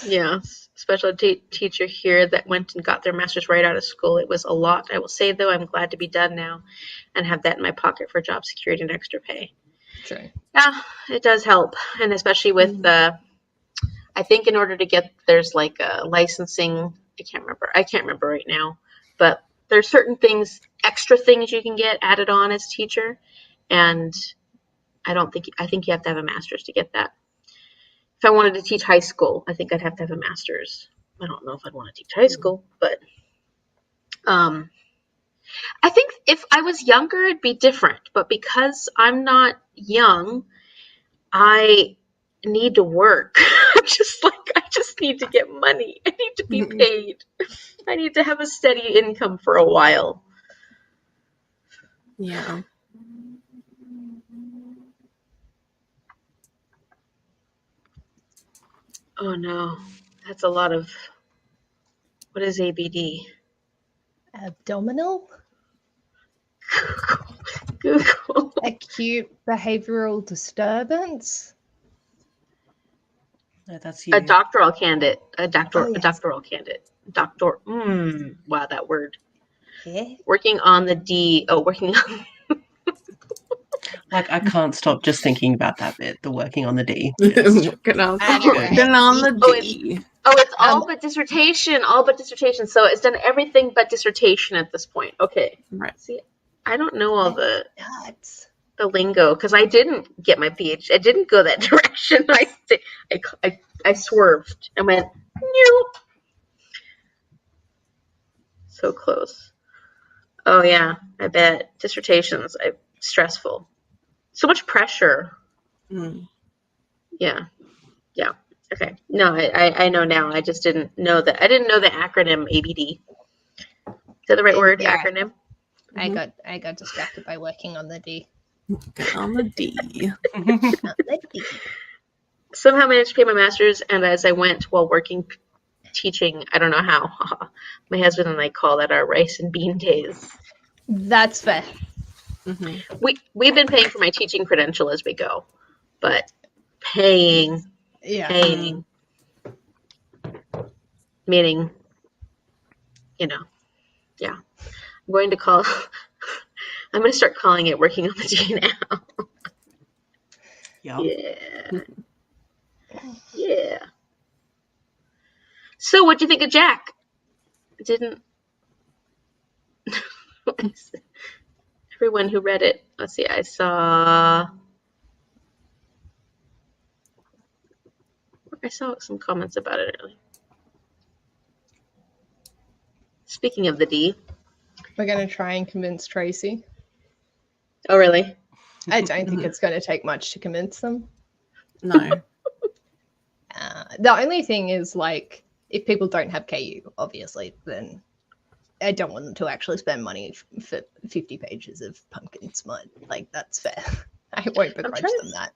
Yeah, special teacher here that went and got their master's right out of school. It was a lot. I will say, though, I'm glad to be done now and have that in my pocket for job security and extra pay. True. Yeah, it does help. And especially with I think in order to get, there's like a licensing, I can't remember right now, but there's certain things, extra things you can get added on as teacher. And I think you have to have a master's to get that. If I wanted to teach high school, I think I'd have to have a master's. I don't know if I'd want to teach high school, but I think if I was younger, it'd be different. But because I'm not young, I need to work. I just need to get money. I need to be paid. I need to have a steady income for a while. Yeah. Oh no, that's a lot of. What is ABD? Abdominal? Google. Acute behavioral disturbance? No, that's you. A doctoral candidate. A yes. doctoral candidate. Wow, that word. Yeah. Working on the D. Oh, working on. Like, I can't stop just thinking about that bit, the working on the D. Working on the D. It's all but dissertation. All but dissertation. So it's done everything but dissertation at this point. Okay. Right. See, I don't know all the Nuts. lingo because I didn't get my PhD. I didn't go that direction. I swerved and went, nope. So close. Oh yeah, I bet dissertations. Stressful. So much pressure. Mm. Yeah. Okay. No, I know now. I just didn't know that. I didn't know the acronym ABD. Is that the right word? Yeah. Acronym. I got distracted by working on the D. On the D. On the D. Somehow managed to pay my master's, and as I went while working, teaching, I don't know how. My husband and I call that our rice and bean days. That's fair. Mm-hmm. We've been paying for my teaching credential as we go, but paying, meaning, yeah. I'm going to start calling it working on the D now. Yeah. So, what'd you think of Jack? Everyone who read it. Let's see. I saw some comments about it earlier. Speaking of the D. We're going to try and convince Tracy. Oh, really? I don't think it's going to take much to convince them. No. The only thing is, like, if people don't have KU, obviously, then I don't want them to actually spend money for 50 pages of pumpkin smut. Like, that's fair. I won't begrudge them that.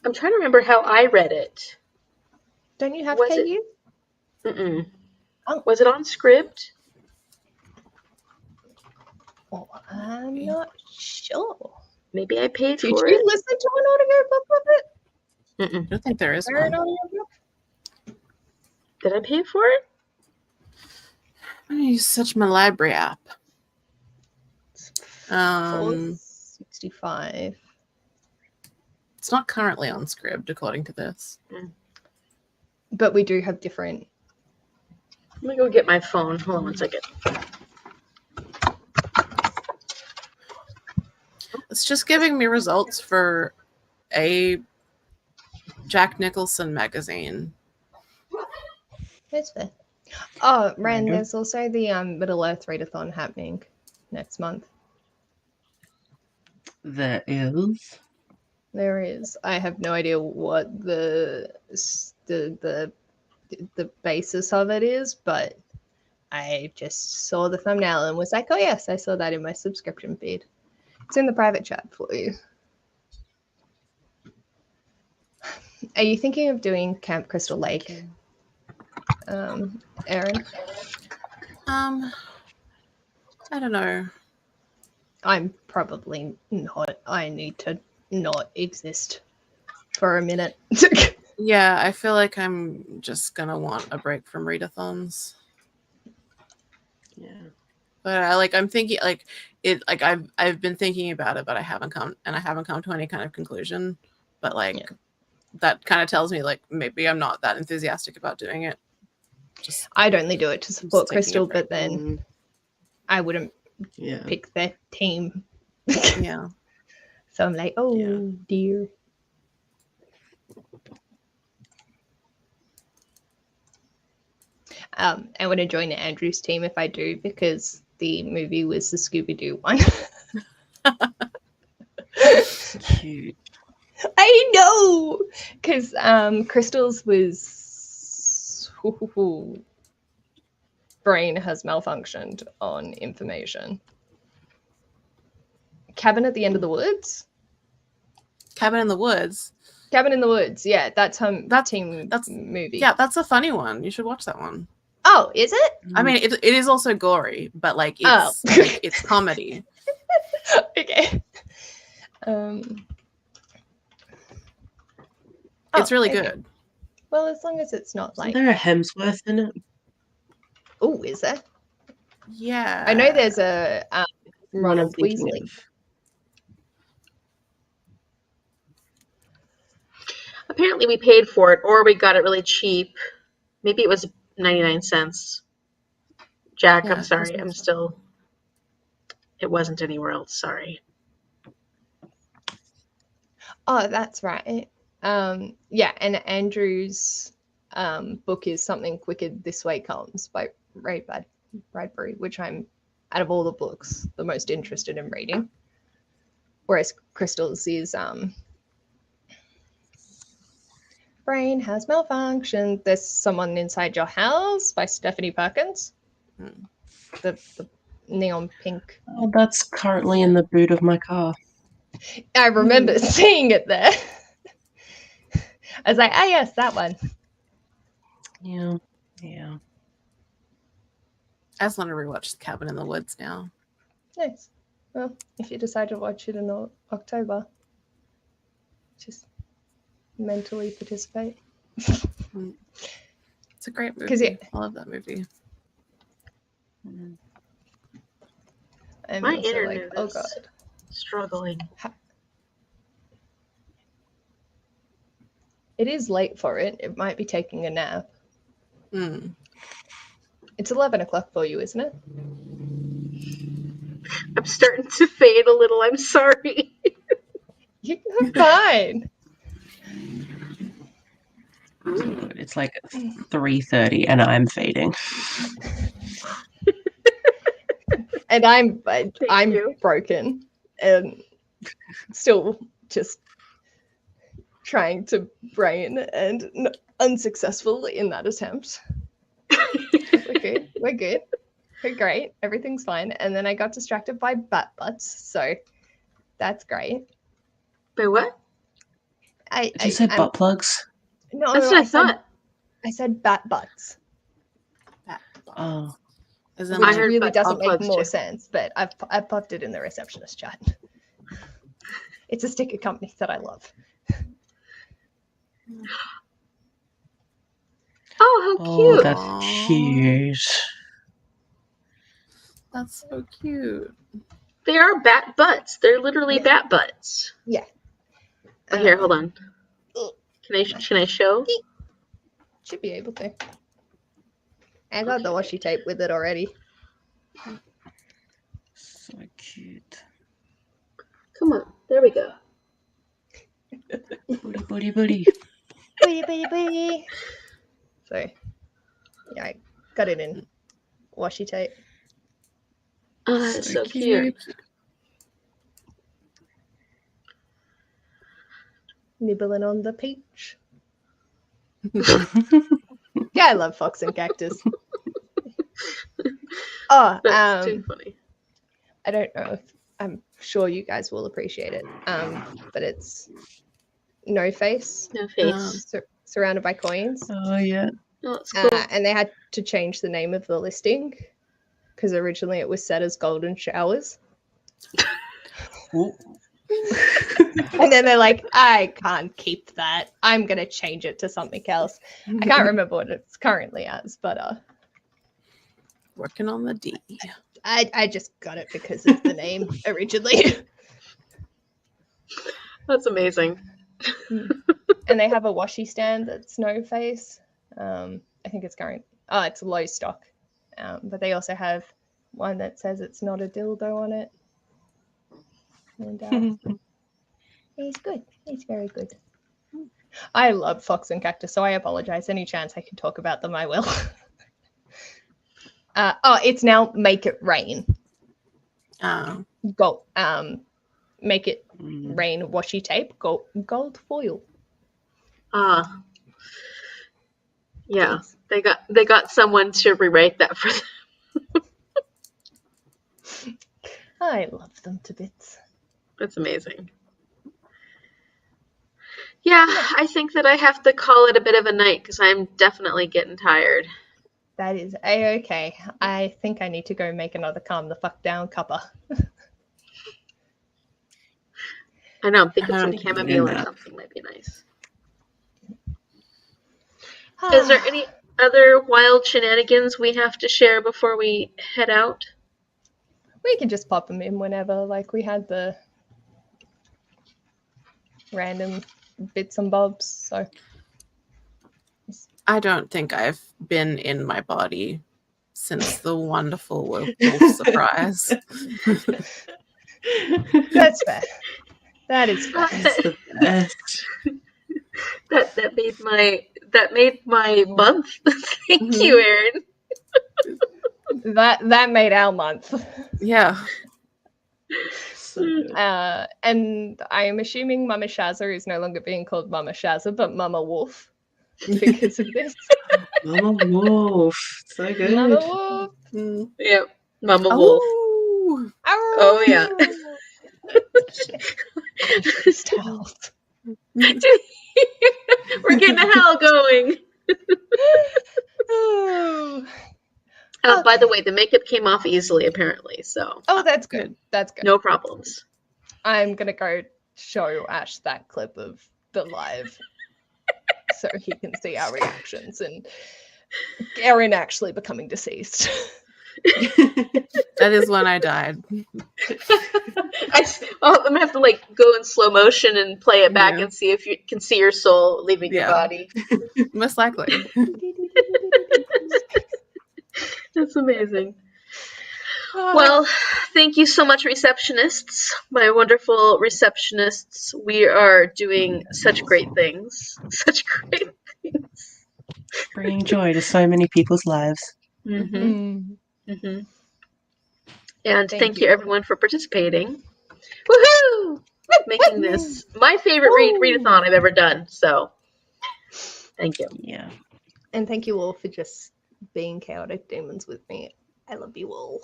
I'm trying to remember how I read it. Don't you have Was KU? Mm-mm. Oh. Was it on Scribd? Oh, I'm not sure. Maybe I paid Did for you it. listen to an audiobook of it? Mm-mm. I don't think there is Or an one. audiobook? Did I pay for it? I'm going to search my library app. 465. It's not currently on Scribd, according to this. But we do have different Let me go get my phone. Hold on one second. It's just giving me results for a Jack Nicholson magazine. That's fair. Oh, Ren, Random. there's also the Middle Earth Readathon happening next month. There is. There is. I have no idea what the basis of it is, but I just saw the thumbnail and was like, oh yes, I saw that in my subscription feed. It's in the private chat for you. Are you thinking of doing Camp Crystal Lake, Erin? I don't know. I'm probably not. I need to not exist for a minute. Yeah, I feel like I'm just gonna want a break from readathons. Yeah. But I'm thinking I've been thinking about it, but I haven't come to any kind of conclusion. But that kind of tells me maybe I'm not that enthusiastic about doing it. I'd only do it to support taking a Crystal, break. but then I wouldn't pick their team. Yeah. So I'm like, oh dear. I want to join Andrew's team if I do, because the movie was the Scooby-Doo one. Cute. I know, because Crystal's was brain has malfunctioned on information. Cabin at the End of the Woods. Cabin in the Woods. Cabin in the Woods. Yeah, that's her team movie. Yeah, that's a funny one. You should watch that one. Oh, is it? I mean, it is also gory, but it's it's comedy. Okay. It's really good. Well, as long as it's not Is there a Hemsworth in it? Oh, is there? Yeah. I know there's a One I'm Ronald thinking Weasley. of. Apparently we paid for it, or we got it really cheap. Maybe it was 99 cents. Jack, Yeah, I'm sorry. It wasn't anywhere else. Sorry. Oh, that's right. Yeah, and Andrew's book is Something Wicked This Way Comes by Ray Bradbury, which I'm, out of all the books, the most interested in reading. Whereas Crystal's is Brain Has Malfunctioned. There's Someone Inside Your House by Stephanie Perkins. The neon pink. Oh, that's currently in the boot of my car. I remember seeing it there. I was like, ah, yes, that one. Yeah. I just want to rewatch Cabin in the Woods now. Nice. Well, if you decide to watch it in October, just mentally participate. It's a great movie. I love that movie. I'm My also internet like, oh is god, struggling. It is late for it. It might be taking a nap. Mm. It's 11 o'clock for you, isn't it? I'm starting to fade a little. I'm sorry. You're fine. It's like 3:30 and I'm fading. And I'm you. broken and still just trying to brain and unsuccessful in that attempt. We're good. We're great. Everything's fine. And then I got distracted by bat butts, so that's great. By what? Did you say butt plugs? No, That's what I thought. I said bat butts. Oh. Which I heard really butt doesn't make plugs more too. sense, but I've popped it in the receptionist chat. It's a sticker company that I love. Oh, how cute. That's cute. That's so cute. They are bat butts. They're literally bat butts. Yeah. Oh, here, hold on. Can I show? Should be able to. I got the washi tape with it already. So cute. Come on, there we go. Booty, booty, booty. Booty, booty, booty. So, yeah, I got it in washi tape. Oh, that's so cute. Nibbling on the peach. Yeah, I love Fox and Cactus. Oh, That's too funny. I don't know if I'm sure you guys will appreciate it. But it's No Face. No face. Surrounded by coins. Oh yeah. Oh, it's cool. And they had to change the name of the listing because originally it was set as Golden Showers. Ooh. And then they're like, I can't keep that. I'm going to change it to something else. I can't remember what it's currently as, but Working on the D. I just got it because of the name originally. That's amazing. And they have a washi stand that's No Face. I think it's it's low stock. But they also have one that says it's not a dildo on it. And he's good. He's very good. I love Fox and Cactus, so I apologize. Any chance I can talk about them, I will. It's now Make It Rain. Gold. Make It Rain washi tape. Gold foil. Yeah, they got someone to rewrite that for them. I love them to bits. That's amazing. Yeah, I think that I have to call it a bit of a night because I'm definitely getting tired. That is A-okay. I think I need to go make another calm the fuck down cuppa. I know, I'm thinking some don't chamomile or know. something might be nice. Is there any other wild shenanigans we have to share before we head out? We can just pop them in whenever. Like, we had the random bits and bobs, so... I don't think I've been in my body since the wonderful wolf surprise. That's fair. That is fair. It's the best. that made my month. Thank you, Erin. That made our month. Yeah. So good. And I am assuming Mama Shazza is no longer being called Mama Shazza, but Mama Wolf because of this. Mama Wolf. So good. Mama Wolf. Yep, Mama Wolf. Oh, Oh yeah. Towels. We're getting a howl going. By the way, the makeup came off easily, apparently. So. Oh, that's good. That's good. No problems. I'm gonna go show Ash that clip of the live, so he can see our reactions and Erin actually becoming deceased. that is when I died. I'm gonna have to go in slow motion and play it back Yeah. and see if you can see your soul leaving your Yeah. body. Most likely. That's amazing. Well, thank you so much, receptionists. My wonderful receptionists. We are doing such great things. Such great things. Bringing joy to so many people's lives. Mm-hmm. Mm-hmm. And thank you you. everyone for participating. Woohoo! Making this my favorite readathon I've ever done. So, thank you. Yeah. And thank you all for just being chaotic demons with me. I love you all.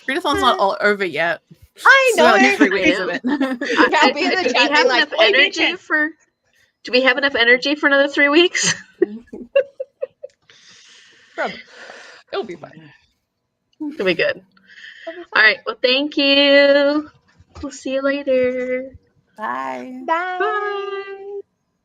Readathon's not all over yet. I So know. like 3 weeks of it. I'll be in the Do we chat have being enough like, "Oi, energy bitches." for? Do we have enough energy for another 3 weeks? Probably. It'll be fine. It'll be good. It'll be All fine. right. Well, thank you. We'll see you later. Bye. Bye. Bye.